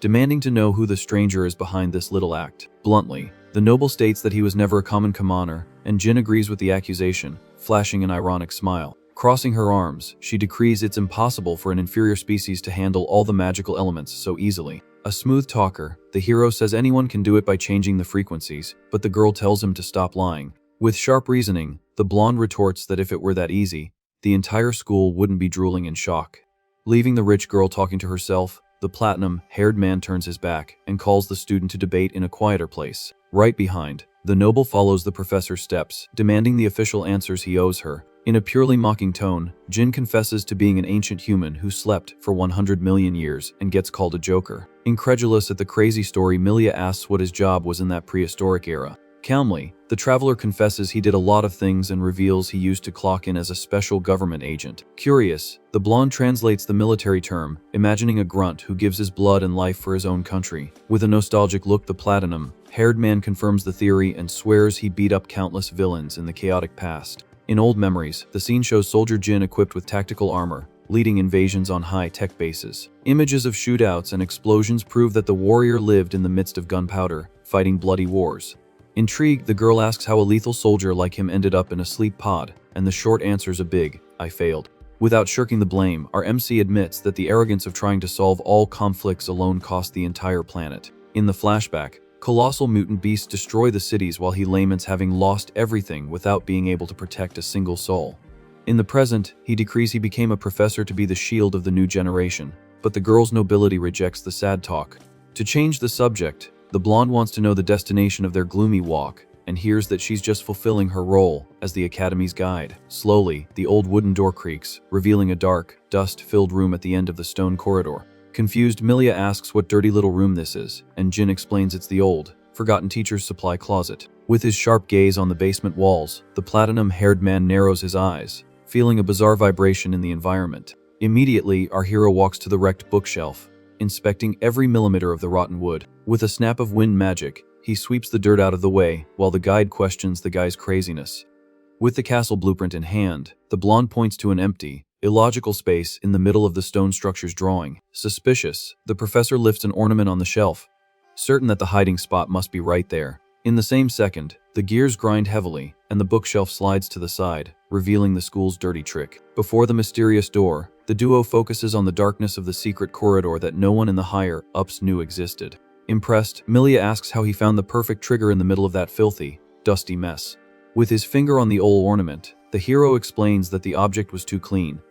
demanding to know who the stranger is behind this little act. Bluntly, the noble states that he was never a common commoner, and Jin agrees with the accusation, flashing an ironic smile. Crossing her arms, she decrees it's impossible for an inferior species to handle all the magical elements so easily. A smooth talker, the hero says anyone can do it by changing the frequencies, but the girl tells him to stop lying. With sharp reasoning, the blonde retorts that if it were that easy, the entire school wouldn't be drooling in shock. Leaving the rich girl talking to herself, the platinum-haired man turns his back and calls the student to debate in a quieter place. Right behind, the noble follows the professor's steps, demanding the official answers he owes her. In a purely mocking tone, Jin confesses to being an ancient human who slept for 100 million years and gets called a joker. Incredulous at the crazy story, Milia asks what his job was in that prehistoric era. Calmly, the traveler confesses he did a lot of things and reveals he used to clock in as a special government agent. Curious, the blonde translates the military term, imagining a grunt who gives his blood and life for his own country. With a nostalgic look, the platinum-haired man confirms the theory and swears he beat up countless villains in the chaotic past. In old memories, the scene shows Soldier Jin equipped with tactical armor, leading invasions on high-tech bases. Images of shootouts and explosions prove that the warrior lived in the midst of gunpowder, fighting bloody wars. Intrigued, the girl asks how a lethal soldier like him ended up in a sleep pod, and the short answer's a big, "I failed." Without shirking the blame, our MC admits that the arrogance of trying to solve all conflicts alone cost the entire planet. In the flashback, colossal mutant beasts destroy the cities while he laments having lost everything without being able to protect a single soul. In the present, he decrees he became a professor to be the shield of the new generation, but the girl's nobility rejects the sad talk. To change the subject, the blonde wants to know the destination of their gloomy walk, and hears that she's just fulfilling her role as the Academy's guide. Slowly, the old wooden door creaks, revealing a dark, dust-filled room at the end of the stone corridor. Confused, Milia asks what dirty little room this is, and Jin explains it's the old, forgotten teacher's supply closet. With his sharp gaze on the basement walls, the platinum-haired man narrows his eyes, feeling a bizarre vibration in the environment. Immediately, our hero walks to the wrecked bookshelf, inspecting every millimeter of the rotten wood. With a snap of wind magic, he sweeps the dirt out of the way, while the guide questions the guy's craziness. With the castle blueprint in hand, the blonde points to an empty, illogical space in the middle of the stone structure's drawing. Suspicious, the professor lifts an ornament on the shelf, certain that the hiding spot must be right there. In the same second, the gears grind heavily, and the bookshelf slides to the side, revealing the school's dirty trick. Before the mysterious door, the duo focuses on the darkness of the secret corridor that no one in the higher-ups knew existed. Impressed, Milia asks how he found the perfect trigger in the middle of that filthy, dusty mess. With his finger on the old ornament, the hero explains that the object was too clean,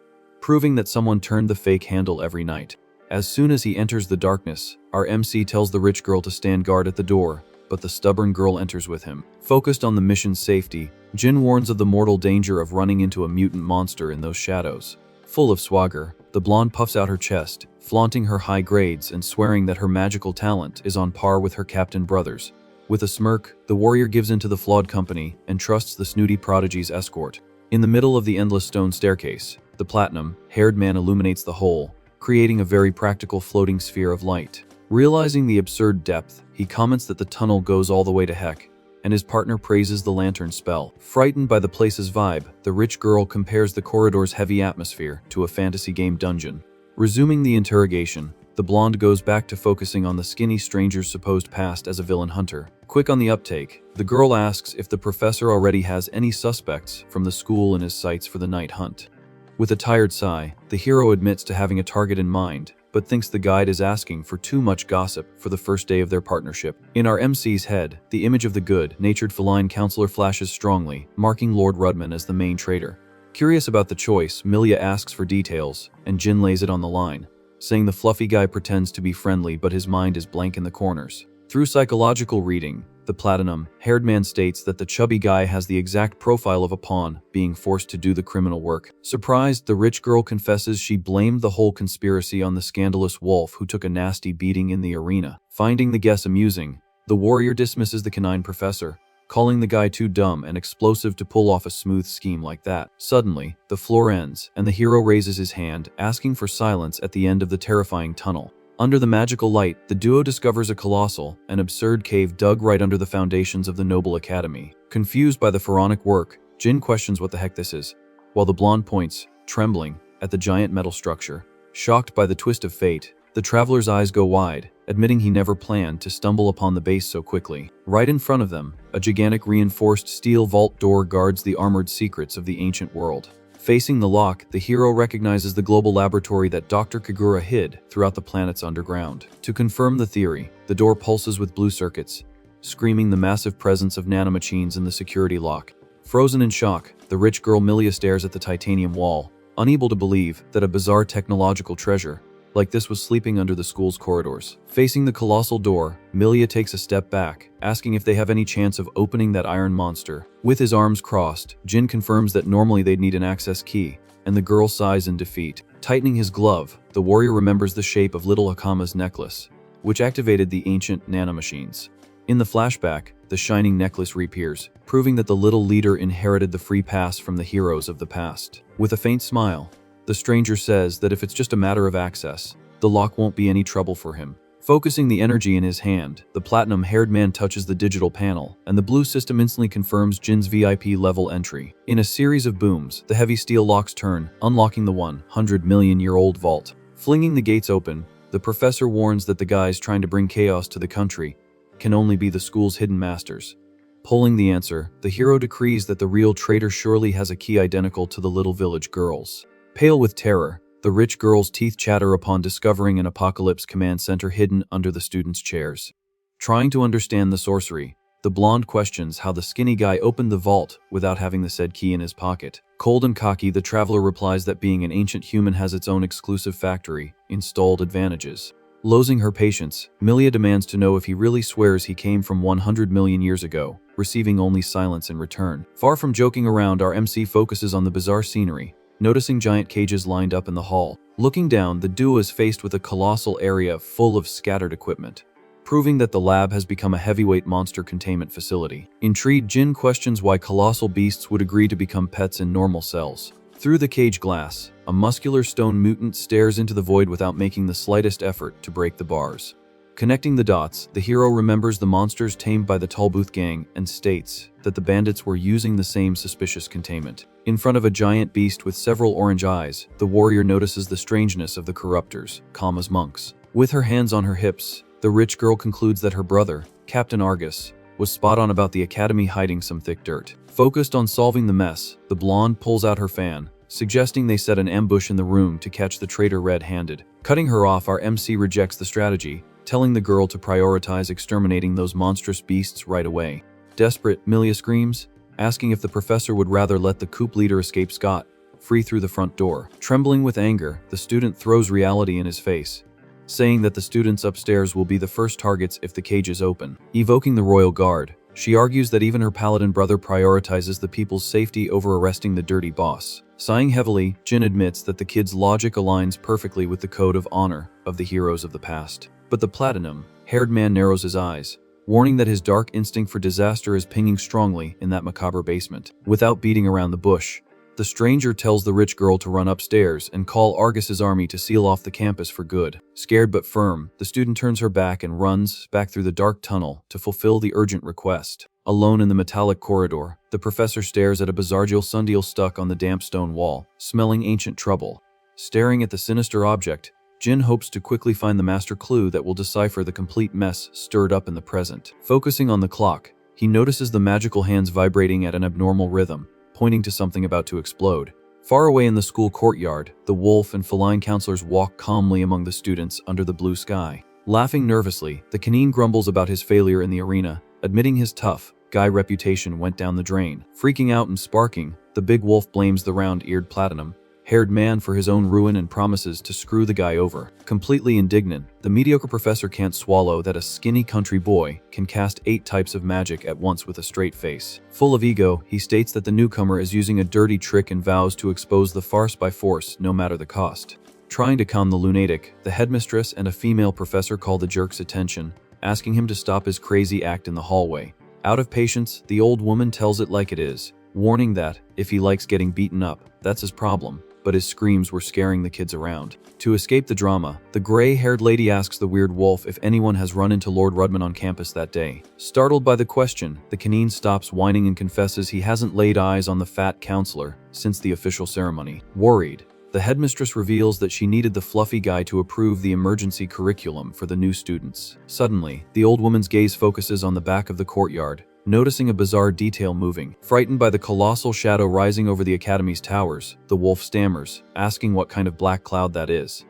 proving that someone turned the fake handle every night. As soon as he enters the darkness, our MC tells the rich girl to stand guard at the door, but the stubborn girl enters with him. Focused on the mission's safety, Jin warns of the mortal danger of running into a mutant monster in those shadows. Full of swagger, the blonde puffs out her chest, flaunting her high grades and swearing that her magical talent is on par with her captain brothers. With a smirk, the warrior gives in to the flawed company and trusts the snooty prodigy's escort. In the middle of the endless stone staircase, the platinum-haired man illuminates the whole, creating a very practical floating sphere of light. Realizing the absurd depth, he comments that the tunnel goes all the way to heck, and his partner praises the lantern spell. Frightened by the place's vibe, the rich girl compares the corridor's heavy atmosphere to a fantasy game dungeon. Resuming the interrogation, the blonde goes back to focusing on the skinny stranger's supposed past as a villain hunter. Quick on the uptake, the girl asks if the professor already has any suspects from the school in his sights for the night hunt. With a tired sigh, the hero admits to having a target in mind, but thinks the guide is asking for too much gossip for the first day of their partnership. In our MC's head, the image of the good-natured feline counselor flashes strongly, marking Lord Rudman as the main traitor. Curious about the choice, Milia asks for details, and Jin lays it on the line, saying the fluffy guy pretends to be friendly but his mind is blank in the corners. Through psychological reading, the platinum-haired man states that the chubby guy has the exact profile of a pawn being forced to do the criminal work. Surprised, the rich girl confesses she blamed the whole conspiracy on the scandalous wolf who took a nasty beating in the arena. Finding the guess amusing, the warrior dismisses the canine professor, calling the guy too dumb and explosive to pull off a smooth scheme like that. Suddenly, the floor ends, and the hero raises his hand, asking for silence at the end of the terrifying tunnel. Under the magical light, the duo discovers a colossal and absurd cave dug right under the foundations of the Noble Academy. Confused by the pharaonic work, Jin questions what the heck this is, while the blonde points, trembling, at the giant metal structure. Shocked by the twist of fate, the traveler's eyes go wide, admitting he never planned to stumble upon the base so quickly. Right in front of them, a gigantic reinforced steel vault door guards the armored secrets of the ancient world. Facing the lock, the hero recognizes the global laboratory that Dr. Kagura hid throughout the planet's underground. To confirm the theory, the door pulses with blue circuits, screaming the massive presence of nanomachines in the security lock. Frozen in shock, the rich girl Milia stares at the titanium wall, unable to believe that a bizarre technological treasure like this was sleeping under the school's corridors. Facing the colossal door, Milia takes a step back, asking if they have any chance of opening that iron monster. With his arms crossed, Jin confirms that normally they'd need an access key, and the girl sighs in defeat. Tightening his glove, the warrior remembers the shape of little Akama's necklace, which activated the ancient nanomachines. In the flashback, the shining necklace reappears, proving that the little leader inherited the free pass from the heroes of the past. With a faint smile, the stranger says that if it's just a matter of access, the lock won't be any trouble for him. Focusing the energy in his hand, the platinum-haired man touches the digital panel, and the blue system instantly confirms Jin's VIP-level entry. In a series of booms, the heavy steel locks turn, unlocking the 100-million-year-old vault. Flinging the gates open, the professor warns that the guys trying to bring chaos to the country can only be the school's hidden masters. Pulling the answer, the hero decrees that the real traitor surely has a key identical to the little village girls. Pale with terror, the rich girl's teeth chatter upon discovering an apocalypse command center hidden under the students' chairs. Trying to understand the sorcery, The blonde questions how the skinny guy opened the vault without having the said key in his pocket. Cold and cocky, the traveler replies that being an ancient human has its own exclusive factory, installed advantages. Losing her patience, Milia demands to know if he really swears he came from 100 million years ago, receiving only silence in return. Far from joking around, our MC focuses on the bizarre scenery, noticing giant cages lined up in the hall. Looking down, the duo is faced with a colossal area full of scattered equipment, proving that the lab has become a heavyweight monster containment facility. Intrigued, Jin questions why colossal beasts would agree to become pets in normal cells. Through the cage glass, a muscular stone mutant stares into the void without making the slightest effort to break the bars. Connecting the dots, the hero remembers the monsters tamed by the Tallbooth gang and states that the bandits were using the same suspicious containment. In front of a giant beast with several orange eyes, the warrior notices the strangeness of the corruptors, calm as monks. With her hands on her hips, the rich girl concludes that her brother, Captain Argus, was spot on about the academy hiding some thick dirt. Focused on solving the mess, the blonde pulls out her fan, suggesting they set an ambush in the room to catch the traitor red-handed. Cutting her off, our MC rejects the strategy, telling the girl to prioritize exterminating those monstrous beasts right away. Desperate, Milia screams, asking if the professor would rather let the coup leader escape scot-free through the front door. Trembling with anger, the student throws reality in his face, saying that the students upstairs will be the first targets if the cage is open. Evoking the royal guard, she argues that even her paladin brother prioritizes the people's safety over arresting the dirty boss. Sighing heavily, Jin admits that the kid's logic aligns perfectly with the code of honor of the heroes of the past. But the platinum-haired man narrows his eyes, warning that his dark instinct for disaster is pinging strongly in that macabre basement. Without beating around the bush, the stranger tells the rich girl to run upstairs and call Argus's army to seal off the campus for good. Scared but firm, the student turns her back and runs back through the dark tunnel to fulfill the urgent request. Alone in the metallic corridor, the professor stares at a bizarre sundial stuck on the damp stone wall, smelling ancient trouble. Staring at the sinister object, Jin hopes to quickly find the master clue that will decipher the complete mess stirred up in the present. Focusing on the clock, he notices the magical hands vibrating at an abnormal rhythm, pointing to something about to explode. Far away in the school courtyard, the wolf and feline counselors walk calmly among the students under the blue sky. Laughing nervously, the canine grumbles about his failure in the arena, admitting his tough guy reputation went down the drain. Freaking out and sparking, the big wolf blames the round-eared platinum-haired man for his own ruin and promises to screw the guy over. Completely indignant, the mediocre professor can't swallow that a skinny country boy can cast 8 types of magic at once with a straight face. Full of ego, he states that the newcomer is using a dirty trick and vows to expose the farce by force, no matter the cost. Trying to calm the lunatic, the headmistress and a female professor call the jerk's attention, asking him to stop his crazy act in the hallway. Out of patience, the old woman tells it like it is, warning that, if he likes getting beaten up, that's his problem. But his screams were scaring the kids around. To escape the drama, the gray-haired lady asks the weird wolf if anyone has run into Lord Rudman on campus that day. Startled by the question, the canine stops whining and confesses he hasn't laid eyes on the fat counselor since the official ceremony. Worried, the headmistress reveals that she needed the fluffy guy to approve the emergency curriculum for the new students. Suddenly, the old woman's gaze focuses on the back of the courtyard, noticing a bizarre detail moving. Frightened by the colossal shadow rising over the academy's towers, the wolf stammers, asking what kind of black cloud that is.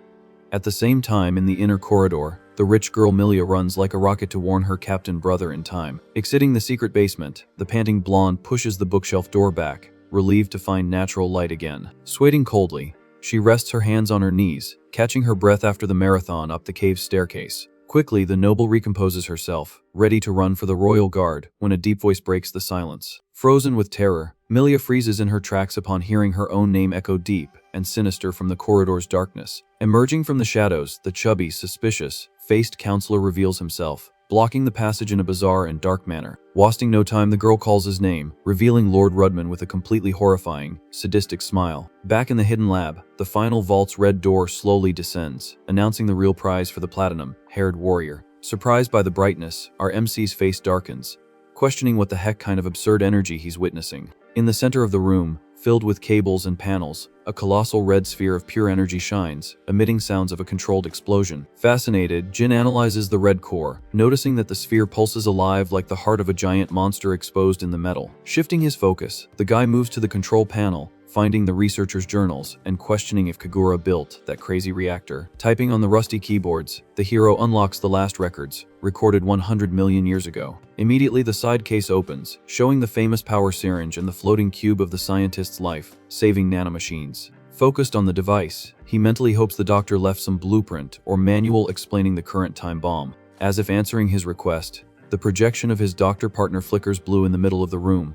At the same time, in the inner corridor, the rich girl Milia runs like a rocket to warn her captain brother in time. Exiting the secret basement, the panting blonde pushes the bookshelf door back, relieved to find natural light again. Sweating coldly, she rests her hands on her knees, catching her breath after the marathon up the cave's staircase. Quickly, the noble recomposes herself, ready to run for the royal guard, when a deep voice breaks the silence. Frozen with terror, Milia freezes in her tracks upon hearing her own name echo deep and sinister from the corridor's darkness. Emerging from the shadows, the chubby, suspicious-faced counselor reveals himself, blocking the passage in a bizarre and dark manner. Wasting no time, the girl calls his name, revealing Lord Rudman with a completely horrifying, sadistic smile. Back in the hidden lab, the final vault's red door slowly descends, announcing the real prize for the platinum-haired warrior. Surprised by the brightness, our MC's face darkens, questioning what the heck kind of absurd energy he's witnessing. In the center of the room, filled with cables and panels, a colossal red sphere of pure energy shines, emitting sounds of a controlled explosion. Fascinated, Jin analyzes the red core, noticing that the sphere pulses alive like the heart of a giant monster exposed in the metal. Shifting his focus, the guy moves to the control panel, finding the researcher's journals and questioning if Kagura built that crazy reactor. Typing on the rusty keyboards, the hero unlocks the last records, recorded 100 million years ago. Immediately the side case opens, showing the famous power syringe and the floating cube of the scientist's life, saving nanomachines. Focused on the device, he mentally hopes the doctor left some blueprint or manual explaining the current time bomb. As if answering his request, the projection of his doctor partner flickers blue in the middle of the room,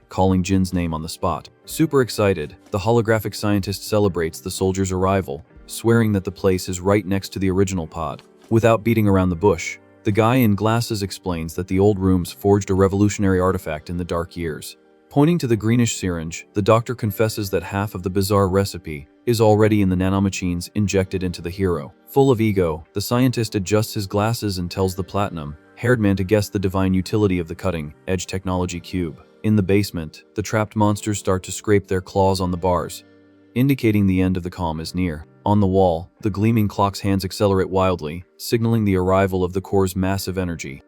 calling Jin's name on the spot. Super excited, the holographic scientist celebrates the soldier's arrival, swearing that the place is right next to the original pod. Without beating around the bush, the guy in glasses explains that the old rooms forged a revolutionary artifact in the dark years. Pointing to the greenish syringe, the doctor confesses that half of the bizarre recipe is already in the nanomachines injected into the hero. Full of ego, the scientist adjusts his glasses and tells the platinum-haired man to guess the divine utility of the cutting-edge technology cube. In the basement, the trapped monsters start to scrape their claws on the bars, indicating the end of the calm is near. On the wall, the gleaming clock's hands accelerate wildly, signaling the arrival of the core's massive energy.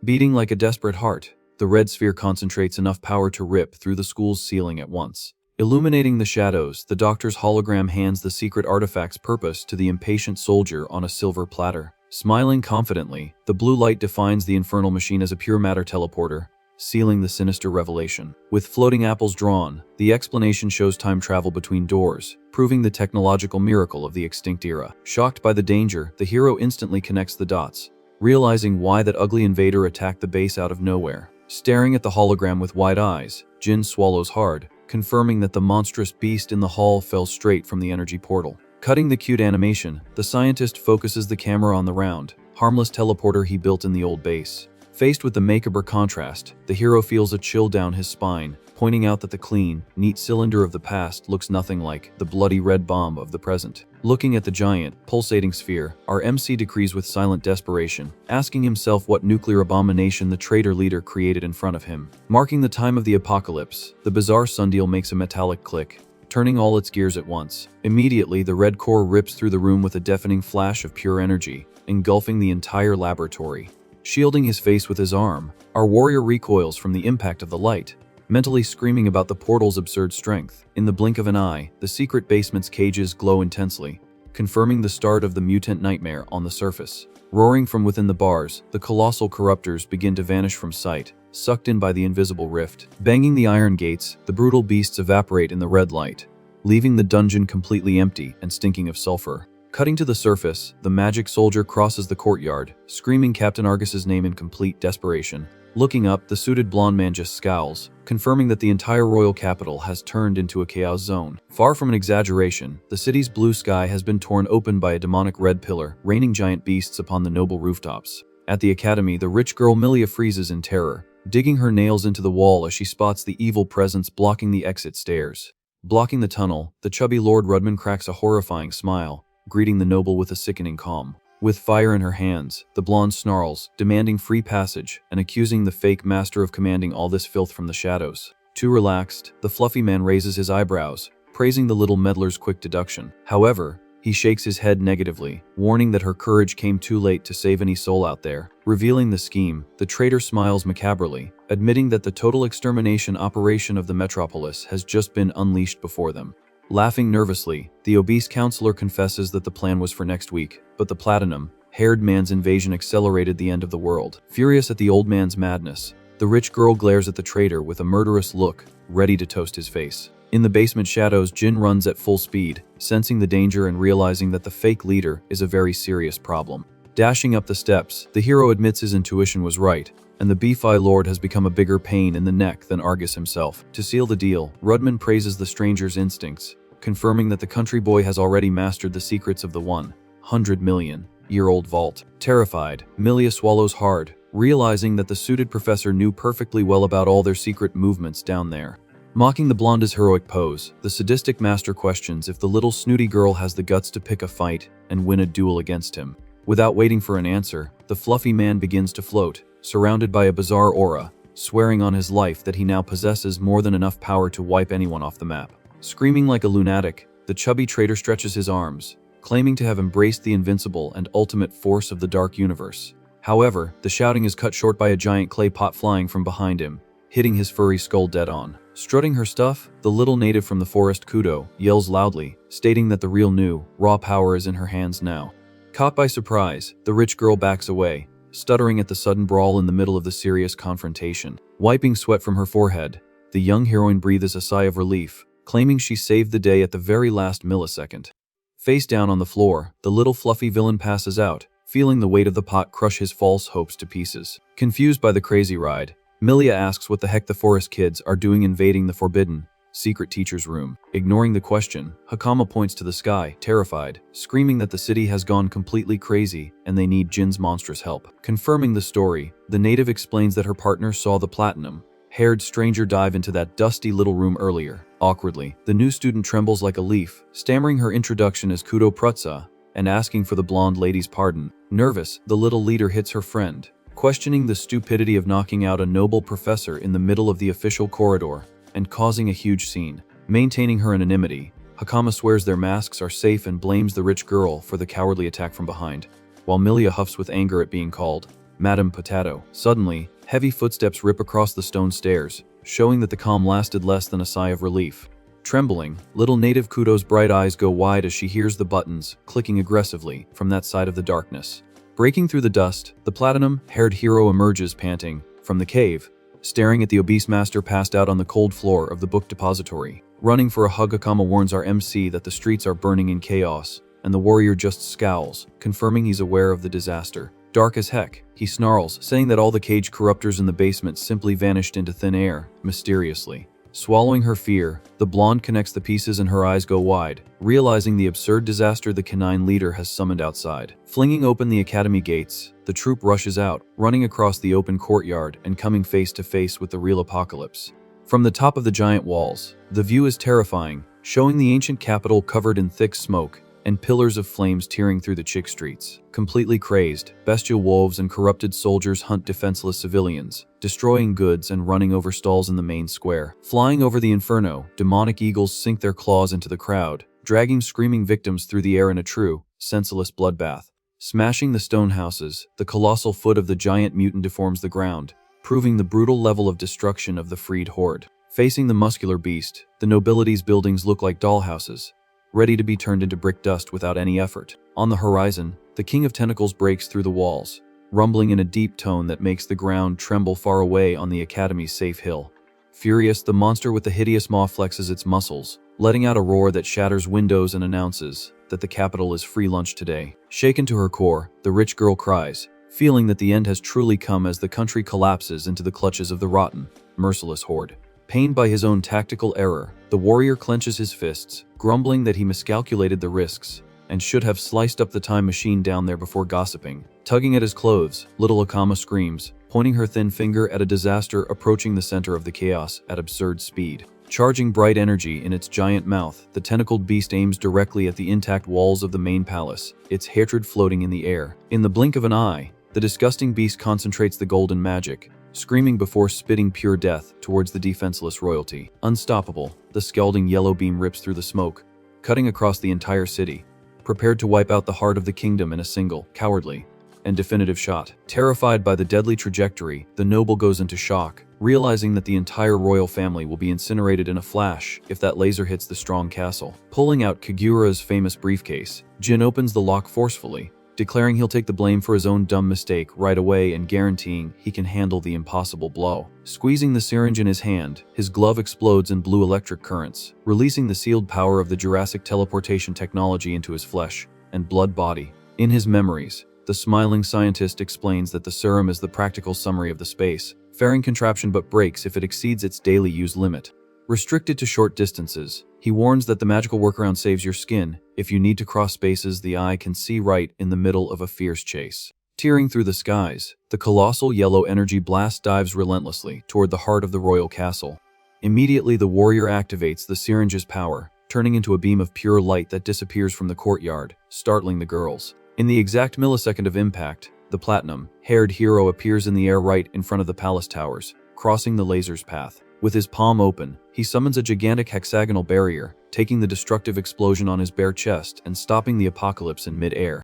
Beating like a desperate heart, the red sphere concentrates enough power to rip through the school's ceiling at once. Illuminating the shadows, the doctor's hologram hands the secret artifact's purpose to the impatient soldier on a silver platter. Smiling confidently, the blue light defines the infernal machine as a pure matter teleporter, sealing the sinister revelation. With floating apples drawn, the explanation shows time travel between doors, proving the technological miracle of the extinct era. Shocked by the danger, the hero instantly connects the dots, realizing why that ugly invader attacked the base out of nowhere. Staring at the hologram with wide eyes, Jin swallows hard, confirming that the monstrous beast in the hall fell straight from the energy portal. Cutting the cute animation, the scientist focuses the camera on the round, harmless teleporter he built in the old base. Faced with the macabre contrast, the hero feels a chill down his spine, pointing out that the clean, neat cylinder of the past looks nothing like the bloody red bomb of the present. Looking at the giant, pulsating sphere, our MC decrees with silent desperation, asking himself what nuclear abomination the traitor leader created in front of him. Marking the time of the apocalypse, the bizarre sundial makes a metallic click, turning all its gears at once. Immediately, the red core rips through the room with a deafening flash of pure energy, engulfing the entire laboratory. Shielding his face with his arm, our warrior recoils from the impact of the light, mentally screaming about the portal's absurd strength. In the blink of an eye, the secret basement's cages glow intensely, confirming the start of the mutant nightmare on the surface. Roaring from within the bars, the colossal corruptors begin to vanish from sight, sucked in by the invisible rift. Banging the iron gates, the brutal beasts evaporate in the red light, leaving the dungeon completely empty and stinking of sulfur. Cutting to the surface, the magic soldier crosses the courtyard, screaming Captain Argus's name in complete desperation. Looking up, the suited blonde man just scowls, confirming that the entire royal capital has turned into a chaos zone. Far from an exaggeration, the city's blue sky has been torn open by a demonic red pillar, raining giant beasts upon the noble rooftops. At the academy, the rich girl Milia freezes in terror, digging her nails into the wall as she spots the evil presence blocking the exit stairs. Blocking the tunnel, the chubby Lord Rudman cracks a horrifying smile, greeting the noble with a sickening calm. With fire in her hands, the blonde snarls, demanding free passage and accusing the fake master of commanding all this filth from the shadows. Too relaxed, the fluffy man raises his eyebrows, praising the little meddler's quick deduction. However, he shakes his head negatively, warning that her courage came too late to save any soul out there. Revealing the scheme, the traitor smiles macabrely, admitting that the total extermination operation of the metropolis has just been unleashed before them. Laughing nervously, the obese counselor confesses that the plan was for next week, but the platinum-haired man's invasion accelerated the end of the world. Furious at the old man's madness, the rich girl glares at the traitor with a murderous look, ready to toast his face. In the basement shadows, Jin runs at full speed, sensing the danger and realizing that the fake leader is a very serious problem. Dashing up the steps, the hero admits his intuition was right, and the Beefy Lord has become a bigger pain in the neck than Argus himself. To seal the deal, Rudman praises the stranger's instincts, confirming that the country boy has already mastered the secrets of the 100-million-year-old vault. Terrified, Milia swallows hard, realizing that the suited professor knew perfectly well about all their secret movements down there. Mocking the blonde's heroic pose, the sadistic master questions if the little snooty girl has the guts to pick a fight and win a duel against him. Without waiting for an answer, the fluffy man begins to float, surrounded by a bizarre aura, swearing on his life that he now possesses more than enough power to wipe anyone off the map. Screaming like a lunatic, the chubby traitor stretches his arms, claiming to have embraced the invincible and ultimate force of the dark universe. However, the shouting is cut short by a giant clay pot flying from behind him, hitting his furry skull dead on. Strutting her stuff, the little native from the forest Kudo yells loudly, stating that the real new, raw power is in her hands now. Caught by surprise, the rich girl backs away, stuttering at the sudden brawl in the middle of the serious confrontation. Wiping sweat from her forehead, the young heroine breathes a sigh of relief, claiming she saved the day at the very last millisecond. Face down on the floor, the little fluffy villain passes out, feeling the weight of the pot crush his false hopes to pieces. Confused by the crazy ride, Milia asks what the heck the forest kids are doing invading the forbidden, secret teacher's room. Ignoring the question, Hakama points to the sky, terrified, screaming that the city has gone completely crazy and they need Jin's monstrous help. Confirming the story, the native explains that her partner saw the platinum-haired stranger dive into that dusty little room earlier. Awkwardly, the new student trembles like a leaf, stammering her introduction as Kudo Prutsa and asking for the blonde lady's pardon. Nervous, the little leader hits her friend, questioning the stupidity of knocking out a noble professor in the middle of the official corridor and causing a huge scene. Maintaining her anonymity, Hakama swears their masks are safe and blames the rich girl for the cowardly attack from behind, while Milia huffs with anger at being called Madam Potato. Suddenly, heavy footsteps rip across the stone stairs, showing that the calm lasted less than a sigh of relief. Trembling, little native Kudo's bright eyes go wide as she hears the buttons clicking aggressively from that side of the darkness. Breaking through the dust, the platinum-haired hero emerges panting from the cave, staring at the obese master passed out on the cold floor of the book depository. Running for a hug, Hakama warns our MC that the streets are burning in chaos, and the warrior just scowls, confirming he's aware of the disaster. Dark as heck, he snarls, saying that all the cage corruptors in the basement simply vanished into thin air, mysteriously. Swallowing her fear, the blonde connects the pieces and her eyes go wide, realizing the absurd disaster the canine leader has summoned outside. Flinging open the academy gates, the troop rushes out, running across the open courtyard and coming face to face with the real apocalypse. From the top of the giant walls, the view is terrifying, showing the ancient capital covered in thick smoke and pillars of flames tearing through the chick streets. Completely crazed, bestial wolves and corrupted soldiers hunt defenseless civilians, destroying goods and running over stalls in the main square. Flying over the inferno, demonic eagles sink their claws into the crowd, dragging screaming victims through the air in a true, senseless bloodbath. Smashing the stone houses, the colossal foot of the giant mutant deforms the ground, proving the brutal level of destruction of the freed horde. Facing the muscular beast, the nobility's buildings look like dollhouses, ready to be turned into brick dust without any effort. On the horizon, the King of Tentacles breaks through the walls, rumbling in a deep tone that makes the ground tremble far away on the Academy's safe hill. Furious, the monster with the hideous maw flexes its muscles, letting out a roar that shatters windows and announces that the capital is free lunch today. Shaken to her core, the rich girl cries, feeling that the end has truly come as the country collapses into the clutches of the rotten, merciless horde. Pained by his own tactical error, the warrior clenches his fists, grumbling that he miscalculated the risks and should have sliced up the time machine down there before gossiping. Tugging at his clothes, little Akama screams, pointing her thin finger at a disaster approaching the center of the chaos at absurd speed. Charging bright energy in its giant mouth, the tentacled beast aims directly at the intact walls of the main palace, its hatred floating in the air. In the blink of an eye, the disgusting beast concentrates the golden magic, screaming before spitting pure death towards the defenseless royalty. Unstoppable, the scalding yellow beam rips through the smoke, cutting across the entire city, prepared to wipe out the heart of the kingdom in a single, cowardly, and definitive shot. Terrified by the deadly trajectory, the noble goes into shock, realizing that the entire royal family will be incinerated in a flash if that laser hits the strong castle. Pulling out Kagura's famous briefcase, Jin opens the lock forcefully, declaring he'll take the blame for his own dumb mistake right away and guaranteeing he can handle the impossible blow. Squeezing the syringe in his hand, his glove explodes in blue electric currents, releasing the sealed power of the Jurassic teleportation technology into his flesh and blood body. In his memories, the smiling scientist explains that the serum is the practical summary of the space-faring contraption but breaks if it exceeds its daily use limit. Restricted to short distances, he warns that the magical workaround saves your skin. If you need to cross spaces the eye can see right in the middle of a fierce chase. Tearing through the skies, the colossal yellow energy blast dives relentlessly toward the heart of the royal castle. Immediately the warrior activates the syringe's power, turning into a beam of pure light that disappears from the courtyard, startling the girls. In the exact millisecond of impact, the platinum-haired hero appears in the air right in front of the palace towers, crossing the laser's path. With his palm open, he summons a gigantic hexagonal barrier, taking the destructive explosion on his bare chest and stopping the apocalypse in mid-air.